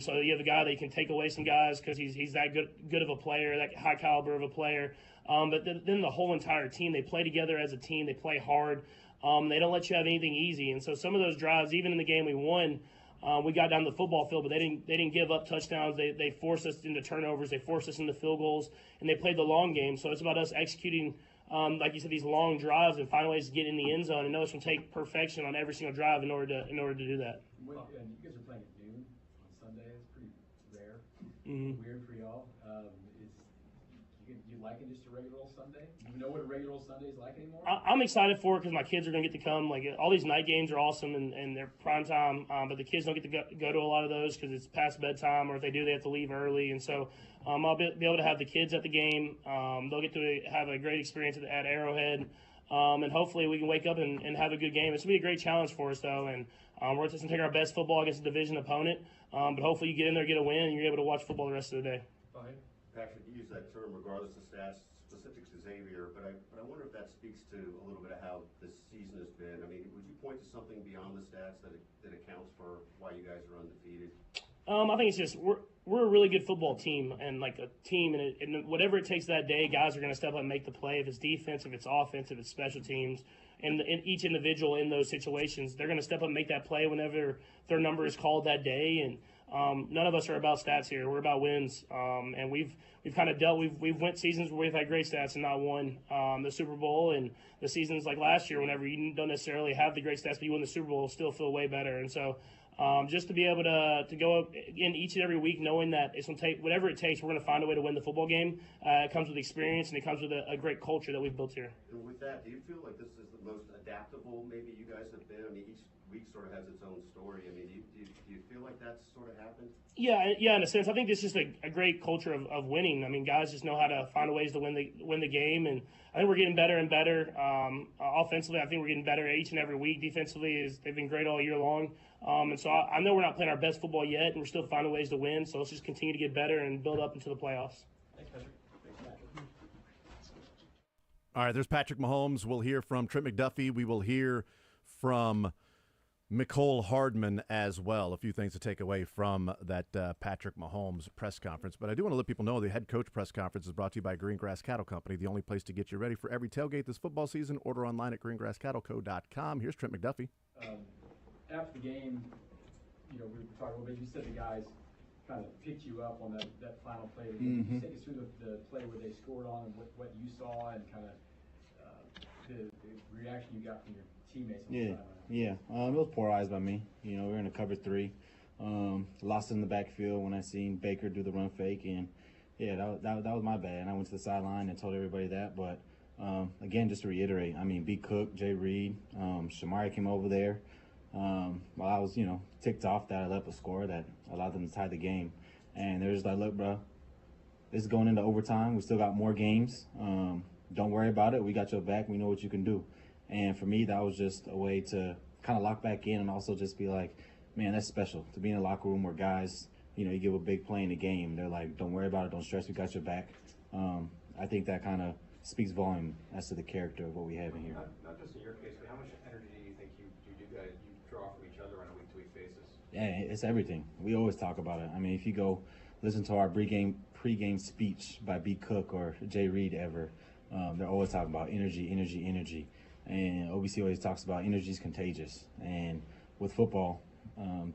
S19: So you have a guy that can take away some guys because he's that good of a player, that high caliber of a player. But then the whole entire team, they play together as a team. They play hard. They don't let you have anything easy. And so some of those drives, even in the game we won, we got down the football field, but they didn't give up touchdowns. They forced us into turnovers. They forced us into field goals, and they played the long game. So it's about us executing, like you said, these long drives and finding ways to get in the end zone. And know it's going to take perfection on every single drive in order to do that.
S13: You guys are playing at noon on Sunday. It's pretty rare.
S19: Mm-hmm.
S13: Weird for y'all. You liking just a regular old Sunday? You know what a regular old Sunday is like anymore?
S19: I'm excited for it because my kids are going to get to come. Like, all these night games are awesome and they're prime time, but the kids don't get to go to a lot of those because it's past bedtime, or if they do, they have to leave early. And so I'll be able to have the kids at the game. They'll get to have a great experience at Arrowhead. And hopefully we can wake up and have a good game. It's going to be a great challenge for us, though. And we're just going to take our best football against a division opponent. But hopefully you get in there, get a win, and you're able to watch football the rest of the day.
S16: Patrick, you use that term regardless of stats specific to Xavier, but I wonder if that speaks to a little bit of how this season has been. I mean, would you point to something beyond the stats that accounts for why you guys are undefeated?
S19: I think it's just we're a really good football team, and like a team, and whatever it takes that day, guys are going to step up and make the play. If it's defense, if it's offense, if it's special teams, and each individual in those situations, they're going to step up and make that play whenever their number is called that day. And none of us are about stats here. We're about wins. And we've kind of we've went seasons where we've had great stats and not won the Super Bowl, and the seasons like last year, whenever you don't necessarily have the great stats, but you win the Super Bowl, still feel way better. And so just to be able to go up in each and every week knowing that it's going to take whatever it takes, we're going to find a way to win the football game. It comes with experience, and it comes with a great culture that we've built here.
S16: And with that, do you feel like this is the most adaptable maybe you guys have been? I mean, each week sort of has its own story. I mean, do you feel like that's sort of happened?
S19: Yeah, in a sense. I think this is just a great culture of winning. I mean, guys just know how to find ways to win the game, and I think we're getting better and better. Offensively, I think we're getting better each and every week. Defensively, they've been great all year long. And so I know we're not playing our best football yet, and we're still finding ways to win. So let's just continue to get better and build up into the playoffs.
S13: Thanks, Patrick.
S1: All right, there's Patrick Mahomes. We'll hear from Trent McDuffie. We will hear from Mecole Hardman as well. A few things to take away from that Patrick Mahomes press conference. But I do want to let people know the head coach press conference is brought to you by Greengrass Cattle Company, the only place to get you ready for every tailgate this football season. Order online at greengrasscattleco.com. Here's Trent McDuffie.
S13: After the game, we were talking a little bit. You said the guys kind of picked you up on that final play. Can you take us through the play where they scored on and what you saw and kind of the reaction you got from your teammates?
S21: It was poor eyes by me. We were in a cover 3. Lost in the backfield when I seen Baker do the run fake, and that was my bad. And I went to the sideline and told everybody that. But again, just to reiterate, B. Cook, Jay Reed, Shamari came over there. While I was, ticked off that I let up a score that allowed them to tie the game. And they're just like, look, bro, this is going into overtime. We still got more games. Don't worry about it. We got your back. We know what you can do. And for me, that was just a way to kind of lock back in and also just be like, man, that's special to be in a locker room where guys, you give a big play in the game. They're like, don't worry about it. Don't stress. We got your back. I think that kind of speaks volume as to the character of what we have in here.
S20: Not just in your case, but how much energy do you think you guys draw from each other on a week-to-week basis?
S21: Yeah, it's everything. We always talk about it. If you go listen to our pregame speech by B. Cook or Jay Reed ever, they're always talking about energy, energy, energy. And OBC always talks about energy is contagious. And with football,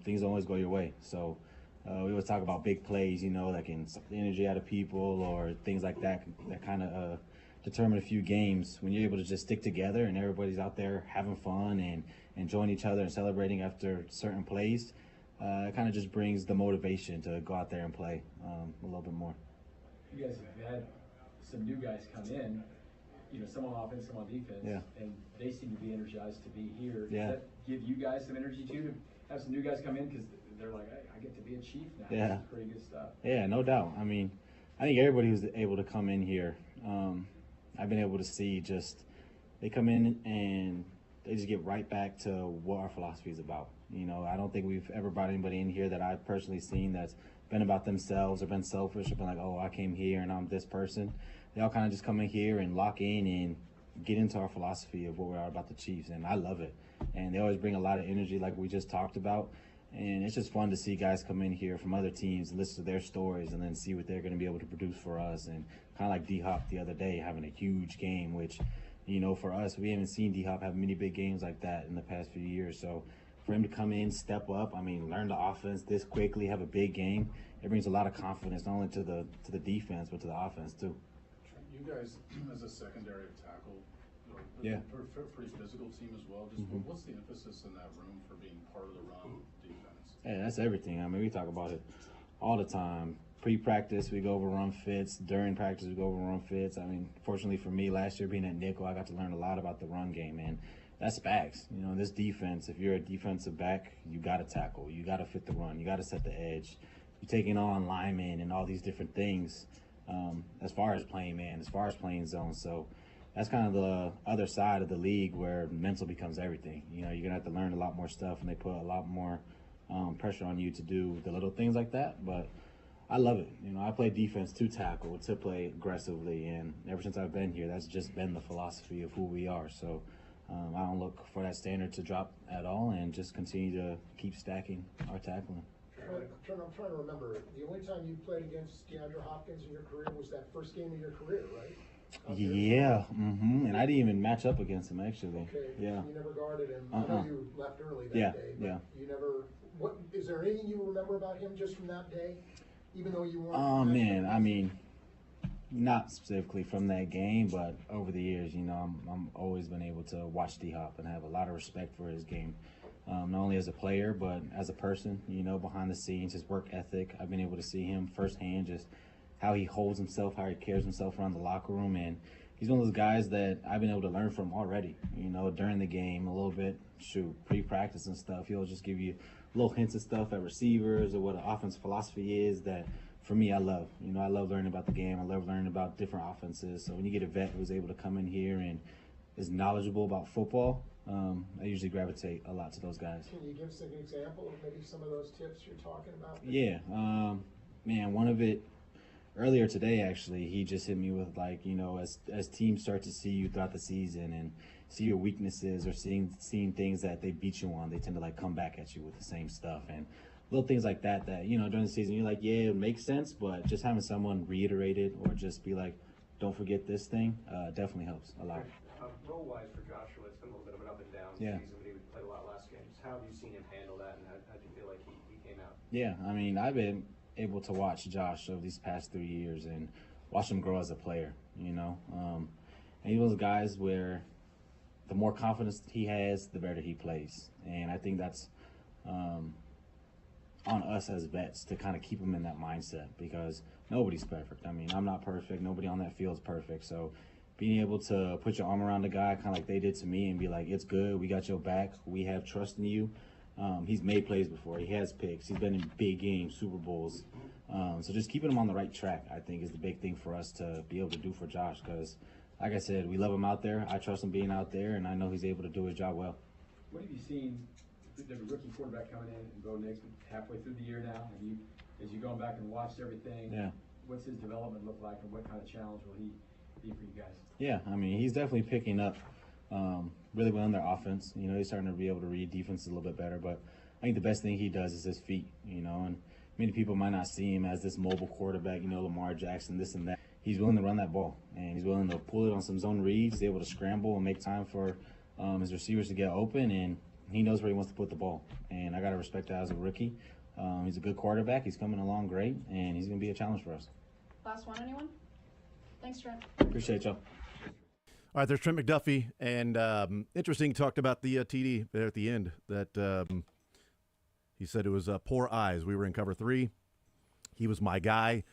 S21: things always go your way. So we always talk about big plays, that can suck the energy out of people or things like that kind of determine a few games. When you're able to just stick together and everybody's out there having fun and enjoying each other and celebrating after certain plays, it kind of just brings the motivation to go out there and play a little bit more.
S13: You guys have had some new guys come in, some on offense, some on defense, and they seem to be energized to be here. Does that give you guys some energy too to have some new guys come in because they're like, hey, I get to be a Chief now?
S21: Yeah.
S13: This is pretty good stuff.
S21: Yeah, no doubt. I think everybody who's able to come in here, I've been able to see they come in and they just get right back to what our philosophy is about. I don't think we've ever brought anybody in here that I've personally seen that's been about themselves or been selfish or been like, oh, I came here and I'm this person. They all kind of just come in here and lock in and get into our philosophy of what we are about the Chiefs, and I love it. And they always bring a lot of energy like we just talked about, and it's just fun to see guys come in here from other teams and listen to their stories and then see what they're going to be able to produce for us. And kind of like D-Hop the other day having a huge game, which, for us, we haven't seen D-Hop have many big games like that in the past few years. So for him to come in, step up, learn the offense this quickly, have a big game, it brings a lot of confidence not only to the defense but to the offense too.
S18: You guys, as a secondary of tackle, pretty physical team as well. Just what's the emphasis in that room for being part of the run defense?
S21: Yeah, that's everything. We talk about it all the time. Pre-practice, we go over run fits. During practice, we go over run fits. Fortunately for me, last year being at nickel, I got to learn a lot about the run game, and that's facts. This defense, if you're a defensive back, you got to tackle. You got to fit the run. You got to set the edge. You're taking on linemen and all these different things. As far as playing man, as far as playing zone. So that's kind of the other side of the league where mental becomes everything. You're going to have to learn a lot more stuff, and they put a lot more pressure on you to do the little things like that. But I love it. I play defense to tackle, to play aggressively, and ever since I've been here, that's just been the philosophy of who we are. So I don't look for that standard to drop at all and just continue to keep stacking our tackling.
S15: I'm trying to remember. The only time you played against DeAndre Hopkins in your career was that first game of your career, right?
S21: Yeah, and I didn't even match up against him actually.
S15: Okay.
S21: Yeah.
S15: So you never guarded him. I know you left early that day. But you never. What is there anything you remember about him just from that day, even though you weren't?
S21: Oh man, not specifically from that game, but over the years, I'm always been able to watch D-Hop and have a lot of respect for his game. Not only as a player, but as a person, behind the scenes, his work ethic. I've been able to see him firsthand, just how he holds himself, how he carries himself around the locker room. And he's one of those guys that I've been able to learn from already, during the game a little bit, pre-practice and stuff. He'll just give you little hints of stuff at receivers or what an offense philosophy is that, for me, I love. I love learning about the game. I love learning about different offenses. So when you get a vet who's able to come in here and is knowledgeable about football, I usually gravitate a lot to those guys.
S15: Can you give us an example of maybe some of those tips you're talking about?
S21: Yeah. One of it, earlier today, actually, he just hit me with, as teams start to see you throughout the season and see your weaknesses or seeing things that they beat you on, they tend to like come back at you with the same stuff. And little things like that, during the season, you're like, yeah, it makes sense, but just having someone reiterate it or just be like, don't forget this thing, definitely helps a lot.
S20: Role-wise for Joshua, it's been a little bit of an up and down season, but he played a lot last game. Just how have you seen him handle that, and how do you feel like he came out?
S21: Yeah, I mean, I've been able to watch Josh over these past 3 years and watch him grow as a player, and he's one of those guys where the more confidence he has, the better he plays. And I think that's on us as vets to kind of keep him in that mindset, because nobody's perfect. I mean, I'm not perfect. Nobody on that field is perfect. So being able to put your arm around the guy kind of like they did to me and be like, it's good, we got your back, we have trust in you. He's made plays before. He has picks. He's been in big games, Super Bowls. So just keeping him on the right track, I think, is the big thing for us to be able to do for Josh, because, like I said, we love him out there. I trust him being out there, and I know he's able to do his job well.
S13: What have you seen the rookie quarterback coming in and Bo Nix halfway through the year now? As you gone back and watched everything, what's his development look like, and what kind of challenge will he be for you guys? Yeah,
S21: I mean, he's definitely picking up really well in their offense. He's starting to be able to read defense a little bit better, but I think the best thing he does is his feet, and many people might not see him as this mobile quarterback, Lamar Jackson, this and that. He's willing to run that ball, and he's willing to pull it on some zone reads. He's able to scramble and make time for his receivers to get open, and he knows where he wants to put the ball. And I got to respect that as a rookie. He's a good quarterback. He's coming along great, and he's going to be a challenge for us.
S4: Last one, anyone? Thanks, Trent.
S21: Appreciate y'all.
S1: All right, there's Trent McDuffie, and interesting, talked about the TD there at the end, that he said it was poor eyes. We were in cover 3. He was my guy,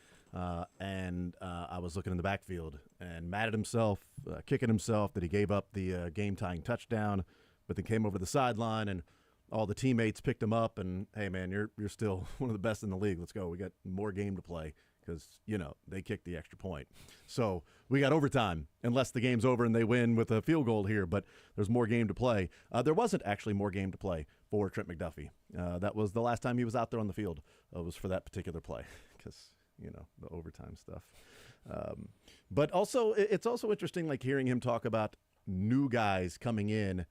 S1: and I was looking in the backfield and mad at himself, kicking himself that he gave up the game-tying touchdown, but then came over the sideline, and all the teammates picked him up, and, hey, man, you're still one of the best in the league. Let's go. We got more game to play. Because, they kicked the extra point. So we got overtime, unless the game's over and they win with a field goal here. But there's more game to play. There wasn't actually more game to play for Trent McDuffie. That was the last time he was out there on the field. Was for that particular play because, the overtime stuff. But also, it's also interesting, like, hearing him talk about new guys coming in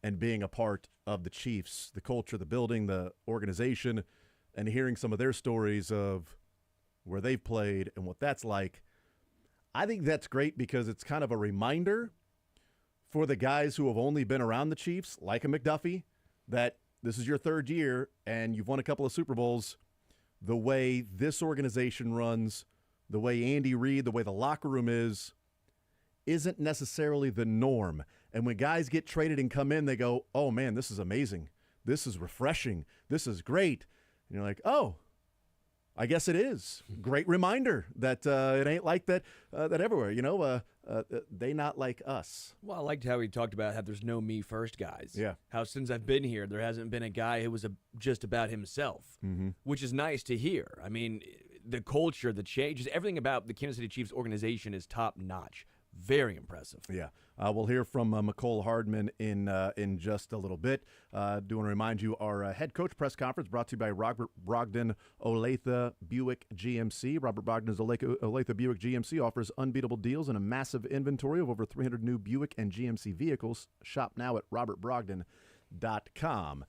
S1: and being a part of the Chiefs, the culture, the building, the organization, and hearing some of their stories of where they've played and what that's like. I think that's great because it's kind of a reminder for the guys who have only been around the Chiefs, like a McDuffie, that this is your 3rd year and you've won a couple of Super Bowls. The way this organization runs, the way Andy Reid, the way the locker room isn't necessarily the norm. And when guys get traded and come in, they go, oh, man, this is amazing. This is refreshing. This is great. And you're like, oh, I guess it is. Great reminder that it ain't like that everywhere. They not like us.
S2: Well, I liked how he talked about how there's no me first guys.
S1: Yeah.
S2: How since I've been here, there hasn't been a guy who was just about himself, which is nice to hear. I mean, the culture, the changes, everything about the Kansas City Chiefs organization is top notch. Very impressive.
S1: Yeah. We'll hear from McCole Hardman in just a little bit. Do want to remind you our head coach press conference brought to you by Robert Brogdon Olathe Buick GMC. Robert Brogdon's Olathe Buick GMC offers unbeatable deals and a massive inventory of over 300 new Buick and GMC vehicles. Shop now at robertbrogdon.com.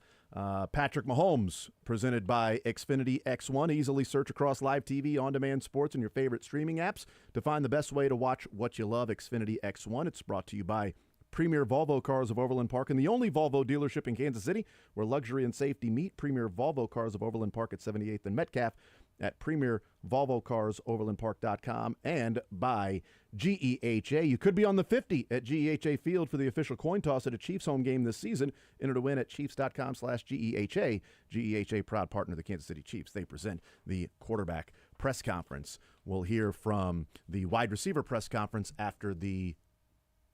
S1: Patrick Mahomes, presented by Xfinity X1. Easily search across live TV, on-demand sports, and your favorite streaming apps to find the best way to watch what you love. Xfinity X1. It's brought to you by Premier Volvo Cars of Overland Park and the only Volvo dealership in Kansas City where luxury and safety meet. Premier Volvo Cars of Overland Park at 78th and Metcalf at premiervolvocarsoverlandpark.com, and by GEHA. You could be on the 50 at GEHA Field for the official coin toss at a Chiefs home game this season. Enter to win at chiefs.com/GEHA. GEHA, proud partner of the Kansas City Chiefs. They present the quarterback press conference. We'll hear from the wide receiver press conference after the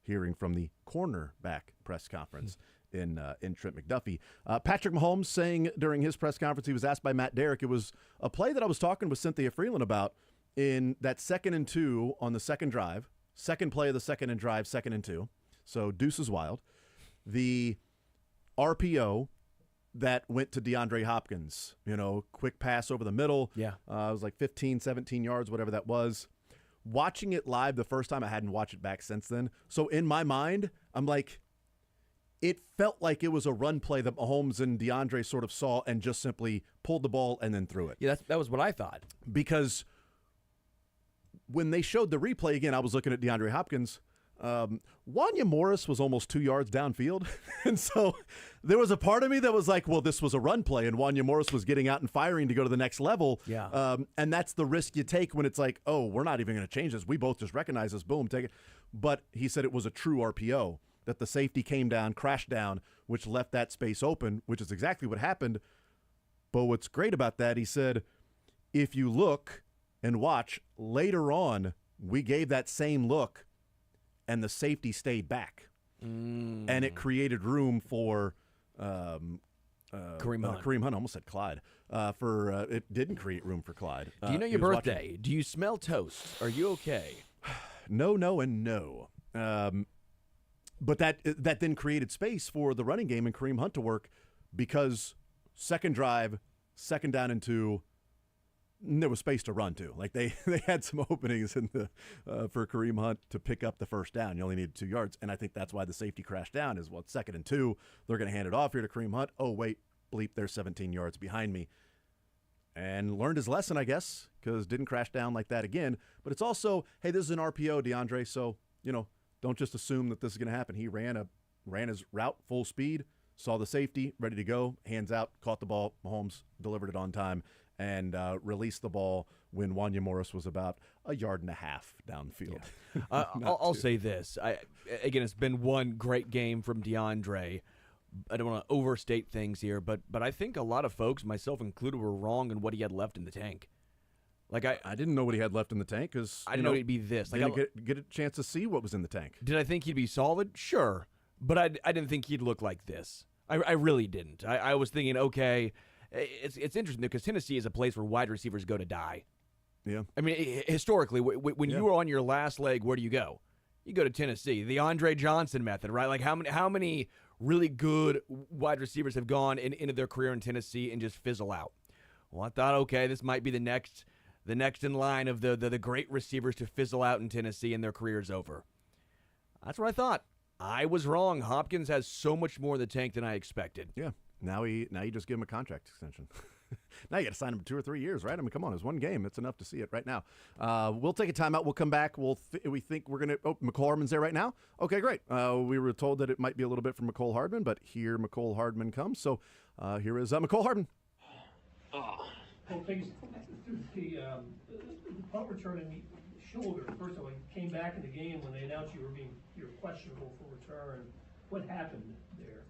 S1: hearing from the cornerback press conference in Trent McDuffie. Patrick Mahomes saying during his press conference, he was asked by Matt Derrick, it was a play that I was talking with Cynthia Freeland about in that 2nd and 2 on the second drive, second play of the 2nd and drive, 2nd and 2. So deuce is wild. The RPO that went to DeAndre Hopkins, quick pass over the middle.
S2: Yeah.
S1: It was like 15, 17 yards, whatever that was. Watching it live the first time, I hadn't watched it back since then. So in my mind, I'm like, it felt like it was a run play that Mahomes and DeAndre sort of saw and just simply pulled the ball and then threw it.
S2: Yeah, that was what I thought.
S1: Because when they showed the replay again, I was looking at DeAndre Hopkins. Wanya Morris was almost 2 yards downfield. And so there was a part of me that was like, well, this was a run play, and Wanya Morris was getting out and firing to go to the next level.
S2: Yeah.
S1: And that's the risk you take when it's like, oh, we're not even going to change this. We both just recognize this. Boom, take it. But he said it was a true RPO, that the safety came down, crashed down, which left that space open, which is exactly what happened. But what's great about that, he said, if you look and watch, later on, we gave that same look, and the safety stayed back. And it created room for
S2: Kareem Hunt.
S1: Kareem Hunt, I almost said Clyde. It didn't create room for Clyde.
S2: Do you know
S1: He
S2: your
S1: was
S2: birthday?
S1: watching-
S2: Do you smell toast? Are you okay?
S1: No, and no. But that then created space for the running game and Kareem Hunt to work, because second drive, second down and 2, there was space to run to. Like they had some openings in the for Kareem Hunt to pick up the first down. You only needed 2 yards, and I think that's why the safety crashed down. Is what, 2nd and 2, they're going to hand it off here to Kareem Hunt. Oh wait, bleep, they're 17 yards behind me, and learned his lesson, I guess, because didn't crash down like that again. But it's also, hey, this is an RPO, DeAndre, so don't just assume that this is going to happen. He ran his route full speed, saw the safety, ready to go, hands out, caught the ball. Mahomes delivered it on time and released the ball when Wanya Morris was about 1.5 yards downfield.
S2: Yeah. I'll say this. Again, it's been one great game from DeAndre. I don't want to overstate things here, but I think a lot of folks, myself included, were wrong in what he had left in the tank. Like I
S1: didn't know what he had left in the tank because
S2: I didn't know he'd be this. Like
S1: didn't get a chance to see what was in the tank.
S2: Did I think he'd be solid? Sure, but I didn't think he'd look like this. I really didn't. I was thinking, okay, it's interesting because Tennessee is a place where wide receivers go to die.
S1: Yeah,
S2: I mean, historically, when you were on your last leg, where do you go? You go to Tennessee, the Andre Johnson method, right? Like how many really good wide receivers have gone into their career in Tennessee and just fizzle out? Well, I thought, okay, this might be the next in line of the great receivers to fizzle out in Tennessee and their career's over. That's what I thought. I was wrong. Hopkins has so much more in the tank than I expected.
S1: Yeah. Now you just give him a contract extension. Now you got to sign him for 2 or 3 years, right? I mean, come on, it's one game. It's enough to see it right now. We'll take a timeout. We'll come back. We think we're going to – oh, McCole Hardman's there right now? Okay, great. We were told that it might be a little bit from McCole Hardman, but here McCole Hardman comes. So here is McCole Hardman.
S17: Well, things, the punt return in the shoulder, first of all, you came back in the game when they announced you were questionable for return. What happened there?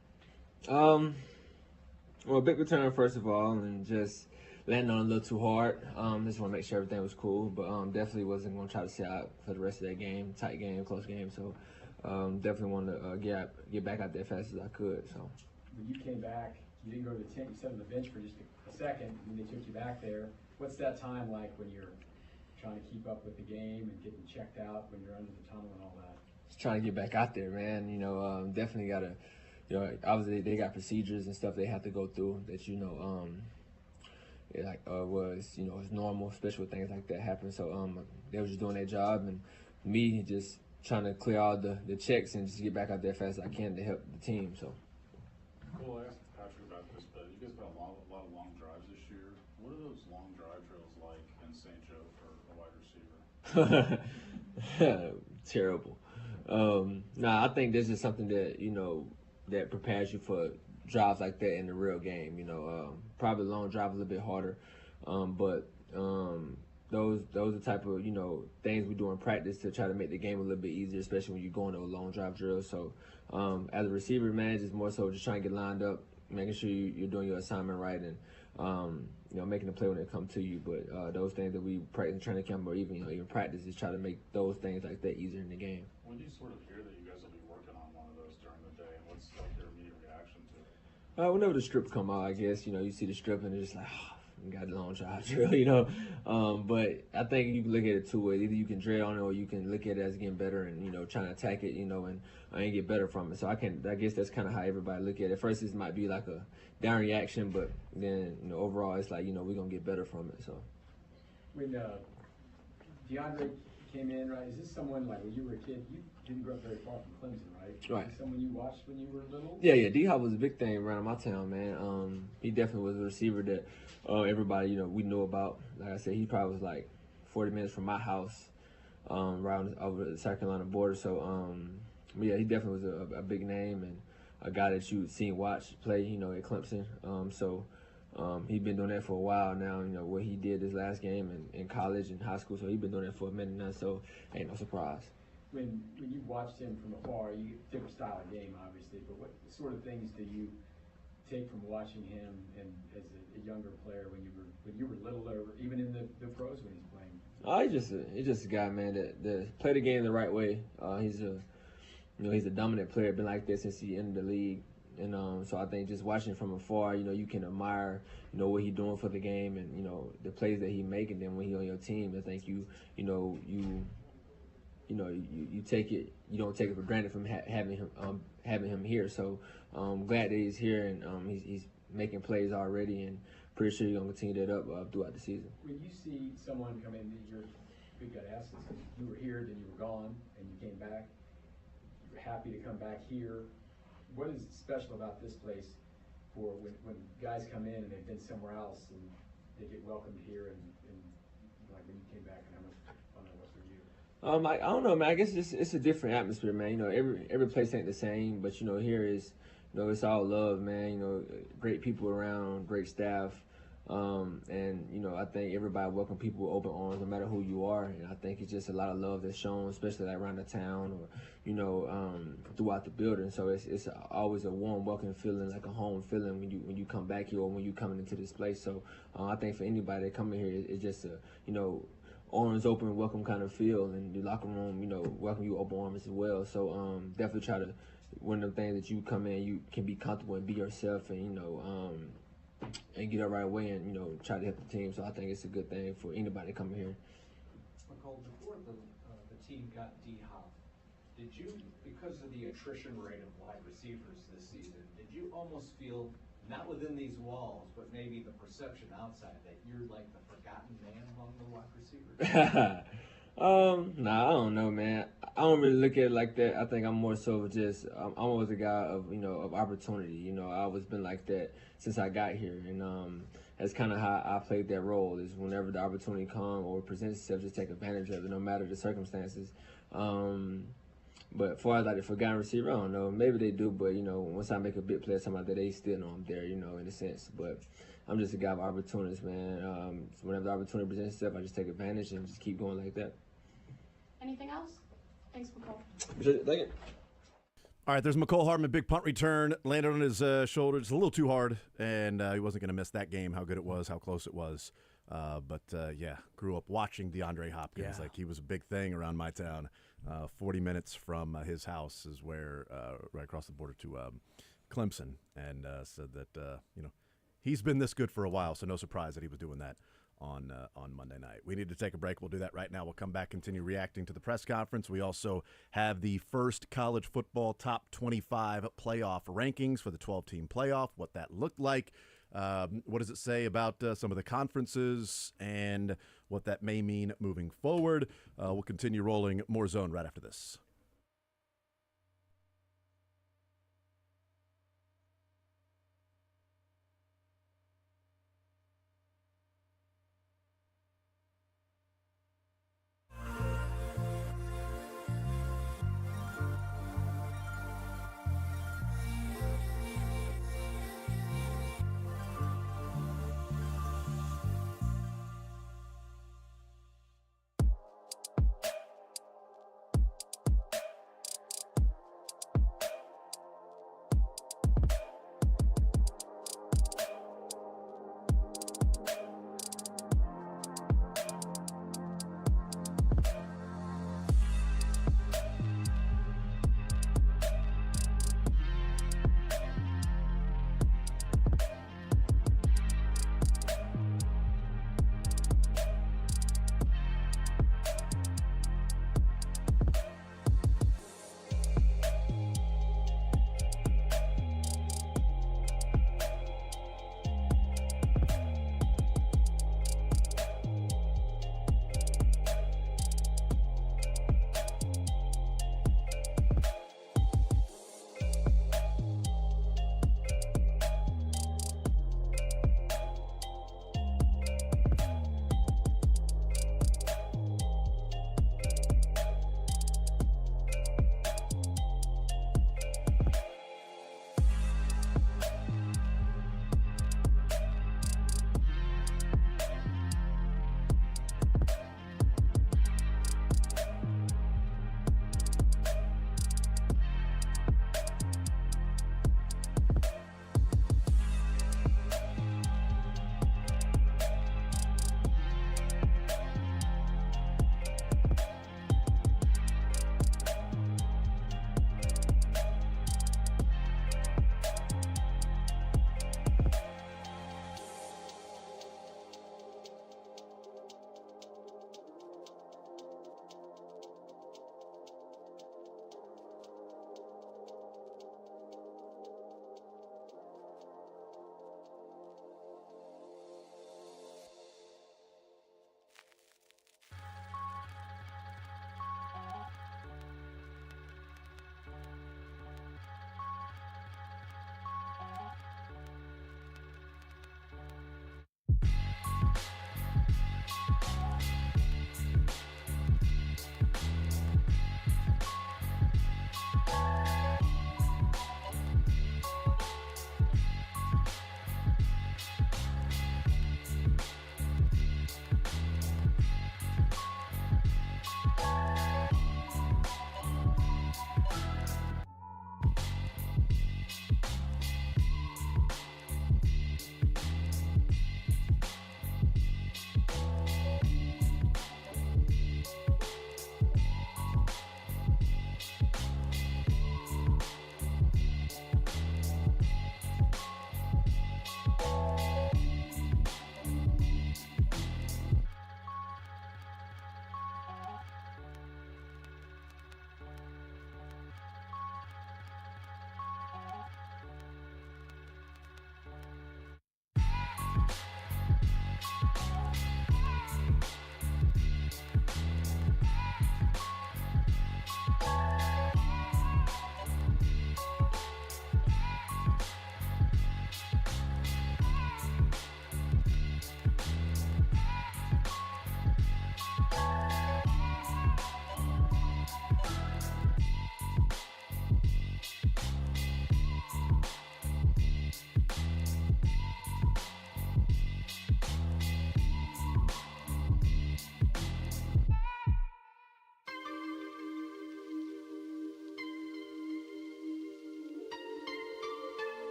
S5: Well, a big return, first of all, and just landing on a little too hard. Just want to make sure everything was cool, but definitely wasn't going to try to sit out for the rest of that game. Tight game, close game, so definitely wanted to get back out there as fast as I could. So
S13: when you came back, you didn't go to the tent. You sat on the bench for just a second, and they took you back there. What's that time like when you're trying to keep up with the game and getting checked out when you're under the tunnel and all that?
S5: Just trying to get back out there, man. Definitely got to. Obviously they got procedures and stuff they have to go through that was it's normal, especially when things like that happen. So they were just doing their job, and me just trying to clear all the checks and just get back out there as fast as I can to help the team. So.
S18: Well, I asked Patrick about this, but you guys got a lot of long drives this year. What are those long drive drills like in St. Joe for a wide receiver?
S5: Terrible. I think this is something that that prepares you for drives like that in the real game. Probably long drive a little bit harder, but those are the type of things we do in practice to try to make the game a little bit easier, especially when you're going to a long drive drill. So as a receiver, man, it's more so just trying to get lined up, making sure you're doing your assignment right, and making the play when it comes to you. But those things that we practice in training camp or even practice is try to make those things like that easier in the game.
S18: When do you sort of hear that you guys will be working on one of those during the day, and what's like your immediate reaction to it?
S5: Whenever the strips come out, I guess, you see the strip and it's just like, we got a long drive drill, But I think you can look at it two ways. Either you can drill on it or you can look at it as getting better and, trying to attack it, and get better from it. So I guess that's kind of how everybody look at it. First, it might be like a down reaction, but then, overall, it's like, we're going to get better from it. So
S13: when DeAndre came in, right, is this someone like when you were a kid, you didn't grow up very far from Clemson, right?
S5: Right.
S13: Was someone you watched when you were little?
S5: Yeah. D-Hop was a big thing around my town, man. He definitely was a receiver that everybody, we knew about. Like I said, he probably was like 40 minutes from my house, right over the South Carolina border. So, but yeah, he definitely was a big name and a guy that you seen watch play, at Clemson. He's been doing that for a while now. What he did this last game in college and high school, so he's been doing that for a minute now. So ain't no surprise.
S13: When you watched him from afar, you get a different style of game, obviously. But what sort of things do you take from watching him and as a younger player when you were little, or even in the pros when he's playing?
S5: He's just a guy, man, that play the game the right way. He's a dominant player, been like this since he entered the league. And so I think just watching from afar, you can admire, what he's doing for the game and, the plays that he making. Then when he on your team, I think you take it, you don't take it for granted from having him here. So I'm glad that he's here and he's making plays already, and pretty sure he's gonna continue that up throughout the season.
S13: When you see someone come in, you're big got assets. You were here, then you were gone, and you came back. You're happy to come back here. What is special about this place for when guys come in and they've been somewhere else and they get welcomed here and like when you came back, and how much fun it was for you?
S5: I don't know, man. I guess it's a different atmosphere, man. Every place ain't the same, but here is, it's all love, man. Great people around, great staff, and I think everybody welcome people with open arms, no matter who you are. And I think it's just a lot of love that's shown, especially like around the town or throughout the building. So it's always a warm, welcome feeling, like a home feeling when you come back here or when you coming into this place. So I think for anybody that come in here, it's just a arms open, welcome kind of feel, and the locker room, welcome you open arms as well. So definitely try to, one of the things that you come in, you can be comfortable and be yourself, and and get up right away, and try to help the team. So I think it's a good thing for anybody coming here.
S6: McCall, before the team got D-Hop, did you, because of the attrition rate of wide receivers this season, did you almost feel, not within these walls, but maybe the perception outside, that you're like the forgotten man among the wide receivers?
S5: Nah, I don't know, man. I don't really look at it like that. I think I'm more so just, I'm always a guy of, of opportunity. I always been like that since I got here. And that's kind of how I played that role, is whenever the opportunity comes or presents itself, just take advantage of it, no matter the circumstances. But as far as like the forgotten receiver, I don't know. Maybe they do, but once I make a big play, somebody that they still know I'm there, in a sense. But I'm just a guy of opportunities, man. So whenever the opportunity presents itself, I just take advantage and just keep going like that.
S4: Anything else? Thanks, McCall.
S5: Thank you.
S1: All right, there's McCall Hardman, big punt return, landed on his shoulder. It's a little too hard, and he wasn't going to miss that game, how good it was, how close it was. But grew up watching DeAndre Hopkins.
S2: Yeah.
S1: Like, he was a big thing around my town. 40 minutes from his house is where, right across the border to Clemson, and said that, he's been this good for a while, so no surprise that he was doing that on Monday night. We need to take a break. We'll do that right now. We'll come back, continue reacting to the press conference. We also have the first college football top 25 playoff rankings for the 12-team playoff, what that looked like. What does it say about some of the conferences and what that may mean moving forward? We'll continue rolling more zone right after this.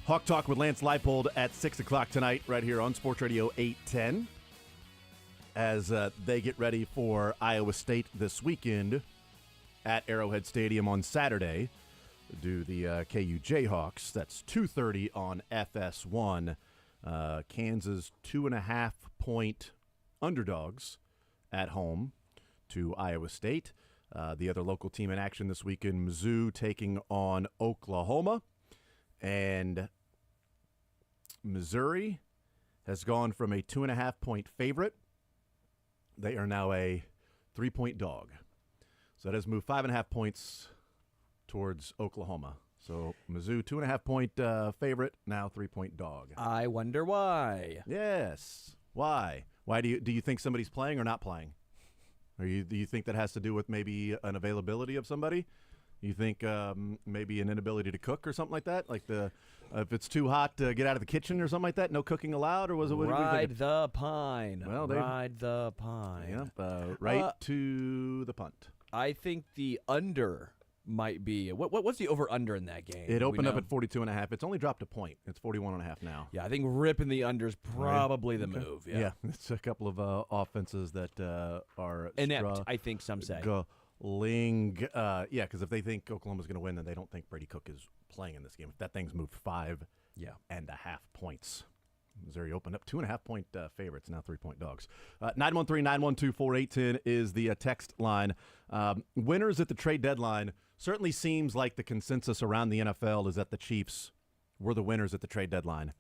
S1: Hawk Talk with Lance Leipold at 6 o'clock tonight right here on Sports Radio 810 as they get ready for Iowa State this weekend at Arrowhead Stadium on Saturday. Do the KU Jayhawks. That's 2:30 on FS1. Kansas 2.5-point underdogs at home to Iowa State. The other local team in action this weekend, Mizzou taking on Oklahoma. And Missouri has gone from a 2.5-point favorite. They are now a 3-point dog. So that has moved 5.5 points towards Oklahoma. So Mizzou, 2.5-point favorite, now 3-point dog.
S2: I wonder why.
S1: Yes. Why? Why do you think somebody's playing or not playing? Do you think that has to do with maybe an availability of somebody? You think maybe an inability to cook or something like that? Like if it's too hot to get out of the kitchen or something like that? No cooking allowed? Or was it?
S2: Ride the pine.
S1: Well,
S2: ride the pine.
S1: Yep, right to the punt.
S2: I think the under might be. What's the over-under in that game?
S1: It opened up at 42.5. It's only dropped a point. It's 41.5 now.
S2: Yeah, I think ripping the under is probably the move. Yeah,
S1: it's a couple of offenses that are
S2: inept, I think some say.
S1: Because if they think Oklahoma's going to win, then they don't think Brady Cook is playing in this game. If that thing's moved 5.5 points. Missouri opened up 2.5-point favorites, now 3-point dogs. 913-912-4810 is the text line. Winners at the trade deadline certainly seems like the consensus around the NFL is that the Chiefs were the winners at the trade deadline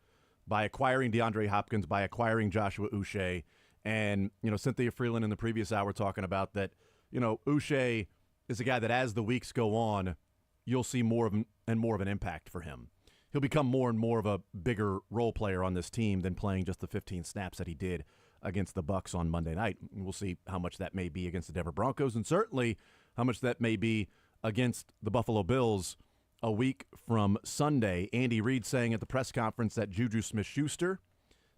S1: by acquiring DeAndre Hopkins, by acquiring Joshua Uche, and Cynthia Freeland in the previous hour talking about that. Uche is a guy that as the weeks go on, you'll see more and more of an impact for him. He'll become more and more of a bigger role player on this team than playing just the 15 snaps that he did against the Bucs on Monday night. We'll see how much that may be against the Denver Broncos, and certainly how much that may be against the Buffalo Bills a week from Sunday. Andy Reid saying at the press conference that Juju Smith-Schuster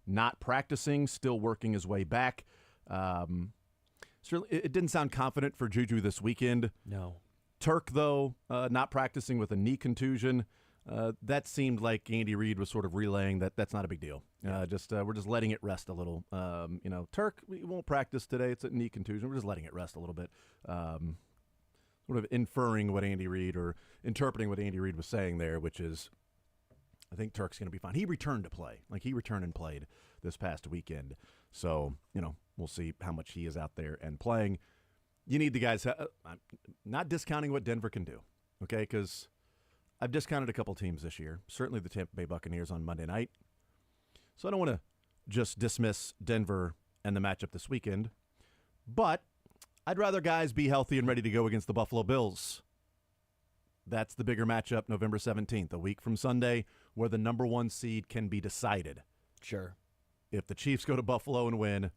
S1: not practicing, still working his way back. It didn't sound confident for Juju this weekend.
S2: No.
S1: Turk, though, not practicing with a knee contusion. That seemed like Andy Reid was sort of relaying that that's not a big deal. We're just letting it rest a little. Turk, we won't practice today. It's a knee contusion. We're just letting it rest a little bit. Sort of inferring what Andy Reid or interpreting what Andy Reid was saying there, which is I think Turk's going to be fine. He returned to play. He returned and played this past weekend. So, we'll see how much he is out there and playing. You need the guys. I'm not discounting what Denver can do, okay, because I've discounted a couple teams this year, certainly the Tampa Bay Buccaneers on Monday night. So I don't want to just dismiss Denver and the matchup this weekend, but I'd rather guys be healthy and ready to go against the Buffalo Bills. That's the bigger matchup November 17th, a week from Sunday, where the number 1 seed can be decided.
S2: Sure.
S1: If the Chiefs go to Buffalo and win,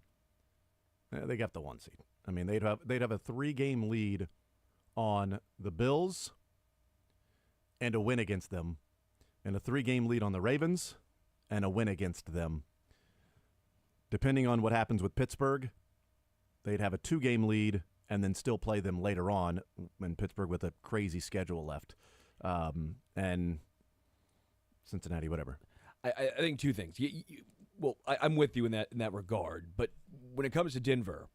S1: they got the 1 seed. I mean, they'd have a 3-game lead on the Bills and a win against them, and a 3-game lead on the Ravens and a win against them. Depending on what happens with Pittsburgh, they'd have a 2-game lead and then still play them later on in Pittsburgh with a crazy schedule left. And Cincinnati, whatever.
S2: I think 2 things. I'm with you in that regard. But when it comes to Denver,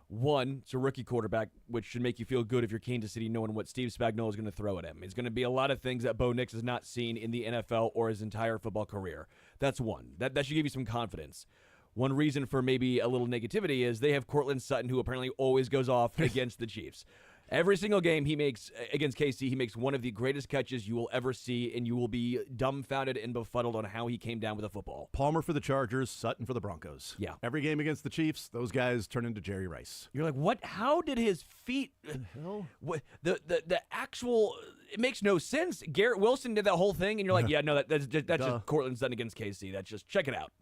S2: 1, it's a rookie quarterback, which should make you feel good if you're Kansas City knowing what Steve Spagnuolo is going to throw at him. It's going to be a lot of things that Bo Nix has not seen in the NFL or his entire football career. That's 1. That should give you some confidence. One reason for maybe a little negativity is they have Cortland Sutton, who apparently always goes off against the Chiefs. Every single game he makes against KC, he makes one of the greatest catches you will ever see, and you will be dumbfounded and befuddled on how he came down with a football.
S1: Palmer for the Chargers, Sutton for the Broncos.
S2: Yeah.
S1: Every game against the Chiefs, those guys turn into Jerry Rice.
S2: You're like, what? How did his feet? What, the actual? It makes no sense. Garrett Wilson did that whole thing, and you're like, yeah, no, that's just Cortland Sutton against KC. That's just check it out.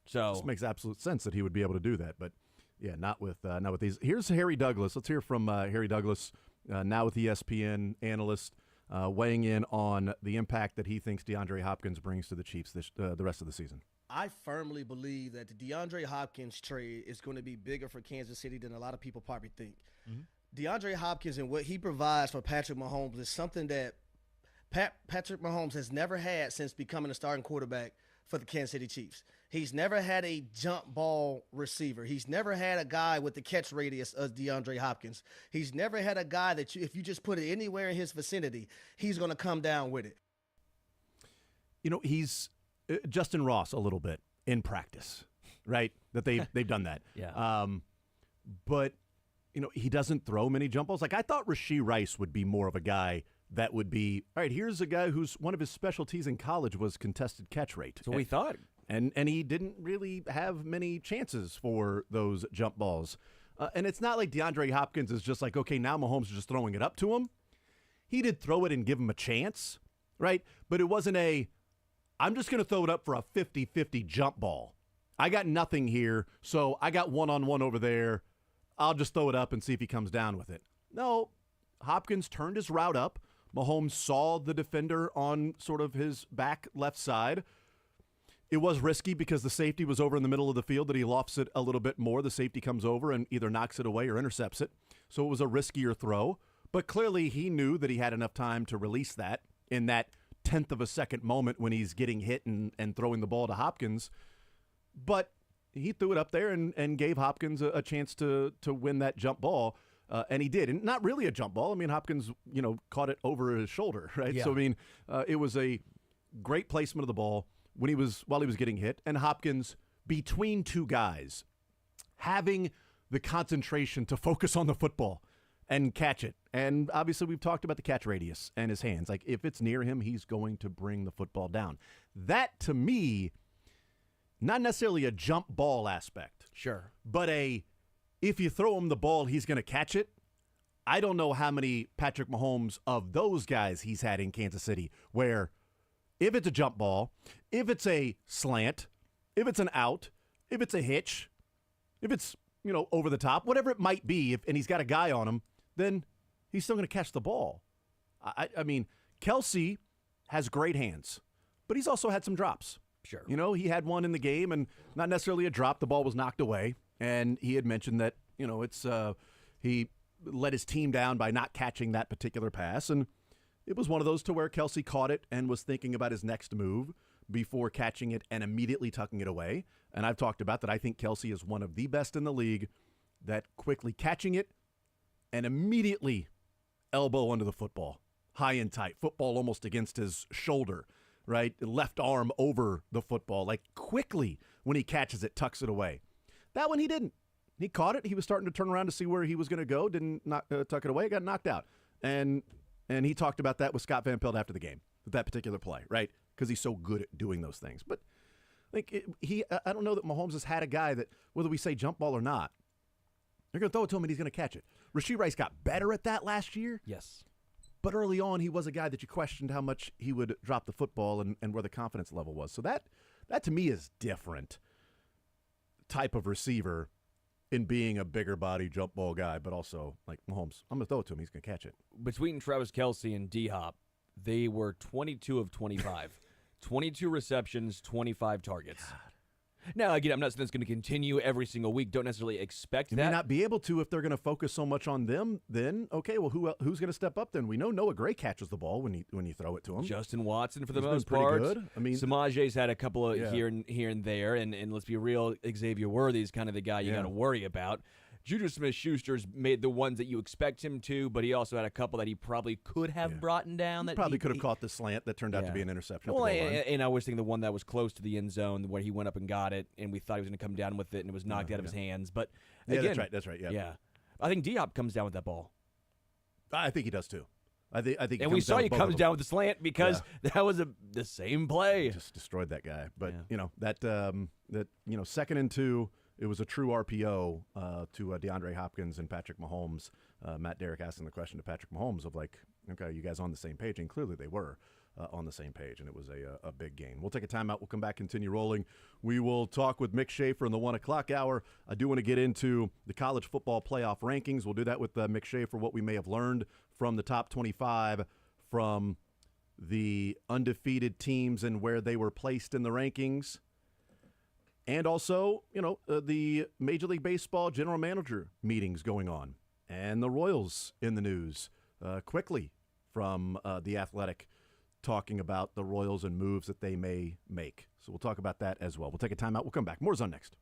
S2: So
S1: this makes absolute sense that he would be able to do that, but yeah, not with these. Here's Harry Douglas. Let's hear from Harry Douglas, now with ESPN analyst, weighing in on the impact that he thinks DeAndre Hopkins brings to the Chiefs the rest of the season.
S8: I firmly believe that the DeAndre Hopkins trade is going to be bigger for Kansas City than a lot of people probably think. Mm-hmm. DeAndre Hopkins and what he provides for Patrick Mahomes is something that Patrick Mahomes has never had since becoming a starting quarterback for the Kansas City Chiefs. He's never had a jump ball receiver. He's never had a guy with the catch radius of DeAndre Hopkins. He's never had a guy that if you just put it anywhere in his vicinity, he's going to come down with it.
S1: He's Justin Ross a little bit in practice, right? That they've done that.
S2: Yeah.
S1: But he doesn't throw many jump balls. Like I thought Rashee Rice would be more of a guy that would be, all right, here's a guy who's one of his specialties in college was contested catch rate.
S2: So we thought.
S1: And he didn't really have many chances for those jump balls. And it's not like DeAndre Hopkins is just like, okay, now Mahomes is just throwing it up to him. He did throw it and give him a chance, right? But it wasn't I'm just going to throw it up for a 50-50 jump ball. I got nothing here, so I got one-on-one over there. I'll just throw it up and see if he comes down with it. No, Hopkins turned his route up. Mahomes saw the defender on sort of his back left side. It was risky because the safety was over in the middle of the field that he lofts it a little bit more. The safety comes over and either knocks it away or intercepts it. So it was a riskier throw. But clearly he knew that he had enough time to release that in that tenth of a second moment when he's getting hit and throwing the ball to Hopkins. But he threw it up there and gave Hopkins a chance to win that jump ball. And he did. And not really a jump ball. I mean, Hopkins, caught it over his shoulder, right?
S2: Yeah.
S1: So, I mean, it was a great placement of the ball while he was getting hit. And Hopkins, between two guys, having the concentration to focus on the football and catch it. And obviously we've talked about the catch radius and his hands. Like, if it's near him, he's going to bring the football down. That, to me, not necessarily a jump ball aspect.
S2: Sure.
S1: But if you throw him the ball, he's going to catch it. I don't know how many Patrick Mahomes of those guys he's had in Kansas City where if it's a jump ball, if it's a slant, if it's an out, if it's a hitch, if it's, over the top, whatever it might be, and he's got a guy on him, then he's still going to catch the ball. I mean, Kelsey has great hands, but he's also had some drops.
S2: Sure.
S1: He had one in the game, and not necessarily a drop. The ball was knocked away, and he had mentioned that, he let his team down by not catching that particular pass, and it was one of those to where Kelsey caught it and was thinking about his next move before catching it and immediately tucking it away. And I've talked about that. I think Kelsey is one of the best in the league that quickly catching it and immediately elbow under the football, high and tight, football almost against his shoulder, right? Left arm over the football, like quickly when he catches it, tucks it away. That one he didn't. He caught it. He was starting to turn around to see where he was going to go. Didn't tuck it away. Got knocked out. And he talked about that with Scott Van Pelt after the game, with that particular play, right? Because he's so good at doing those things. But I don't know that Mahomes has had a guy that, whether we say jump ball or not, they're going to throw it to him and he's going to catch it. Rashee Rice got better at that last year.
S2: Yes.
S1: But early on, he was a guy that you questioned how much he would drop the football and where the confidence level was. So that to me is different type of receiver in being a bigger body jump ball guy, but also like Mahomes, I'm going to throw it to him. He's going to catch it.
S2: Between Travis Kelce and D-Hop, they were 22 of 25. 22 receptions, 25 targets. God. Now, again, I'm not saying that's going to continue every single week. Don't necessarily expect
S1: you
S2: that.
S1: may not be able to if they're going to focus so much on them. Then, okay, well, who's going to step up then? We know Noah Gray catches the ball when you throw it to him.
S2: Justin Watson for the
S1: He's
S2: most
S1: been pretty
S2: part.
S1: Good. I mean,
S2: Samaje's had a couple of here and there, and let's be real, Xavier Worthy is kind of the guy you got to worry about. Juju Smith-Schuster's made the ones that you expect him to, but he also had a couple that he probably could have brought down. That
S1: probably could have caught the slant that turned out to be an interception.
S2: Well, and I was thinking the one that was close to the end zone where he went up and got it, and we thought he was going to come down with it, and it was knocked out of his hands. But again,
S1: that's right. Yeah.
S2: Yeah. I think D-Hop comes down with that ball.
S1: I think he does too. I think.
S2: And we saw he comes down with the slant because that was the same play.
S1: Just destroyed that guy. But that second and 2. It was a true RPO to DeAndre Hopkins and Patrick Mahomes. Matt Derrick asking the question to Patrick Mahomes of like, okay, are you guys on the same page? And clearly they were on the same page, and it was a big gain. We'll take a timeout. We'll come back, continue rolling. We will talk with Mick Schaefer in the 1 o'clock hour. I do want to get into the college football playoff rankings. We'll do that with Mick Schaefer, what we may have learned from the top 25 from the undefeated teams and where they were placed in the rankings. And also, the Major League Baseball general manager meetings going on. And the Royals in the news quickly from The Athletic talking about the Royals and moves that they may make. So we'll talk about that as well. We'll take a timeout. We'll come back. More Zone next.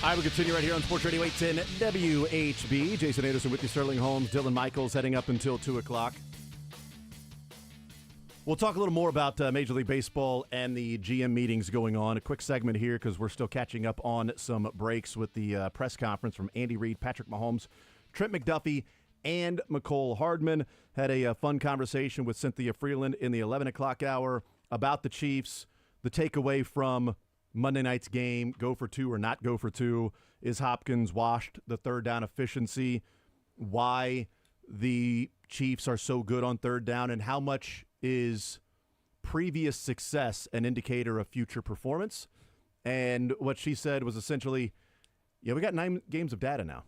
S1: All right, we'll continue right here on Sports Radio 810 WHB. Jason Anderson with you, Sterling Holmes, Dylan Michaels heading up until 2 o'clock. We'll talk a little more about Major League Baseball and the GM meetings going on. A quick segment here because we're still catching up on some breaks with the press conference from Andy Reid, Patrick Mahomes, Trent McDuffie, and McCole Hardman. Had a fun conversation with Cynthia Freeland in the 11 o'clock hour about the Chiefs, the takeaway from Monday night's game, go for two or not go for two. Is Hopkins washed? The third down efficiency, why the Chiefs are so good on third down, and how much is previous success an indicator of future performance. And what she said was essentially, yeah, we got 9 games of data now.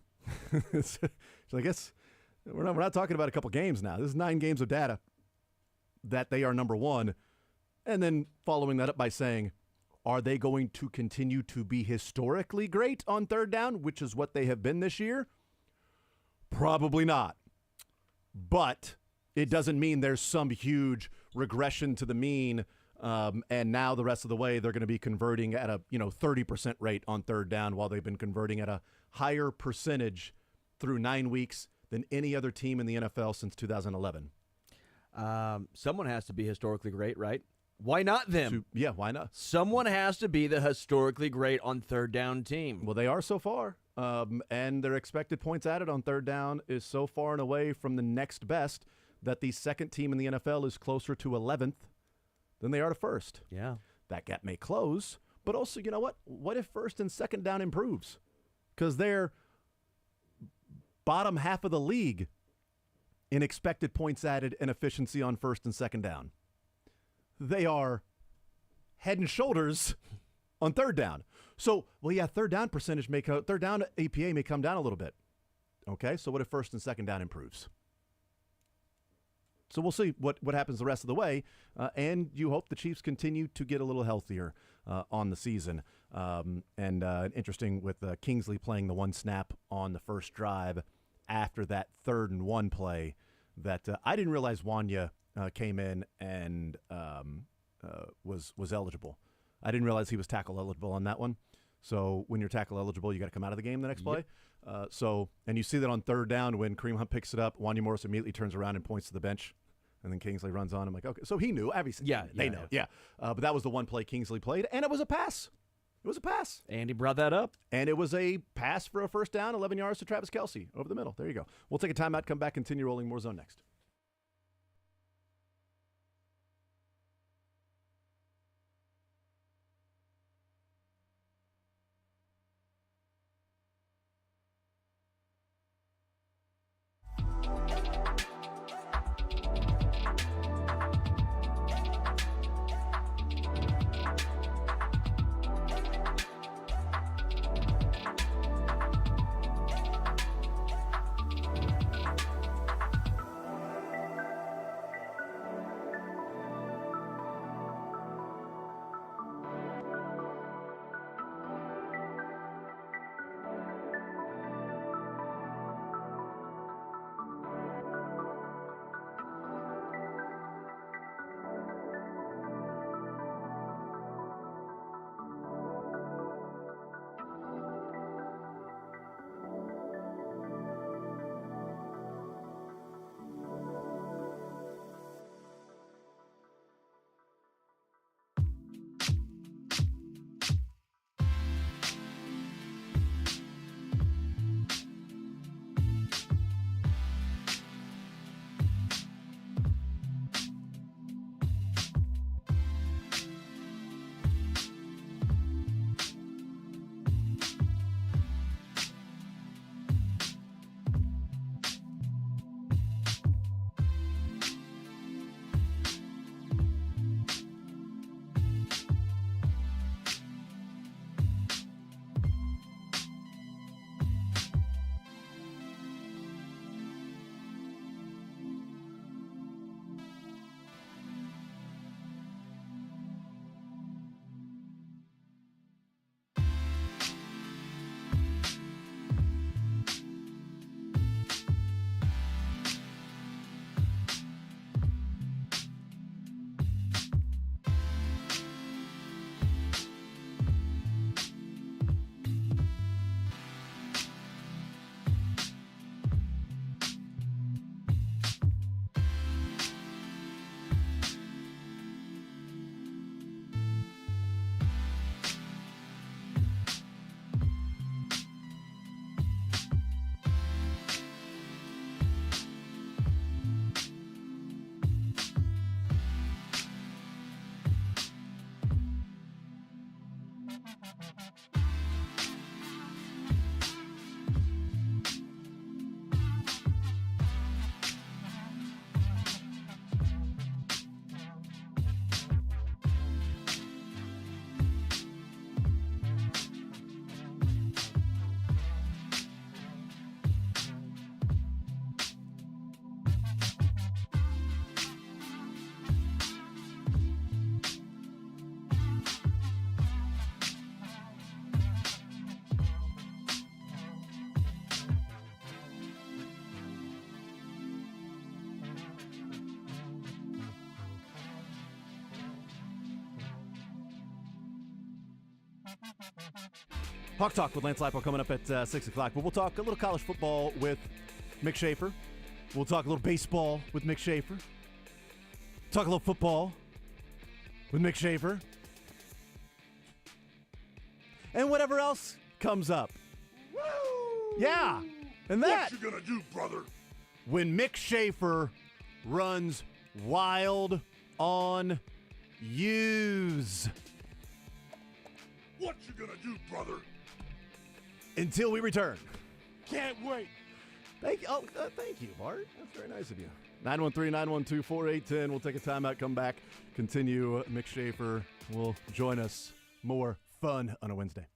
S1: So I guess we're not talking about a couple games now. This is 9 games of data that they are number one. And then following that up by saying, are they going to continue to be historically great on third down, which is what they have been this year? Probably not. But it doesn't mean there's some huge regression to the mean, and now the rest of the way they're going to be converting at a 30% rate on third down while they've been converting at a higher percentage through 9 weeks than any other team in the NFL since 2011.
S2: Someone has to be historically great, right? Why not them?
S1: Yeah, why not?
S2: Someone has to be the historically great on third down team.
S1: Well, they are so far, and their expected points added on third down is so far and away from the next best that the second team in the NFL is closer to 11th than they are to first.
S2: Yeah.
S1: That gap may close, but also, you know what? What if first and second down improves? Because they're bottom half of the league in expected points added and efficiency on first and second down. They are head and shoulders on third down. So, well, yeah, third down APA may come down a little bit. Okay, so what if first and second down improves? So we'll see what happens the rest of the way, and you hope the Chiefs continue to get a little healthier on the season. Interesting with Kingsley playing the one snap on the first drive after that 3rd and 1 play that I didn't realize Wanya came in and was eligible. I didn't realize he was tackle eligible on that one. So when you're tackle eligible, you got to come out of the game the next play. And you see that on third down when Kareem Hunt picks it up, Wanya Morris immediately turns around and points to the bench, and then Kingsley runs on. I'm like, okay, so he knew. Obviously, they know. Yeah. But that was the one play Kingsley played, and it was a pass. It was a pass.
S2: Andy brought that up.
S1: And it was a pass for a first down, 11 yards to Travis Kelce over the middle. There you go. We'll take a timeout, come back, continue rolling. More Zone next. Hawk Talk with Lance Leipold coming up at 6 o'clock. But we'll talk a little college football with Mick Schaefer. We'll talk a little baseball with Mick Schaefer. Talk a little football with Mick Schaefer. And whatever else comes up. Woo! Yeah. And that.
S9: What you gonna do, brother?
S1: When Mick Schaefer runs wild on use.
S9: What you gonna do, brother?
S1: Until we return.
S9: Can't wait.
S1: Thank you, Bart. That's very nice of you. 913-912-4810. We'll take a timeout, come back, continue. Mick Schaefer will join us. More fun on a Wednesday.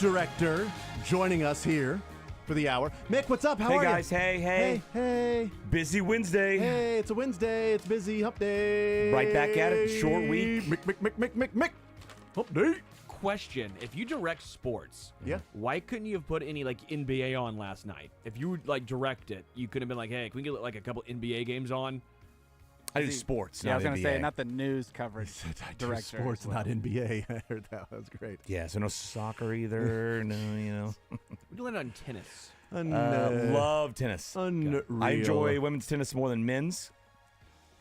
S1: director, joining us here for the hour. Mick, what's up? How are you?
S10: Hey, guys. Hey.
S1: Hey.
S10: Busy Wednesday.
S1: Hey, it's a Wednesday. It's busy. Hump day.
S10: Right back at it. Short week.
S1: Mick. Hump day.
S2: Question: if you direct sports, why couldn't you have put any like NBA on last night? If you would like direct it, you could have been like, "Hey, can we get like a couple NBA games on?"
S10: I do sports.
S3: Yeah, I was
S10: going to
S3: say not the news coverage. Director.
S1: Sports, not NBA. I heard that. That was great.
S10: Yeah, so no soccer either. No,
S2: We can land on tennis.
S10: love tennis.
S1: Unreal.
S10: I enjoy women's tennis more than men's.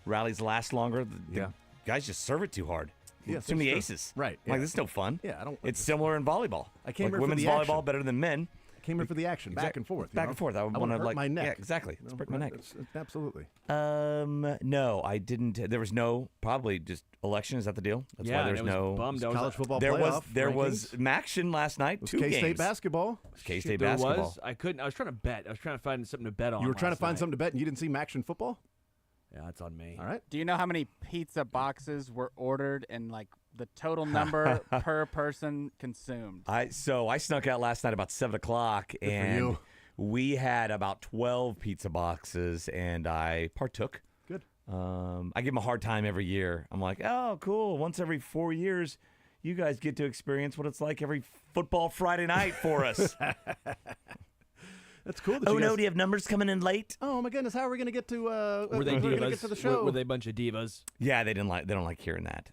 S10: Rallies last longer. The guys just serve it too hard.
S1: Yeah,
S10: too many
S1: true.
S10: aces.
S1: Right.
S10: Like,
S1: yeah.
S10: this is no fun.
S1: Yeah, I don't.
S10: It's similar in volleyball.
S1: I came
S10: like
S1: here for
S10: women's
S1: the
S10: volleyball
S1: action.
S10: better than men.
S1: I came here for the action, back and forth.
S10: Back and forth. I
S1: want
S10: want
S1: to
S10: to
S1: hurt
S10: like
S1: my neck.
S10: Yeah, exactly. Let's break my neck.
S1: Absolutely.
S10: No, I didn't. There was no probably just election. Is that the deal? That's why there's no
S2: bummed.
S1: College football
S10: There
S1: playoff
S10: was
S1: rankings.
S10: action last night.
S1: It was
S10: 2 games.
S1: K-State basketball.
S10: K-State
S2: There
S10: basketball.
S2: was. I couldn't. I was trying to bet. I was trying to find something to bet on.
S1: You were trying to
S2: last
S1: find
S2: night.
S1: something to bet, and you didn't see Action football.
S2: Yeah, that's on me.
S1: All right.
S3: Do you know how many pizza boxes were ordered and like the total number per person consumed?
S10: I snuck out last night about 7 o'clock, and we had about 12 pizza boxes, and I partook.
S1: Good.
S10: I give them a hard time every year. I'm like, oh, cool. Once every 4 years, you guys get to experience what it's like every football Friday night for us.
S1: That's cool.
S10: Do you have numbers coming in late?
S1: Oh my goodness, how are we going to get to?
S2: Were they
S1: we're
S2: divas?
S1: gonna get to the show?
S2: Were they a bunch of divas?
S10: Yeah, they don't like hearing that.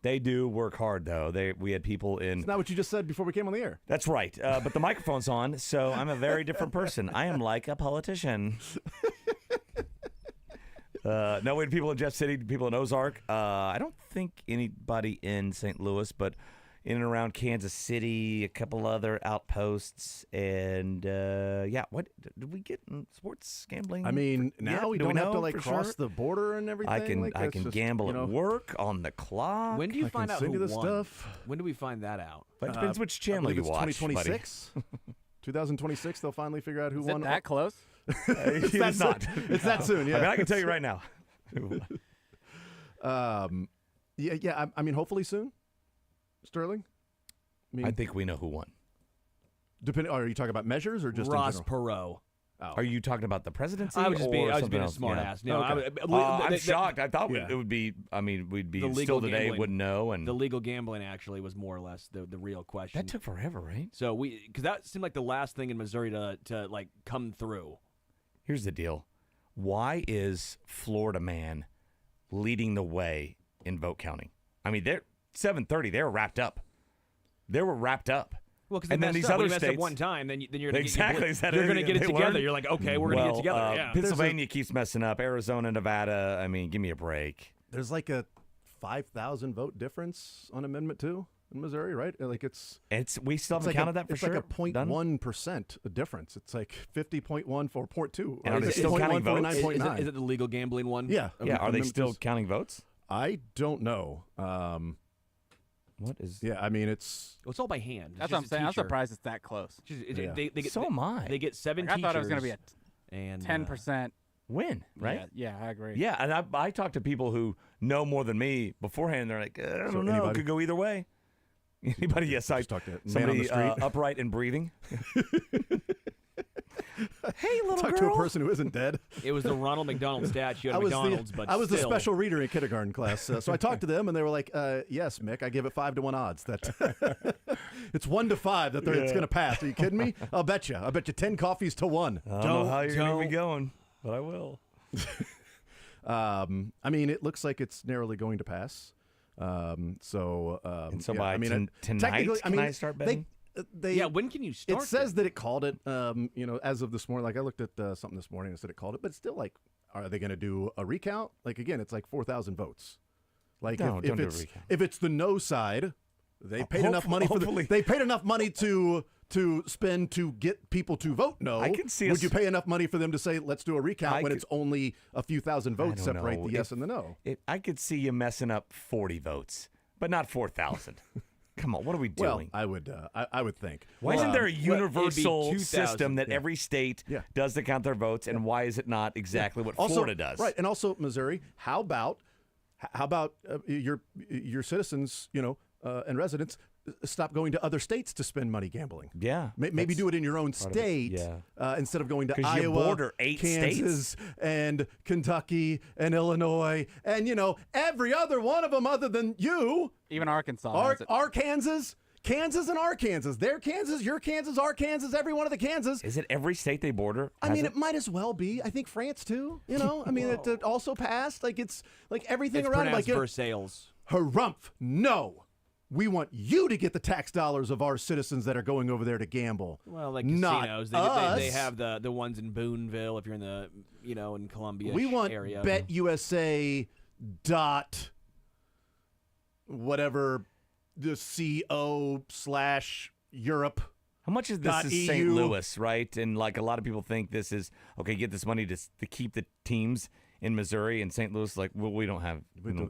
S10: They do work hard though. We had people in.
S1: It's not what you just said before we came on the air.
S10: That's right. But the microphone's on, so I'm a very different person. I am like a politician. No, we had people in Jeff City, people in Ozark. I don't think anybody in St. Louis, but in and around Kansas City, a couple other outposts, and what did we get in sports gambling?
S1: I mean, now we don't have to like
S10: for
S1: cross
S10: sure?
S1: the border and everything.
S10: I can
S1: just,
S10: gamble at work on the clock.
S2: When do you find out
S1: send
S2: who
S1: you the
S2: won?
S1: stuff.
S2: When do we find that out?
S10: That depends which channel you watch.
S1: 2026. 2026, they'll finally figure out who
S3: Is
S1: won.
S3: it that close?
S1: It's that
S10: not.
S1: It's that soon. Yeah.
S10: I mean, I can tell you right now.
S1: Yeah. I mean, hopefully soon. Sterling.
S10: I think we know who won.
S1: Depending, are you talking about measures or just
S2: Ross
S1: in general?
S2: Perot.
S1: Oh.
S10: Are you talking about the presidency?
S2: I was just being
S10: something
S2: a
S10: else?
S2: smart
S10: Yeah.
S2: ass. No,
S1: Okay.
S10: I'm shocked. I thought
S1: Yeah.
S10: it would be. I mean, we'd be
S2: The legal
S10: still today.
S2: gambling.
S10: Wouldn't know. And
S2: the legal gambling actually was more or less the real question.
S10: that took forever, right?
S2: So because that seemed like the last thing in Missouri to like come through.
S10: Here's the deal. Why is Florida man leading the way in vote counting? I mean, they're 7:30. They were wrapped up. They were wrapped up.
S2: Well, because
S10: and then these
S2: up.
S10: other
S2: When you mess
S10: states
S2: up one time, then you're gonna
S10: exactly
S2: you're going to get it
S10: they
S2: together.
S10: learned.
S2: You're like, okay, we're going to get together. Yeah.
S10: Pennsylvania keeps messing up. Arizona, Nevada. I mean, give me a break.
S1: There's like a 5,000 vote difference on Amendment 2 in Missouri, right? Like it's
S10: we still haven't
S1: like
S10: counted that for
S1: it's
S10: sure.
S1: like a 0.1% difference. It's like 50.1 for 0.2.
S10: And are they still counting votes?
S2: Is it the legal gambling one?
S1: Yeah.
S10: Yeah. Are they
S1: Amendment
S10: still
S1: 2's
S10: counting votes?
S1: I don't know.
S10: What is?
S1: Yeah, I mean it's
S2: all by hand.
S3: That's what I'm saying. I'm surprised it's that close.
S2: They get,
S10: So am I.
S2: They get 7
S3: Like, I
S2: teachers.
S3: thought it was going to be a
S2: and
S3: 10%
S10: win, right?
S3: Yeah, I agree.
S10: Yeah, and I talk to people who know more than me beforehand. They're like, I don't
S1: So
S10: know.
S1: anybody?
S10: It could go either way. Anybody? Yes, I
S1: Just talk to man on
S10: somebody
S1: the street.
S10: upright and breathing. Hey, little
S1: talk
S10: girl.
S1: to a person who isn't dead.
S2: It was the Ronald McDonald statue at
S1: I was
S2: McDonald's, but
S1: I was the
S2: still.
S1: special reader in kindergarten class, so I talked to them, and they were like, "Yes, Mick, I give it 5-1 odds that it's 1 to 5 that it's going to pass." Are you kidding me? I'll bet you 10 coffees to 1.
S10: I don't know how you're going to be going, but I will.
S1: I mean, it looks like it's narrowly going to pass.
S10: So
S1: yeah,
S10: by
S1: I mean,
S10: tonight,
S1: technically,
S10: can I start betting?
S2: Yeah, when can you start?
S1: It says that it called it, as of this morning. Like I looked at something this morning and said it called it, but it's still like, are they going to do a recount? Like again, it's like 4,000 votes. Like
S10: No,
S1: if
S10: don't do a
S1: it's
S10: recount.
S1: if it's the no side, they paid enough money they paid enough money to spend to get people to vote no.
S10: I can see
S1: Would
S10: us-
S1: you pay enough money for them to say let's do a recount
S10: I
S1: when
S10: could-
S1: it's only a few thousand votes
S10: I don't
S1: separate
S10: know.
S1: the yes and the no?
S10: I could see you messing up 40 votes, but not 4,000. Come on, what are we
S1: Well,
S10: doing?
S1: I would think.
S10: Why isn't there a
S2: it'd be
S10: universal
S2: 2,000.
S10: system that
S1: Yeah.
S10: every state
S1: Yeah.
S10: does to count their votes, and why is it not exactly what
S1: Also,
S10: Florida does?
S1: Right, and also Missouri. How about your citizens, and residents stop going to other states to spend money gambling.
S10: Yeah.
S1: Maybe do it in your own state instead of going to
S10: 'Cause
S1: Iowa,
S10: you border 8
S1: Kansas, and Kentucky, and Illinois, and, every other one of them other than you.
S3: Even Arkansas has it.
S1: Arkansas. Kansas and Arkansas. Their Kansas, your Kansas, our Kansas, every one of the Kansas.
S10: Is it every state they border?
S1: I mean, it might as well be. I think France, too. I mean, it also passed. It's like everything
S2: It's
S1: around.
S2: pronounced Versailles.
S1: Harumph. No. We want you to get the tax dollars of our citizens that are going over there to gamble.
S2: Well, like
S1: not
S2: casinos,
S1: us.
S2: they have the ones in Boonville. If you're in the in Columbia,
S1: We want
S2: area.
S1: BetUSA dot whatever the CO/Europe.
S10: How much is this is St. Louis, right? And like a lot of people think this is okay. Get this money to keep the teams in Missouri and St. Louis. Like, well, we don't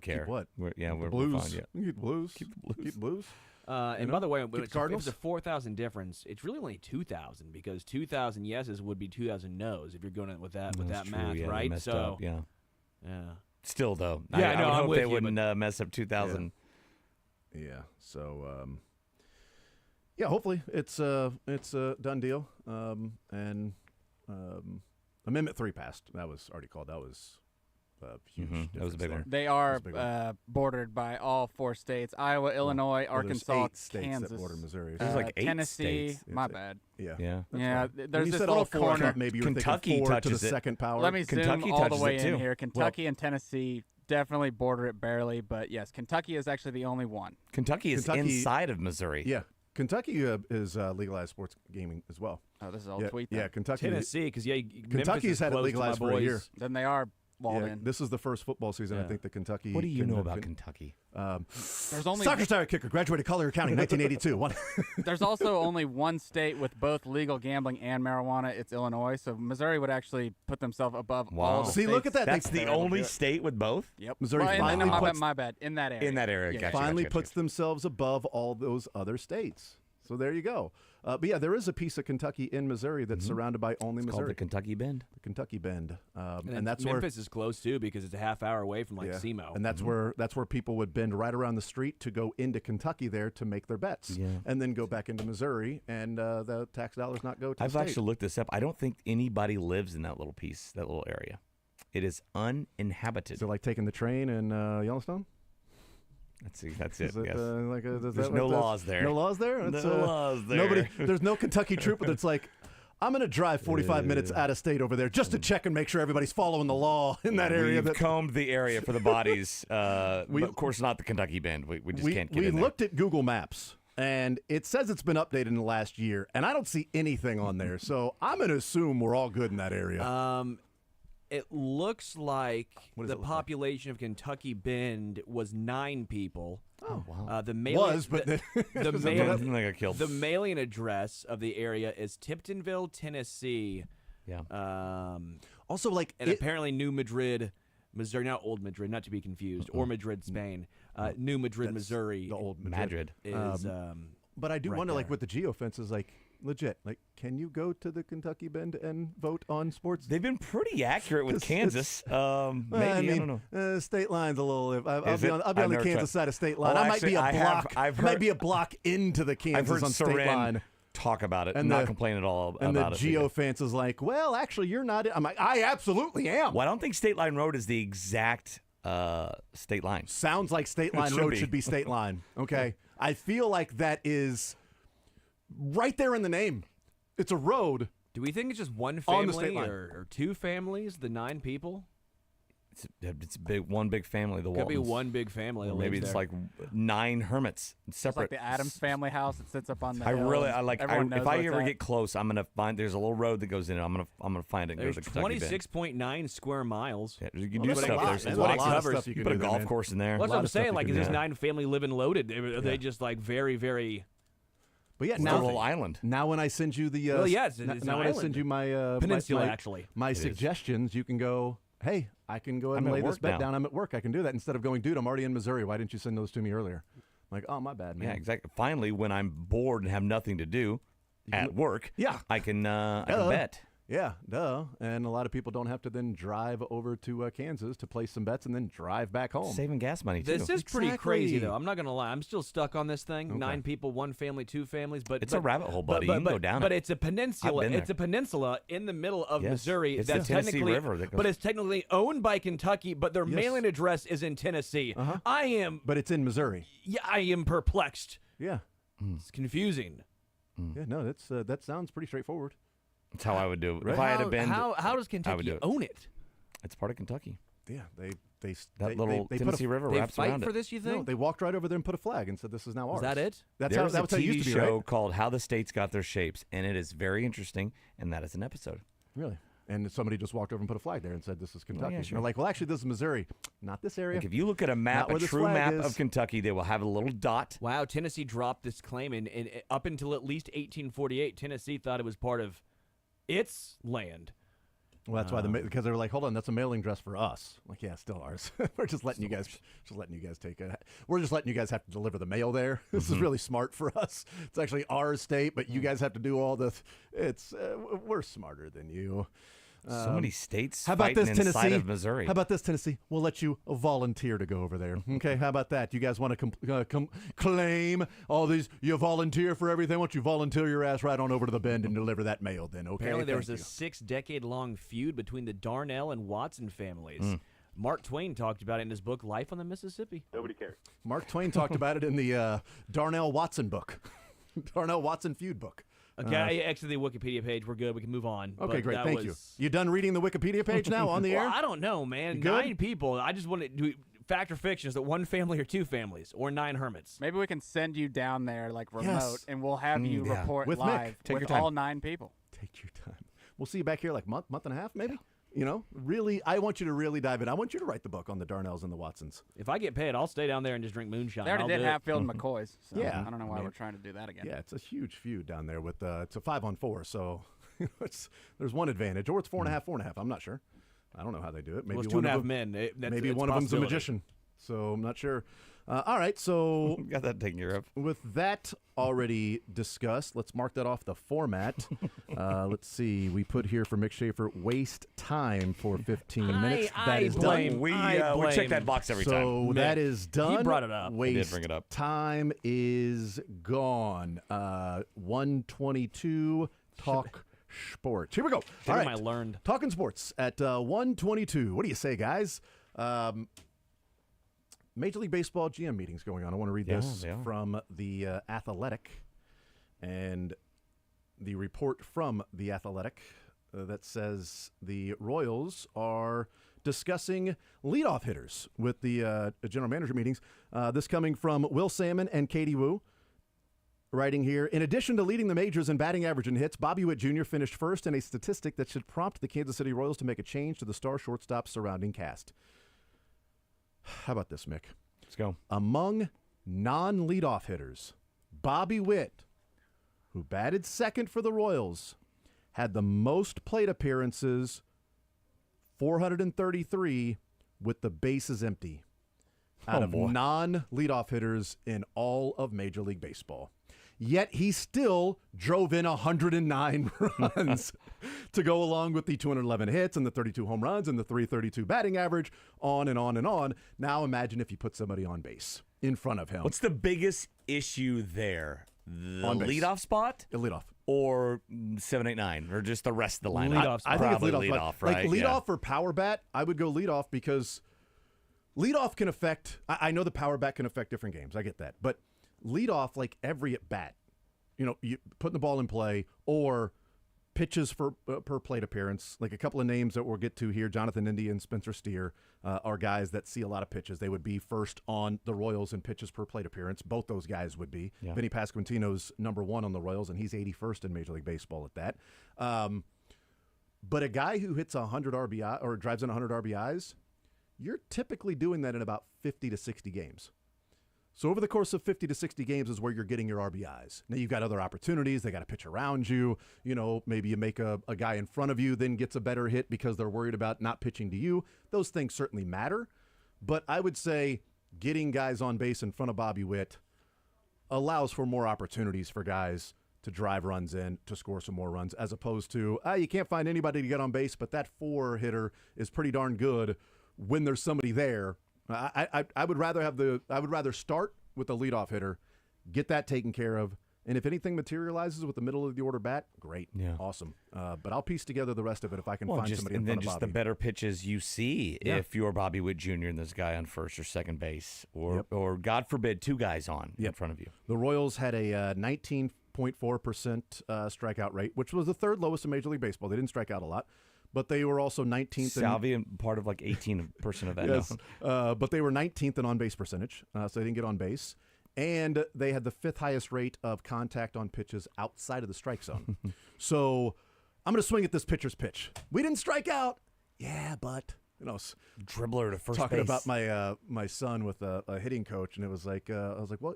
S10: care.
S1: Keep what?
S10: We're
S1: Blues.
S10: fine. Yeah.
S1: Keep the Blues. Keep the Blues.
S2: And by the way,
S1: Keep
S2: if
S1: the Cardinals.
S2: it's a 4,000 difference, it's really only 2,000 because 2,000 yeses would be 2,000 nos if you're going with that
S10: That's true,
S2: math,
S10: yeah, they
S2: right?
S10: messed
S2: So
S10: up, yeah.
S2: Still
S10: though,
S2: yeah,
S10: I would
S2: I'm
S10: hope
S2: with
S10: they
S2: you,
S10: wouldn't mess up 2,000.
S1: Yeah. So, yeah. Hopefully, it's a done deal. Amendment 3 passed. That was already called. That was huge.
S10: That was a big one.
S3: They are bordered by all 4 states: Iowa, Illinois, Arkansas,
S1: there's 8 states
S3: Kansas,
S1: that border Missouri.
S10: There's like 8
S3: Tennessee.
S10: states.
S3: My bad.
S1: Yeah.
S10: Yeah.
S3: Yeah.
S1: When
S3: There's
S1: you
S3: this
S1: said
S3: little
S1: all 4, I
S3: corner.
S1: thought maybe you were
S10: Kentucky
S1: thinking 4 to the
S10: touches it.
S1: second power.
S3: Let me
S10: Kentucky
S3: zoom all the
S10: touches
S3: way
S10: it,
S3: in
S10: too.
S3: here. Kentucky and Tennessee definitely border it barely, but yes, Kentucky is actually the only one.
S10: Kentucky is inside of Missouri.
S1: Yeah. Kentucky is legalized sports gaming as well.
S3: Oh, this is all
S1: yeah,
S3: tweet.
S1: Yeah,
S3: then.
S1: Kentucky.
S2: Tennessee, because
S1: Kentucky's had it legalized for a year.
S3: Then they are walled in.
S1: This is the first football season. I think that Kentucky.
S10: What do you know about Kentucky?
S3: There's only
S1: soccer star kicker, graduated Collier County, 1982.
S3: There's also only one state with both legal gambling and marijuana. It's Illinois. So Missouri would actually put themselves above all the
S1: See,
S3: states.
S1: look at that.
S10: That's the only state with both?
S3: Yep.
S1: Missouri
S3: Well,
S1: finally puts,
S3: my bad. In that area.
S10: In that area.
S3: Yeah.
S10: Gotcha,
S1: finally
S10: gotcha,
S1: puts themselves above all those other states. So there you go. But yeah, there is a piece of Kentucky in Missouri that's surrounded by only
S10: It's
S1: Missouri.
S10: called the Kentucky Bend.
S1: The Kentucky Bend,
S2: and
S1: that's
S2: Memphis is close too because it's a half hour away from SEMO.
S1: and that's where people would bend right around the street to go into Kentucky there to make their bets, and then go back into Missouri, and the tax dollars not go to.
S10: I've
S1: the state.
S10: actually looked this up. I don't think anybody lives in that little piece, that little area. It is uninhabited.
S1: So like taking the train in Yellowstone.
S10: That's it.
S1: Is it,
S10: Yes.
S1: There's
S10: no laws there.
S1: No laws there.
S10: No
S1: It's,
S10: laws there.
S1: Nobody. There's no Kentucky trooper that's like, I'm going to drive 45 minutes out of state over there just to check and make sure everybody's following the law in that area.
S10: We've combed the area for the bodies. But of course, not the Kentucky Bend. We just can't get in there.
S1: We looked at Google Maps, and it says it's been updated in the last year, and I don't see anything on there. So I'm going to assume we're all good in that area.
S2: It looks like the population of Kentucky Bend was 9 people.
S1: Oh wow!
S2: The mailing address of the area is Tiptonville, Tennessee.
S10: Yeah.
S1: Also,
S2: apparently New Madrid, Missouri, not Old Madrid, not to be confused, or Madrid, Spain. New Madrid, Missouri.
S1: The old Madrid
S2: is.
S1: But I do
S2: right
S1: wonder,
S2: there.
S1: with the geofences, legit, can you go to the Kentucky Bend and vote on sports?
S10: They've been pretty accurate with Kansas. Maybe
S1: I
S10: don't know.
S1: State line's a little. I'll
S10: Is
S1: be
S10: it?
S1: on
S10: I've
S1: the
S10: never
S1: Kansas
S10: tried.
S1: side of state line.
S10: Oh,
S1: I might be a
S10: actually,
S1: block.
S10: I've
S1: I might be a block into the
S10: I've
S1: Kansas
S10: heard
S1: on state
S10: Soren
S1: line.
S10: talk about it,
S1: And
S10: not
S1: the-
S10: complain at all
S1: And
S10: about
S1: the
S10: it.
S1: geofence is like, well, actually, you're not. I'm like, I absolutely am.
S10: Well, I don't think State Line Road is the exact state line.
S1: Sounds like State
S10: It
S1: Line
S10: should
S1: Road
S10: be.
S1: should be State Line. Okay, I feel like that is right there in the name. It's a road.
S2: Do we think it's just one
S1: On the
S2: family
S1: state line.
S2: or 2 families, the 9 people?
S10: It's one big family. The
S2: Could be
S10: Waltons.
S2: one big family.
S10: Or
S2: that
S10: maybe
S2: lives
S10: it's
S2: there.
S10: like 9 hermits
S3: It's
S10: separate.
S3: like the Adams family house that sits up on the
S10: I
S3: hill.
S10: really,
S3: and
S10: like.
S3: everyone knows
S10: If I
S3: where it's
S10: ever
S3: at.
S10: get close, I'm gonna find. There's a little road that goes in it. I'm gonna find it. And
S2: There's
S10: go to Kentucky Bend.
S2: 26.9 square miles.
S10: Yeah, you can
S1: Well,
S10: do
S1: that's a
S10: stuff
S1: lot.
S10: there.
S1: That's
S10: There's
S1: a
S10: lots
S1: lot of
S10: of
S1: stuff you can
S10: put a
S1: do there,
S10: golf
S1: man.
S10: course in there.
S2: Well, that's
S1: lot
S2: what I'm
S1: of stuff
S2: saying.
S1: you
S2: Like,
S1: can
S2: is this
S1: do.
S2: 9 family living loaded? Are they just very, very?
S1: But yeah,
S10: It's a
S1: now
S10: little island.
S1: Now when I send you the
S2: Well, yes,
S1: now
S2: it's an
S1: when I
S2: island.
S1: send you my
S2: Peninsula,
S1: my
S2: actually.
S1: my
S10: It is.
S1: suggestions, you can go. Hey, I can go ahead
S10: I'm
S1: and
S10: at
S1: lay this
S10: work
S1: bet
S10: now.
S1: down. I'm at work. I can do that instead of going, dude. I'm already in Missouri. Why didn't you send those to me earlier? I'm like, oh, my bad, man.
S10: Yeah, exactly. Finally, when I'm bored and have nothing to do at work,
S1: Yeah.
S10: I can
S1: Duh.
S10: bet.
S1: Yeah, duh. And a lot of people don't have to then drive over to Kansas to place some bets and then drive back home.
S10: Saving gas money, too.
S2: This is pretty
S1: Exactly.
S2: crazy, though. I'm not going to lie. I'm still stuck on this thing. 9 people, 1 family, 2 families. But
S10: It's a rabbit hole, buddy. You can go down
S2: But
S10: it.
S2: it's a peninsula.
S10: I've been
S2: It's a
S10: there.
S2: peninsula in the middle of
S10: Yes.
S2: Missouri.
S10: It's the
S2: that's
S10: Tennessee
S2: technically,
S10: River that goes-
S2: but it's technically owned by Kentucky, but their
S1: Yes.
S2: mailing address is in Tennessee. I am,
S1: But it's in Missouri.
S2: yeah, I am perplexed.
S1: Yeah.
S2: It's confusing.
S1: Yeah, no, that sounds pretty straightforward.
S10: That's how I would do it.
S1: Right.
S10: If I had been,
S2: How does
S10: I would
S2: Kentucky
S10: do it.
S2: own it?
S10: It's part of Kentucky.
S1: Yeah,
S10: That
S1: they
S10: little
S1: put a-
S10: Tennessee River
S2: They
S10: wraps
S2: fight
S10: around
S2: for
S10: it.
S2: this, you
S1: No,
S2: think?
S1: they walked right over there and put a flag and said, "This is now ours."
S2: Is that it?
S1: That's
S10: There
S1: how
S10: was
S1: that's
S10: a
S1: how it
S10: TV
S1: used to be,
S10: show
S1: right?
S10: called "How the States Got Their Shapes," and it is very interesting. And that is an episode.
S1: Really? And somebody just walked over and put a flag there and said, "This is Kentucky."
S10: yeah,
S1: And
S10: sure.
S1: they're like, "Well, actually, this is Missouri, not this area."
S10: Like if you look at a map,
S1: Not where
S10: a
S1: this
S10: true
S1: flag
S10: map
S1: is.
S10: of Kentucky, they will have a little dot.
S2: Wow, Tennessee dropped this claim, and up until at least 1848, Tennessee thought it was part of its land.
S1: Well, that's why because they were like, "Hold on, that's a mailing address for us." Like, yeah, still ours. We're just letting you guys take it. We're just letting you guys have to deliver the mail there. This is really smart for us. It's actually our state, but you guys have to do all the. It's we're smarter than you.
S10: So many states
S1: How about
S10: fighting
S1: this,
S10: inside
S1: Tennessee?
S10: of Missouri.
S1: How about this, Tennessee? We'll let you volunteer to go over there. Okay, how about that? You guys want to claim all these? You volunteer for everything. Why don't you volunteer your ass right on over to the Bend and deliver that mail then? Okay.
S2: Apparently, there was a
S1: Thank
S2: 6-decade-long feud between the Darnell and Watson families. Mark Twain talked about it in his book Life on the Mississippi.
S7: Nobody cares.
S1: you. Mark Twain talked about it in the Darnell Watson book, Darnell Watson feud book.
S2: Okay, I exited the Wikipedia page. We're good. We can move on.
S1: Okay,
S2: But
S1: great.
S2: that
S1: Thank you.
S2: was-
S1: You done reading the Wikipedia page now on the
S2: Well,
S1: air?
S2: I don't know, man.
S1: You good?
S2: 9 people. I just want to do fact or fiction. Is it 1 family or 2 families or 9 hermits?
S3: Maybe we can send you down there like remote,
S1: Yes.
S3: and we'll have you
S10: yeah.
S3: report
S1: With Mick.
S3: live
S1: Take
S3: with
S1: your time.
S3: all 9 people.
S1: Take your time. We'll see you back here like month and a half, maybe. You know, really, I want you to really dive in. I want you to write the book on the Darnells and the Watsons.
S2: If I get paid, I'll stay down there and just drink moonshine.
S3: They already
S2: I'll
S3: did
S2: do it.
S3: Hatfield and McCoy's. So
S1: Yeah.
S3: I don't know why
S1: I mean,
S3: we're trying to do that again.
S1: Yeah, it's a huge feud down there with it's a 5-on-4, so there's one advantage, or it's 4.5, 4.5. I'm not sure. I don't know how they do it. Maybe
S2: Well, it's
S1: one
S2: 2.5
S1: of them,
S2: men.
S1: maybe one of them's a magician. So I'm not sure. All right, so
S10: Got that taken care of.
S1: with that already discussed, let's mark that off the format. Let's see. We put here for Mick Schaefer, waste time for 15 minutes. That is done.
S10: We check that box every time.
S1: So that is done.
S2: He brought it up.
S1: Waste
S10: I did bring it up.
S1: time is gone. 122 talk sports. Here we go.
S2: Damn,
S1: All right.
S2: I learned.
S1: Talking sports at 122. What do you say, guys? Major League Baseball GM meetings going on. I want to read this
S10: Yeah.
S1: from the Athletic, and the report from the Athletic that says the Royals are discussing leadoff hitters with the general manager meetings. This coming from Will Salmon and Katie Wu. Writing here, in addition to leading the majors in batting average and hits, Bobby Witt Jr. finished first in a statistic that should prompt the Kansas City Royals to make a change to the star shortstop surrounding cast. How about this, Mick?
S10: Let's go.
S1: Among non-leadoff hitters, Bobby Witt, who batted second for the Royals, had the most plate appearances, 433, with the bases empty, out of non-leadoff hitters in all of Major League Baseball. Yet he still drove in 109 runs to go along with the 211 hits and the 32 home runs and the 332 batting average, on and on and on. Now imagine if you put somebody on base in front of him.
S10: What's the biggest issue there? The
S1: On base.
S10: leadoff spot?
S1: The leadoff.
S10: Or 7, 8, 9? Or just the rest of the lineup?
S2: Leadoff spot.
S1: I think it's
S10: Probably
S1: leadoff.
S10: leadoff,
S1: but,
S10: right?
S1: Like leadoff or power bat, I would go leadoff because leadoff can affect. I know the power bat can affect different games. I get that, but leadoff, like every at bat, you putting the ball in play or pitches for per plate appearance. Like a couple of names that we'll get to here, Jonathan India and Spencer Steer are guys that see a lot of pitches. They would be first on the Royals in pitches per plate appearance. Both those guys would be.
S10: Yeah.
S1: Vinny Pasquantino's number 1 on the Royals, and he's 81st in Major League Baseball at that. But a guy who hits 100 RBI or drives in 100 RBIs, you're typically doing that in about 50 to 60 games. So over the course of 50 to 60 games is where you're getting your RBIs. Now you've got other opportunities. They got to pitch around you. Maybe you make a guy in front of you then gets a better hit because they're worried about not pitching to you. Those things certainly matter. But I would say getting guys on base in front of Bobby Witt allows for more opportunities for guys to drive runs in, to score some more runs, as opposed to, you can't find anybody to get on base, but that 4 hitter is pretty darn good when there's somebody there. I would rather start with the leadoff hitter, get that taken care of, and if anything materializes with the middle of the order bat, great, awesome. But I'll piece together the rest of it if I can find somebody in front of Bobby.
S10: And then just the better pitches you see if you're Bobby Witt Jr. and there's a guy on first or second base, or God forbid, 2 guys on in front of you.
S1: The Royals had a 19.4% strikeout rate, which was the 3rd lowest in Major League Baseball. They didn't strike out a lot, but they were also 19th.
S10: Salvia, part of like 18% of that.
S1: Yes, but they were 19th in on-base percentage, so they didn't get on base. And they had the 5th highest rate of contact on pitches outside of the strike zone. So I'm going to swing at this pitcher's pitch. We didn't strike out. Yeah, but
S10: dribbler to first
S1: talking
S10: base.
S1: about my son with a hitting coach, and it was like I was like, well,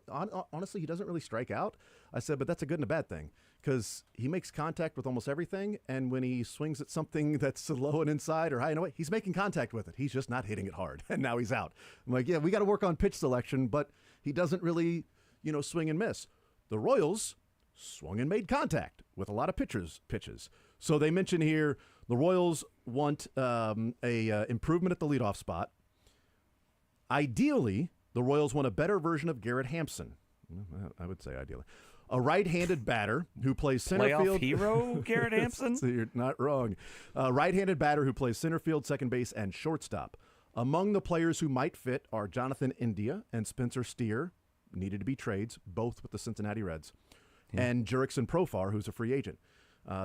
S1: honestly, he doesn't really strike out. I said, but that's a good and a bad thing because he makes contact with almost everything, and when he swings at something that's low and inside or high and away, he's making contact with it. He's just not hitting it hard, and now he's out. I'm like, yeah, we got to work on pitch selection, but he doesn't really, swing and miss. The Royals swung and made contact with a lot of pitches. So they mention here the Royals want a improvement at the leadoff spot. Ideally, the Royals want a better version of Garrett Hampson. I would say ideally. A right-handed batter who plays center field.
S10: Playoff hero, Garrett Hampson?
S1: So you're not wrong. A right-handed batter who plays center field, second base, and shortstop. Among the players who might fit are Jonathan India and Spencer Steer, needed to be trades, both with the Cincinnati Reds, and Jurickson Profar, who's a free agent.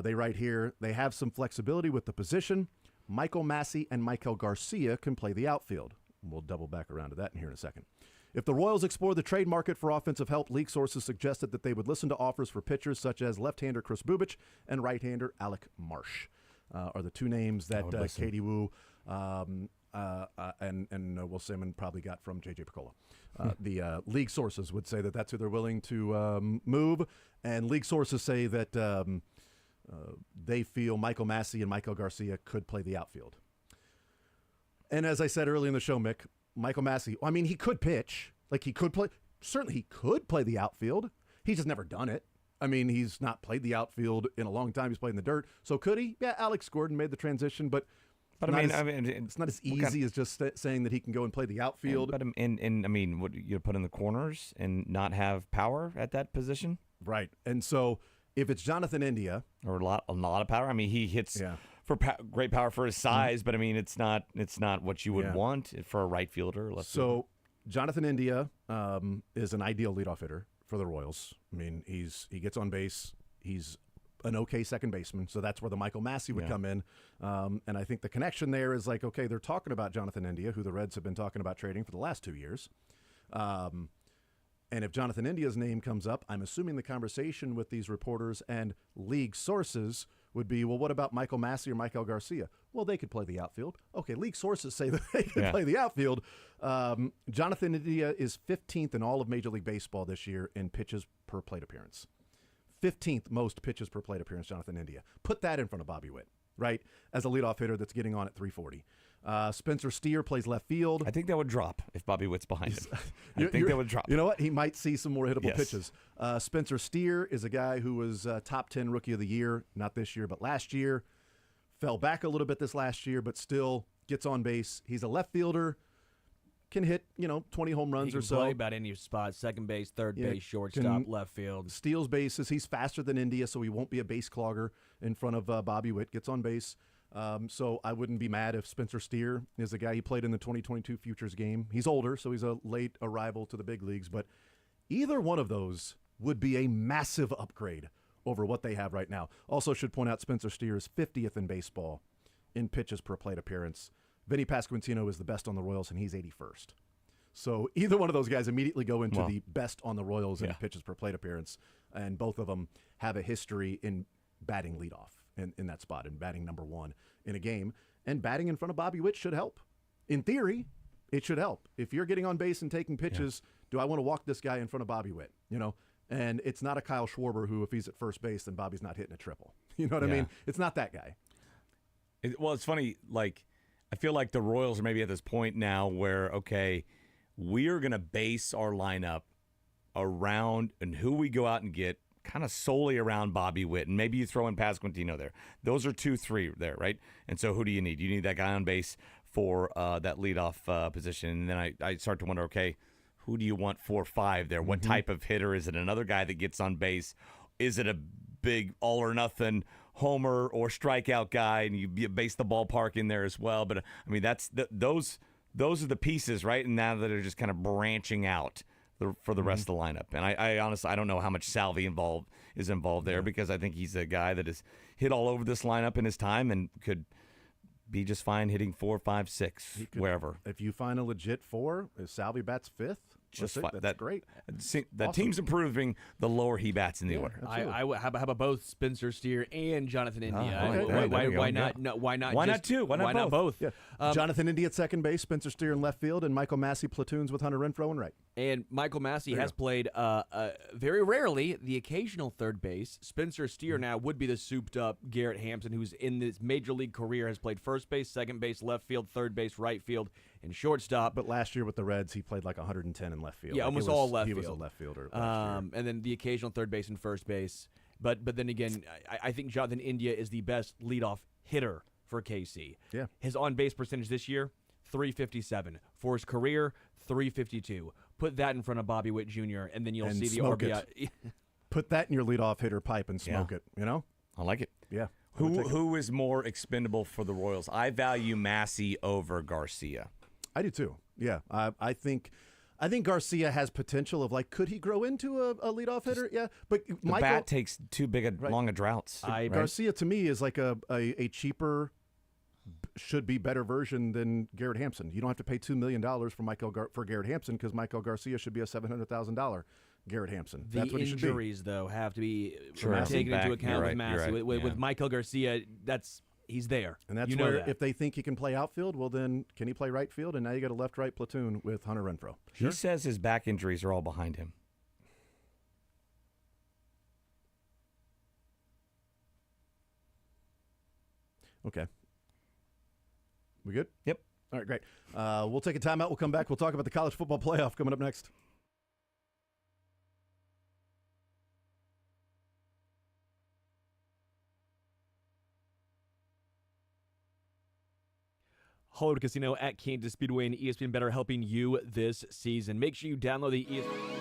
S1: They write here, they have some flexibility with the position. Michael Massey and Michael Garcia can play the outfield. We'll double back around to that in here in a second. If the Royals explore the trade market for offensive help, league sources suggested that they would listen to offers for pitchers such as left-hander Chris Bubich and right-hander Alec Marsh. Are the 2 names that Katie Wu and Will Simon probably got from J.J. Picola. The league sources would say that that's who they're willing to move, and league sources say that they feel Michael Massey and Michael Garcia could play the outfield. And as I said earlier in the show, Mick, Michael Massey, I mean, he could pitch. Like, he could play. Certainly, he could play the outfield. He's just never done it. I mean, he's not played the outfield in a long time. He's played in the dirt. So could he? Yeah, Alex Gordon made the transition, but I mean, it's not as easy as just saying that he can go and play the outfield.
S10: But I mean, what you put in the corners and not have power at that position,
S1: right? And so if it's Jonathan India
S10: or a lot of power, I mean, he hits for great power for his size, but I mean, it's not what you would want for a right fielder. Left fielder.
S1: Jonathan India is an ideal leadoff hitter for the Royals. I mean, he gets on base. He's an okay second baseman, so that's where the Michael Massey would come in. And I think the connection there is like, okay, they're talking about Jonathan India, who the Reds have been talking about trading for the last 2 years. And if Jonathan India's name comes up, I'm assuming the conversation with these reporters and league sources would be, well, what about Michael Massey or Michael Garcia? Well, they could play the outfield. Okay, league sources say that they could play the outfield. Jonathan India is 15th in all of Major League Baseball this year in pitches per plate appearance. 15th most pitches per plate appearance, Jonathan India. Put that in front of Bobby Witt, right? As a leadoff hitter that's getting on at 340. Spencer Steer plays left field.
S10: I think that would drop if Bobby Witt's behind him. I think that would drop.
S1: You know what? He might see some more hittable pitches. Spencer Steer is a guy who was top 10 rookie of the year, not this year, but last year. Fell back a little bit this last year, but still gets on base. He's a left fielder. Can hit, 20 home runs or so.
S2: Play about any spot, second base, third base, shortstop, left field.
S1: Steals bases. He's faster than India, so he won't be a base clogger in front of Bobby Witt. Gets on base. So I wouldn't be mad if Spencer Steer is the guy he played in the 2022 Futures game. He's older, so he's a late arrival to the big leagues. But either one of those would be a massive upgrade over what they have right now. Also should point out Spencer Steer is 50th in baseball in pitches per plate appearance. Vinny Pasquantino is the best on the Royals, and he's 81st. So either one of those guys immediately go into the best on the Royals in pitches per plate appearance, and both of them have a history in batting leadoff in that spot and batting number 1 in a game. And batting in front of Bobby Witt should help. In theory, it should help. If you're getting on base and taking pitches, do I want to walk this guy in front of Bobby Witt? And it's not a Kyle Schwarber who, if he's at first base, then Bobby's not hitting a triple. You know what I mean? It's not that guy.
S10: It's funny, I feel like the Royals are maybe at this point now where, okay, we are going to base our lineup around and who we go out and get kind of solely around Bobby Witt, and maybe you throw in Pasquantino there. Those are 2-3 there, right? And so who do you need? You need that guy on base for that leadoff position. And then I start to wonder, okay, who do you want 4-5 there? What type of hitter? Is it another guy that gets on base? Is it a big all-or-nothing homer or strikeout guy, and you base the ballpark in there as well? But, I mean, those are the pieces, right? And now that are just kind of branching out for the rest of the lineup. And I honestly, I don't know how much Salvi is involved there, because I think he's a guy that has hit all over this lineup in his time and could be just fine hitting 4, 5, 6, wherever.
S1: If you find a legit 4, if Salvi bats 5th, that's great.
S10: That team's improving the lower he bats in the order.
S2: How about both Spencer Steer and Jonathan India?
S1: Okay.
S2: Why not? Why not?
S10: Why not two? Why not
S2: both?
S1: Yeah. Jonathan India at second base, Spencer Steer in left field, and Michael Massey platoons with Hunter Renfroe in right.
S2: And Michael Massey has played very rarely the occasional third base. Spencer Steer now would be the souped-up Garrett Hampson, who's in this major league career has played first base, second base, left field, third base, right field, and shortstop.
S1: But last year with the Reds, he played like 110 in left field.
S2: Yeah, almost all left
S1: he
S2: field.
S1: He was a left fielder last year.
S2: And then the occasional third base and first base. But then again, I think Jonathan India is the best leadoff hitter for KC.
S1: Yeah.
S2: His on-base percentage this year, .357. For his career, .352. Put that in front of Bobby Witt Jr., and then you'll see the RBI.
S1: Put that in your leadoff hitter pipe and smoke it, you know?
S10: I like it.
S1: Yeah.
S10: Who is more expendable for the Royals? I value Massey over Garcia.
S1: I do too. Yeah. I think Garcia has potential of, like, could he grow into a leadoff hitter? Yeah. But
S10: The
S1: Michael
S10: bat takes too big a long a droughts.
S1: Garcia to me is like a cheaper, should be better version than Garrett Hampson. You don't have to pay $2 million for Garrett Hampson, because Michael Garcia should be a $700,000 Garrett Hampson. That's what he should be.
S2: The injuries, though, have to be
S1: Sure.
S2: taken into account
S10: You're
S2: with
S10: right,
S2: Massey.
S10: you're right.
S2: With Michael Garcia, he's there.
S1: And that's
S2: you know
S1: where
S2: that.
S1: if they think he can play outfield, well then can he play right field? And now you got a left-right platoon with Hunter Renfroe.
S10: He says his back injuries are all behind him.
S1: Okay. We good?
S10: Yep.
S1: All right, great. We'll take a timeout. We'll come back. We'll talk about the college football playoff coming up next.
S2: Hollywood Casino at Kansas Speedway and ESPN Better helping you this season. Make sure you download the ESPN.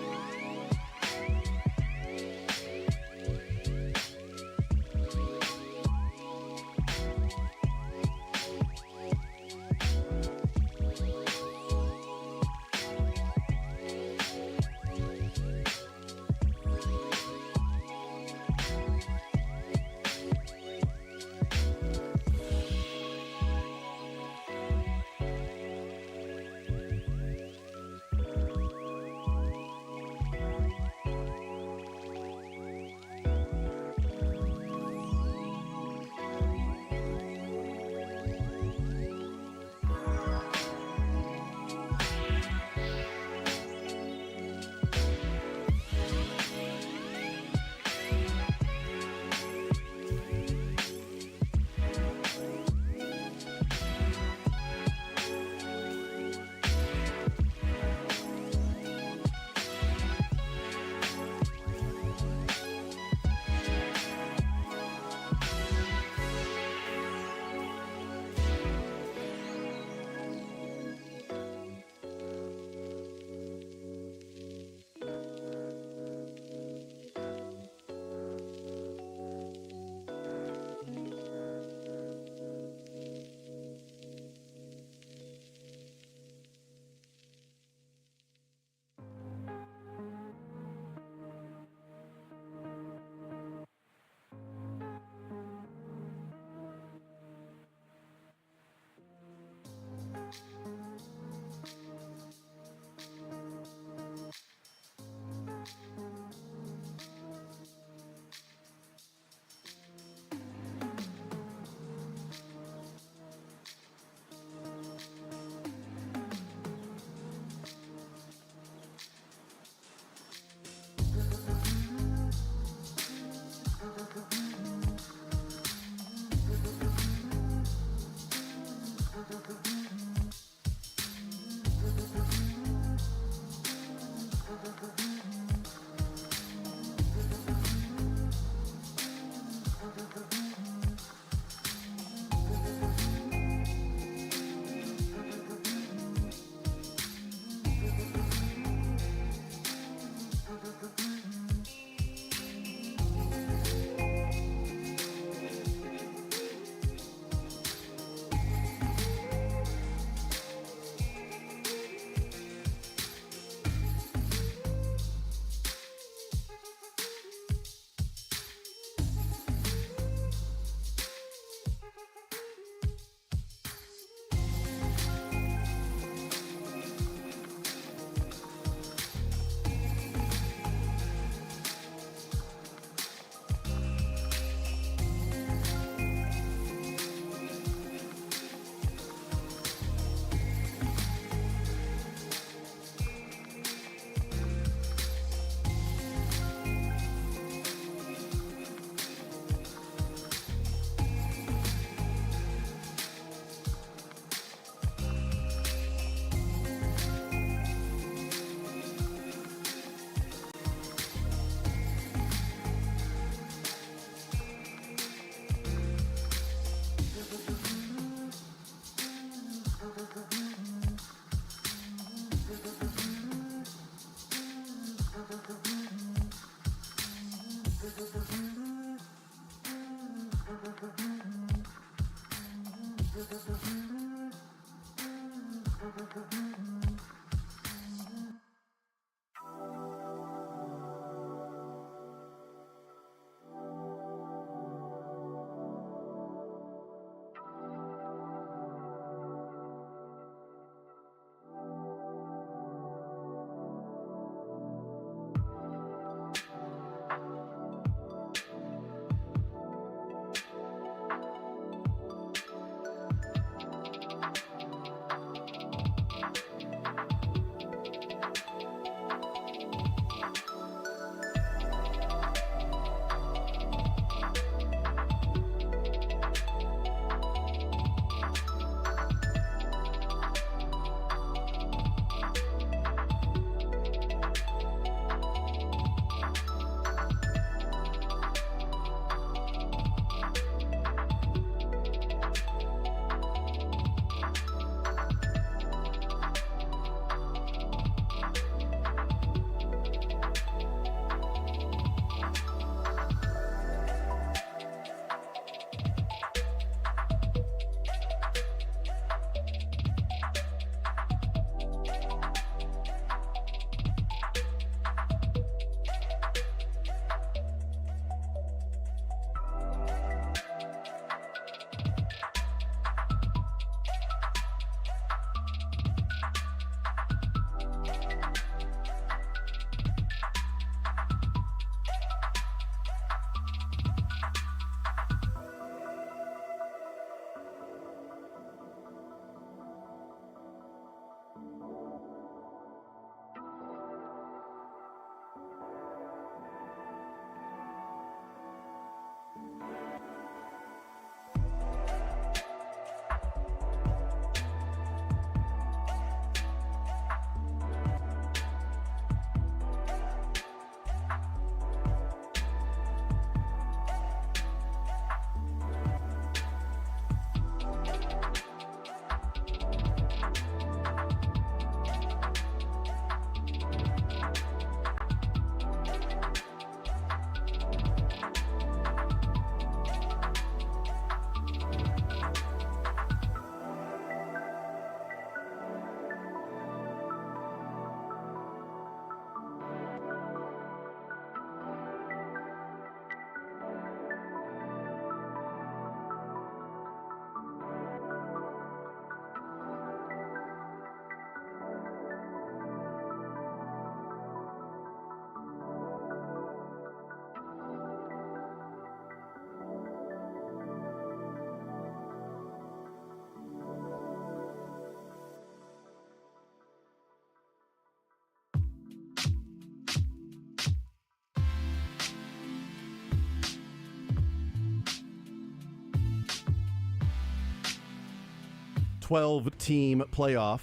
S1: 12-team playoff.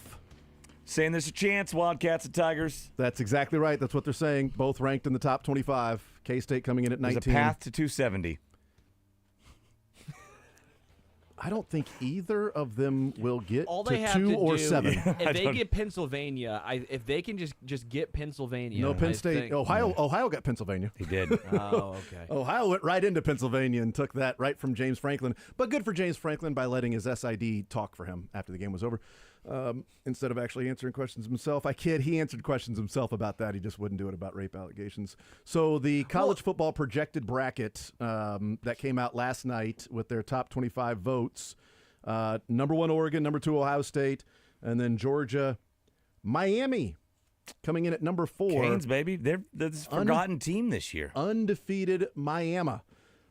S10: Saying there's a chance, Wildcats and Tigers.
S1: That's exactly right. That's what they're saying. Both ranked in the top 25. K-State coming in at 19.
S10: There's a path to 270.
S1: I don't think either of them will get
S2: All
S1: to
S2: they have
S1: 2
S2: to
S1: or
S2: do,
S1: 7.
S2: if they get Pennsylvania, if they can just get Pennsylvania.
S1: No, Penn
S2: I
S1: State.
S2: think-
S1: Ohio got Pennsylvania.
S10: He did.
S2: Oh, okay.
S1: Ohio went right into Pennsylvania and took that right from James Franklin. But good for James Franklin by letting his SID talk for him after the game was over. Instead of actually answering questions himself. I kid, he answered questions himself about that. He just wouldn't do it about rape allegations. So the college football projected bracket that came out last night with their top 25 votes, number 1 Oregon, number 2 Ohio State, and then Georgia, Miami coming in at number 4.
S10: Canes, baby. They're the forgotten team this year.
S1: Undefeated Miami.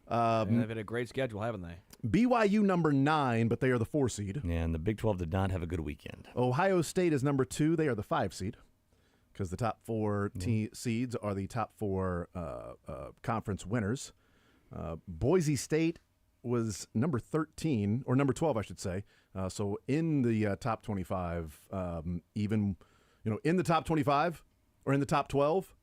S2: They've had a great schedule, haven't they?
S1: BYU number 9, but they are the 4 seed.
S10: Yeah, and the Big 12 did not have a good weekend.
S1: Ohio State is number 2. They are the 5 seed because the top 4 seeds are the top 4 conference winners. Boise State was number 13, or number 12, I should say. So in the top 25, even in the top 25 or in the top 12,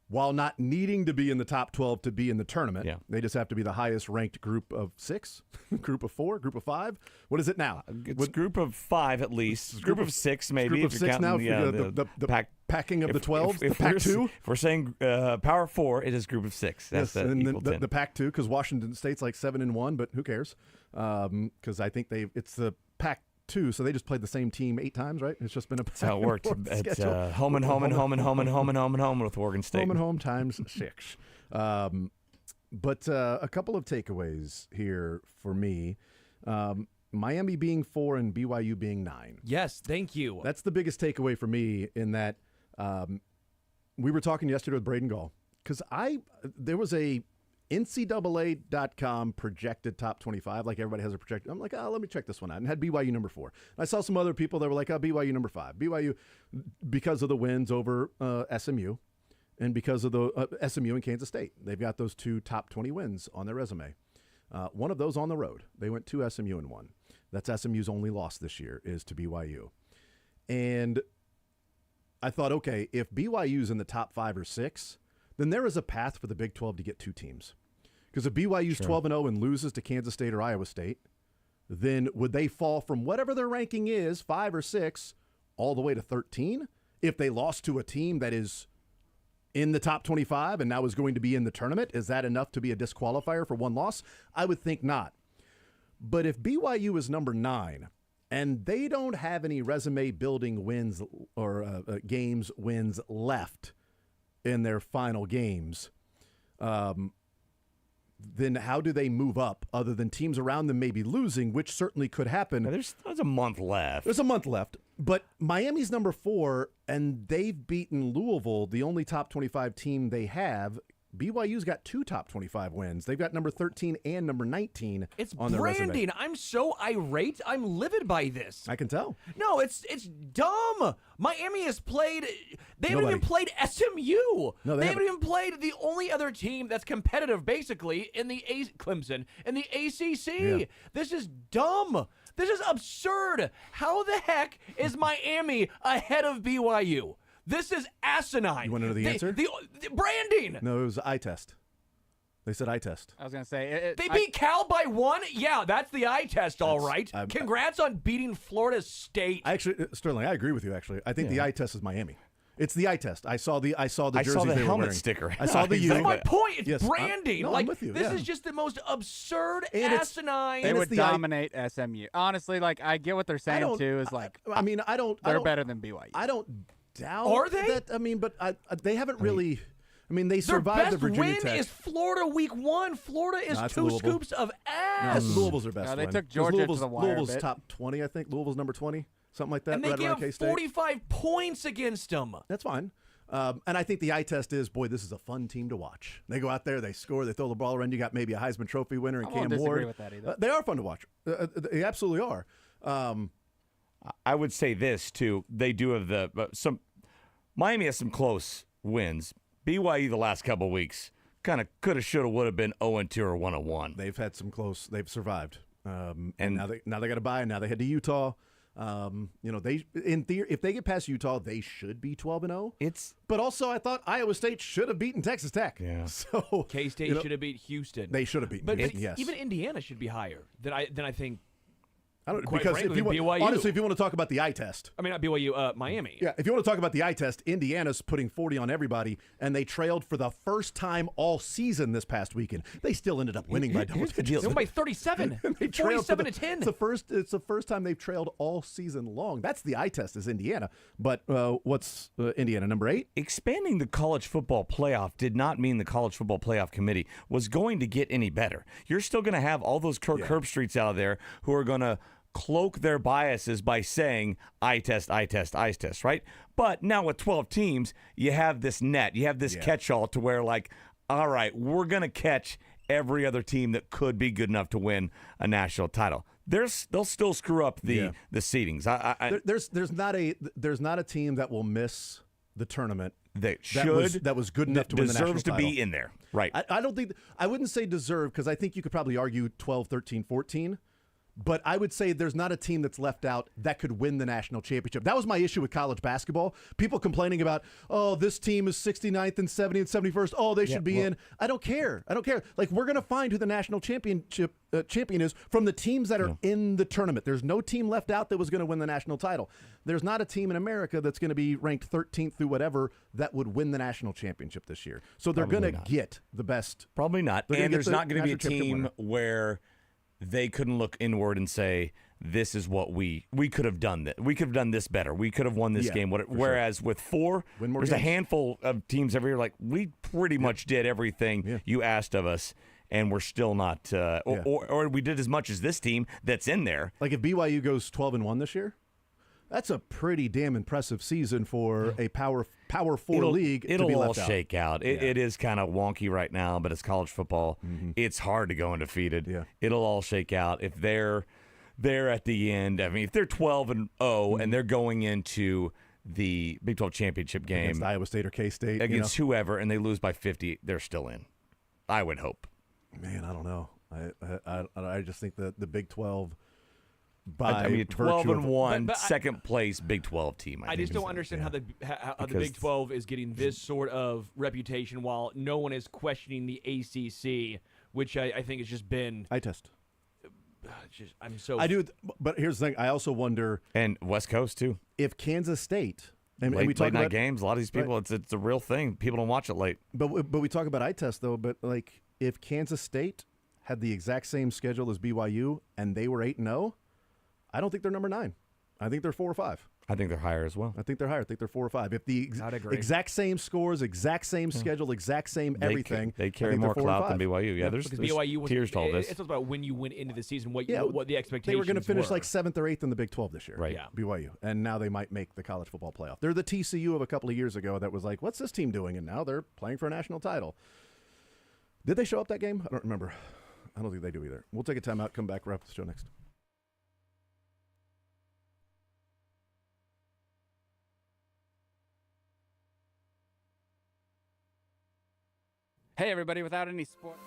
S1: while not needing to be in the top 12 to be in the tournament, they just have to be the highest ranked group of 6, group of 4, group of 5. What is it now?
S10: It's group of 5 at least. Group of 6 maybe.
S1: Group of
S10: if
S1: 6
S10: you're
S1: now.
S10: counting
S1: The packing of the 12, the
S10: if
S1: Pac-2.
S10: If we're saying Power 4, it is group of 6. That's
S1: yes, and
S10: equal
S1: then
S10: 10.
S1: the Pac-2 because Washington State's like 7-1, but who cares? Because I think it's the Pac-2, so they just played the same team 8 times, right? It's just been a
S10: That's how it worked. It's home and home and home and home and home and home and home with Oregon State.
S1: Home and home times 6. But a couple of takeaways here for me. Miami being 4 and BYU being 9.
S2: Yes, thank you.
S1: That's the biggest takeaway for me in that we were talking yesterday with Braden Gall because there was a NCAA.com projected top 25, like everybody has a projected. I'm like, let me check this one out, and had BYU number 4. And I saw some other people that were like, BYU number 5. BYU, because of the wins over SMU and because of the SMU and Kansas State. They've got those 2 top 20 wins on their resume. One of those on the road. They went to SMU and won. That's SMU's only loss this year is to BYU. And I thought, okay, if BYU's in the top 5 or 6, then there is a path for the Big 12 to get 2 teams. Because if BYU's 12-0 and loses to Kansas State or Iowa State, then would they fall from whatever their ranking is, 5 or 6, all the way to 13? If they lost to a team that is in the top 25 and now is going to be in the tournament, is that enough to be a disqualifier for one loss? I would think not. But if BYU is number 9 and they don't have any resume-building wins or games wins left in their final games, then how do they move up other than teams around them maybe losing, which certainly could happen.
S10: There's a month left.
S1: There's a month left. But Miami's number 4, and they've beaten Louisville, the only top 25 team they have. BYU's got 2 top 25 wins. They've got number 13 and number 19 on their resume.
S2: Branding. I'm so irate. I'm livid by this.
S1: I can tell.
S2: No, it's dumb. Miami has played. They haven't even played SMU.
S1: No,
S2: they haven't even played the only other team that's competitive, basically, in the Clemson in the ACC.
S1: Yeah.
S2: This is dumb. This is absurd. How the heck is Miami ahead of BYU? This is asinine.
S1: You want to know the answer?
S2: The branding.
S1: No, it was eye test. They said eye test.
S3: I was going to say.
S2: They beat Cal by 1? Yeah, that's the eye test, all right. Congrats on beating Florida State.
S1: Sterling, I agree with you, actually. I think the eye test is Miami. It's the eye test. I saw the jerseys
S10: I saw the
S1: they were
S10: helmet
S1: wearing.
S10: sticker.
S1: I saw the U.
S2: That's my point. It's
S1: Yes,
S2: branding.
S1: I'm with you.
S2: This is just the most absurd, asinine.
S3: They would dominate SMU. Honestly, I get what they're saying too. Is they're better than BYU.
S1: I don't doubt.
S2: Are they?
S1: That, but they haven't really. They survived the Virginia
S2: Their best win
S1: Tech.
S2: is Florida week 1. Florida is
S1: No, it's
S2: 2
S1: Louisville.
S2: scoops of
S1: No,
S2: ass.
S1: Louisville's their best
S3: No, they
S1: win.
S3: took
S1: 'Cause
S3: Georgia to
S1: Louisville's,
S3: the wire a
S1: Louisville's
S3: bit.
S1: top 20, I think. Louisville's number 20, something like that.
S2: And they
S1: right around
S2: gave
S1: K-State.
S2: 45 points against them.
S1: That's fine. And I think the eye test is, boy, this is a fun team to watch. They go out there, they score, they throw the ball around. You got maybe a Heisman Trophy winner in
S3: I won't
S1: Cam
S3: disagree
S1: Ward.
S3: with that either.
S1: They are fun to watch. They absolutely are.
S10: I would say this too. They do have some. Miami has some close wins. BYU the last couple of weeks kind of could have, should have, would have been 0-2 or 1-1.
S1: They've had some close. They've survived. And now they got to bye. And now they head to Utah. They in theory, if they get past Utah, they should be 12-0. But also I thought Iowa State should have beaten Texas Tech.
S10: Yeah.
S1: So
S2: K-State should have beat Houston.
S1: They should have beaten
S2: But
S1: Houston. Yes.
S2: even Indiana should be higher than I think.
S1: I don't
S2: Quite
S1: because
S2: frankly,
S1: if you want,
S2: BYU.
S1: honestly, if you want to talk about the eye test,
S2: I mean, not BYU, Miami.
S1: yeah, if you want to talk about the eye test, Indiana's putting 40 on everybody, and they trailed for the first time all season this past weekend. They still ended up winning by double digits.
S2: They won by 37.
S1: They trailed
S2: 47 to 10.
S1: It's the first time they've trailed all season long. That's the eye test is Indiana. But what's Indiana, number 8?
S10: Expanding the college football playoff did not mean the college football playoff committee was going to get any better. You're still going to have all those Kirk Herbstreits out there who are going to cloak their biases by saying eye test, right? But now with 12 teams, you have this net, you have this catch-all to where all right, we're going to catch every other team that could be good enough to win a national title. They'll still screw up the seedings.
S1: There's not a team that will miss the tournament
S10: that
S1: was good enough to win the national
S10: deserves to
S1: title.
S10: be in there, right?
S1: I wouldn't say deserve because I think you could probably argue 12, 13, 14. But I would say there's not a team that's left out that could win the national championship. That was my issue with college basketball. People complaining about, oh, this team is 69th and 70th and 71st. Oh, they should be in. I don't care. We're going to find who the national champion is from the teams that are in the tournament. There's no team left out that was going to win the national title. There's not a team in America that's going to be ranked 13th through whatever that would win the national championship this year. So they're going to get the best.
S10: Probably not. And there's not going to be a team where they couldn't look inward and say, this is what we could have done. We could have done this better. We could have won this game. Whereas with 4, there's a handful of teams every year we pretty much did everything you asked of us, and we're still not, or we did as much as this team that's in there.
S1: Like if BYU goes 12-1 this year, that's a pretty damn impressive season for a Power 4 league
S10: It'll
S1: to be
S10: all
S1: left out.
S10: shake out. It is kind of wonky right now, but it's college football. It's hard to go undefeated.
S1: Yeah.
S10: It'll all shake out. If they're there at the end, I mean, if they're 12-0 and they're going into the Big 12 championship game
S1: against Iowa State or K-State,
S10: against whoever, and they lose by 50, they're still in. I would hope.
S1: Man, I don't know. I just think that the Big 12.
S10: I mean, 12-1, second place Big 12 team.
S2: I just don't understand how the Big 12 is getting this sort of reputation while no one is questioning the ACC, which I think has just been
S1: eye test.
S2: I
S1: do, but here's the thing. I also wonder,
S10: and West Coast too.
S1: If Kansas State, and
S10: we
S1: talk
S10: late night
S1: about
S10: games, a lot of these people, it's a real thing. People don't watch it late.
S1: But we talk about eye test though. But if Kansas State had the exact same schedule as BYU and they were 8-0. I don't think they're number 9. I think they're 4 or 5.
S10: I think they're higher as well.
S1: I think they're higher. I think they're 4 or 5. If the exact same scores, exact same schedule, exact same everything,
S10: they carry more clout than BYU. Yeah, there's
S2: BYU
S10: tiers to all this.
S2: It's about when you went into the season, what the expectations
S1: They were going to finish
S2: were.
S1: 7th or 8th in the Big 12 this year.
S10: Right.
S2: Yeah.
S1: BYU. And now they might make the college football playoff. They're the TCU of a couple of years ago that was like, what's this team doing? And now they're playing for a national title. Did they show up that game? I don't remember. I don't think they do either. We'll take a timeout, come back, wrap up the show next.
S3: Hey, everybody, without any sport.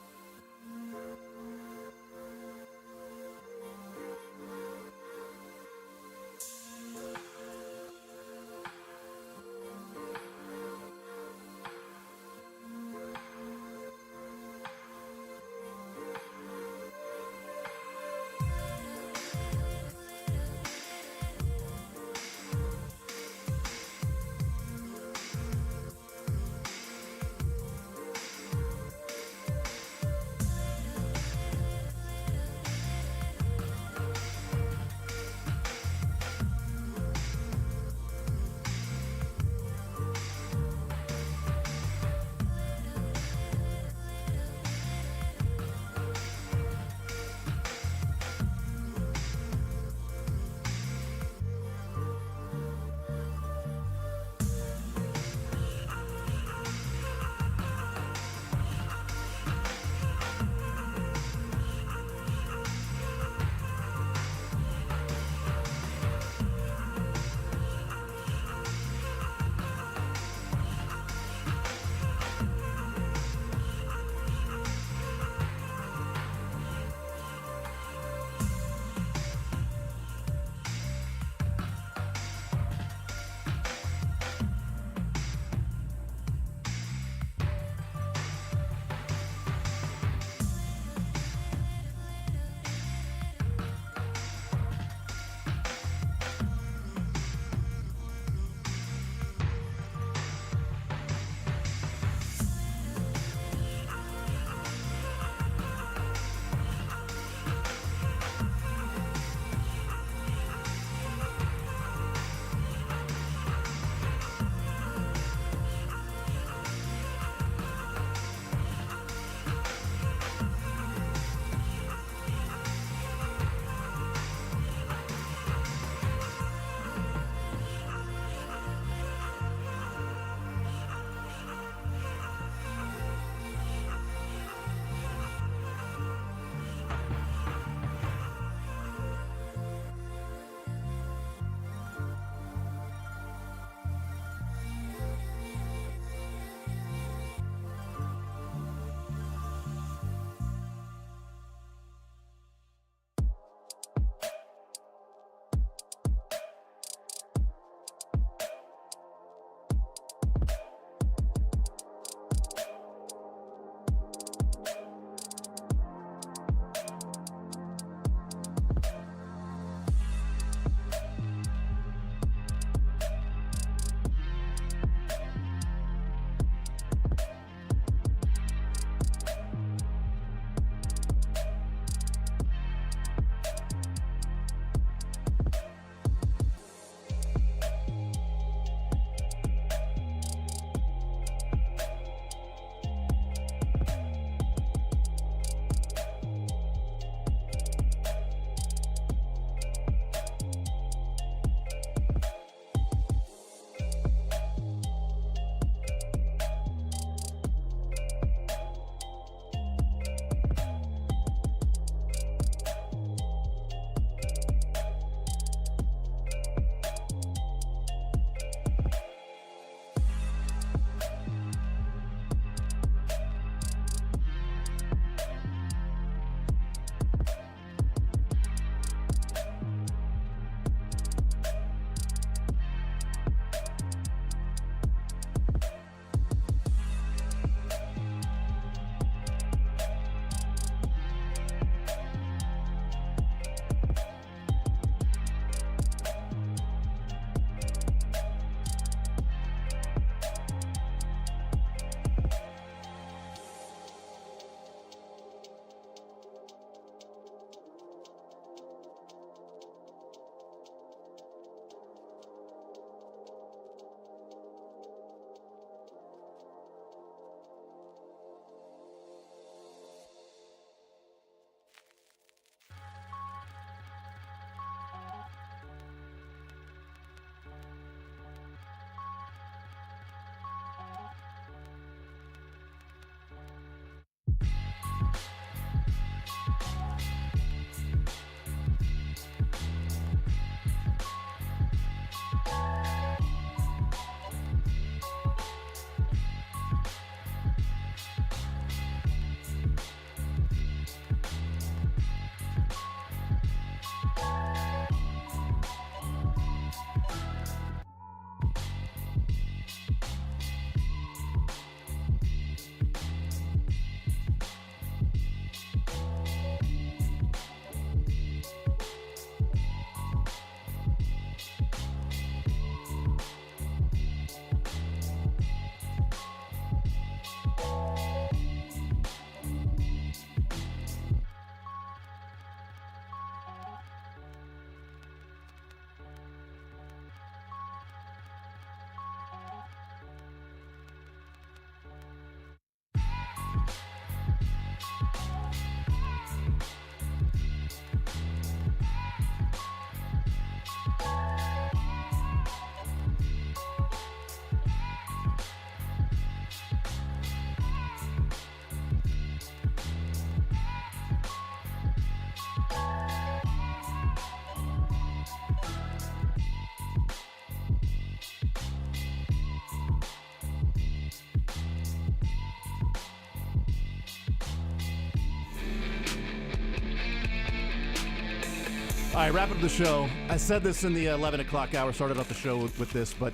S1: All right, wrapping up the show. I said this in the 11 o'clock hour, started off the show with this, but,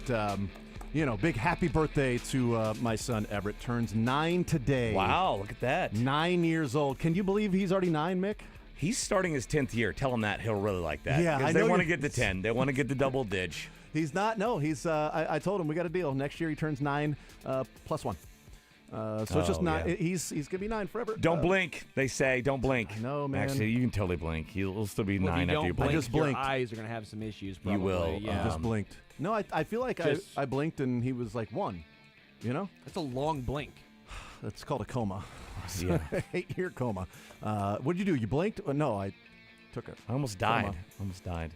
S1: big happy birthday to my son Everett. Turns 9 today.
S10: Wow, look at that.
S1: 9 years old. Can you believe he's already 9, Mick?
S10: He's starting his 10th year. Tell him that. He'll really like that.
S1: Yeah,
S10: because they want to get to 10. They want to get the double dig.
S1: He's not. No, he's. I told him we got a deal. Next year he turns 9 plus 1. So it's just 9.
S10: Yeah.
S1: He's gonna be 9 forever.
S10: Don't blink. They say don't blink.
S1: I know, man.
S10: Actually, you can totally blink. He'll still be 9 after you blink.
S1: I just blinked.
S2: Your eyes are going to have some issues. Probably.
S10: You will.
S2: Yeah.
S1: I just blinked. No, I feel like I blinked and he was like 1. You know?
S2: That's a long blink.
S1: That's called a coma.
S10: Yeah.
S1: 8-year coma. What did you do? You blinked? No, I took it.
S10: I almost died.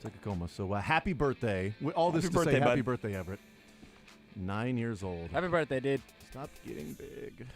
S1: Took a coma. So happy birthday. All this
S10: Happy
S1: to
S10: birthday,
S1: say
S10: bud.
S1: happy birthday, Everett. 9 years old.
S3: Happy birthday, dude.
S1: Stop getting big.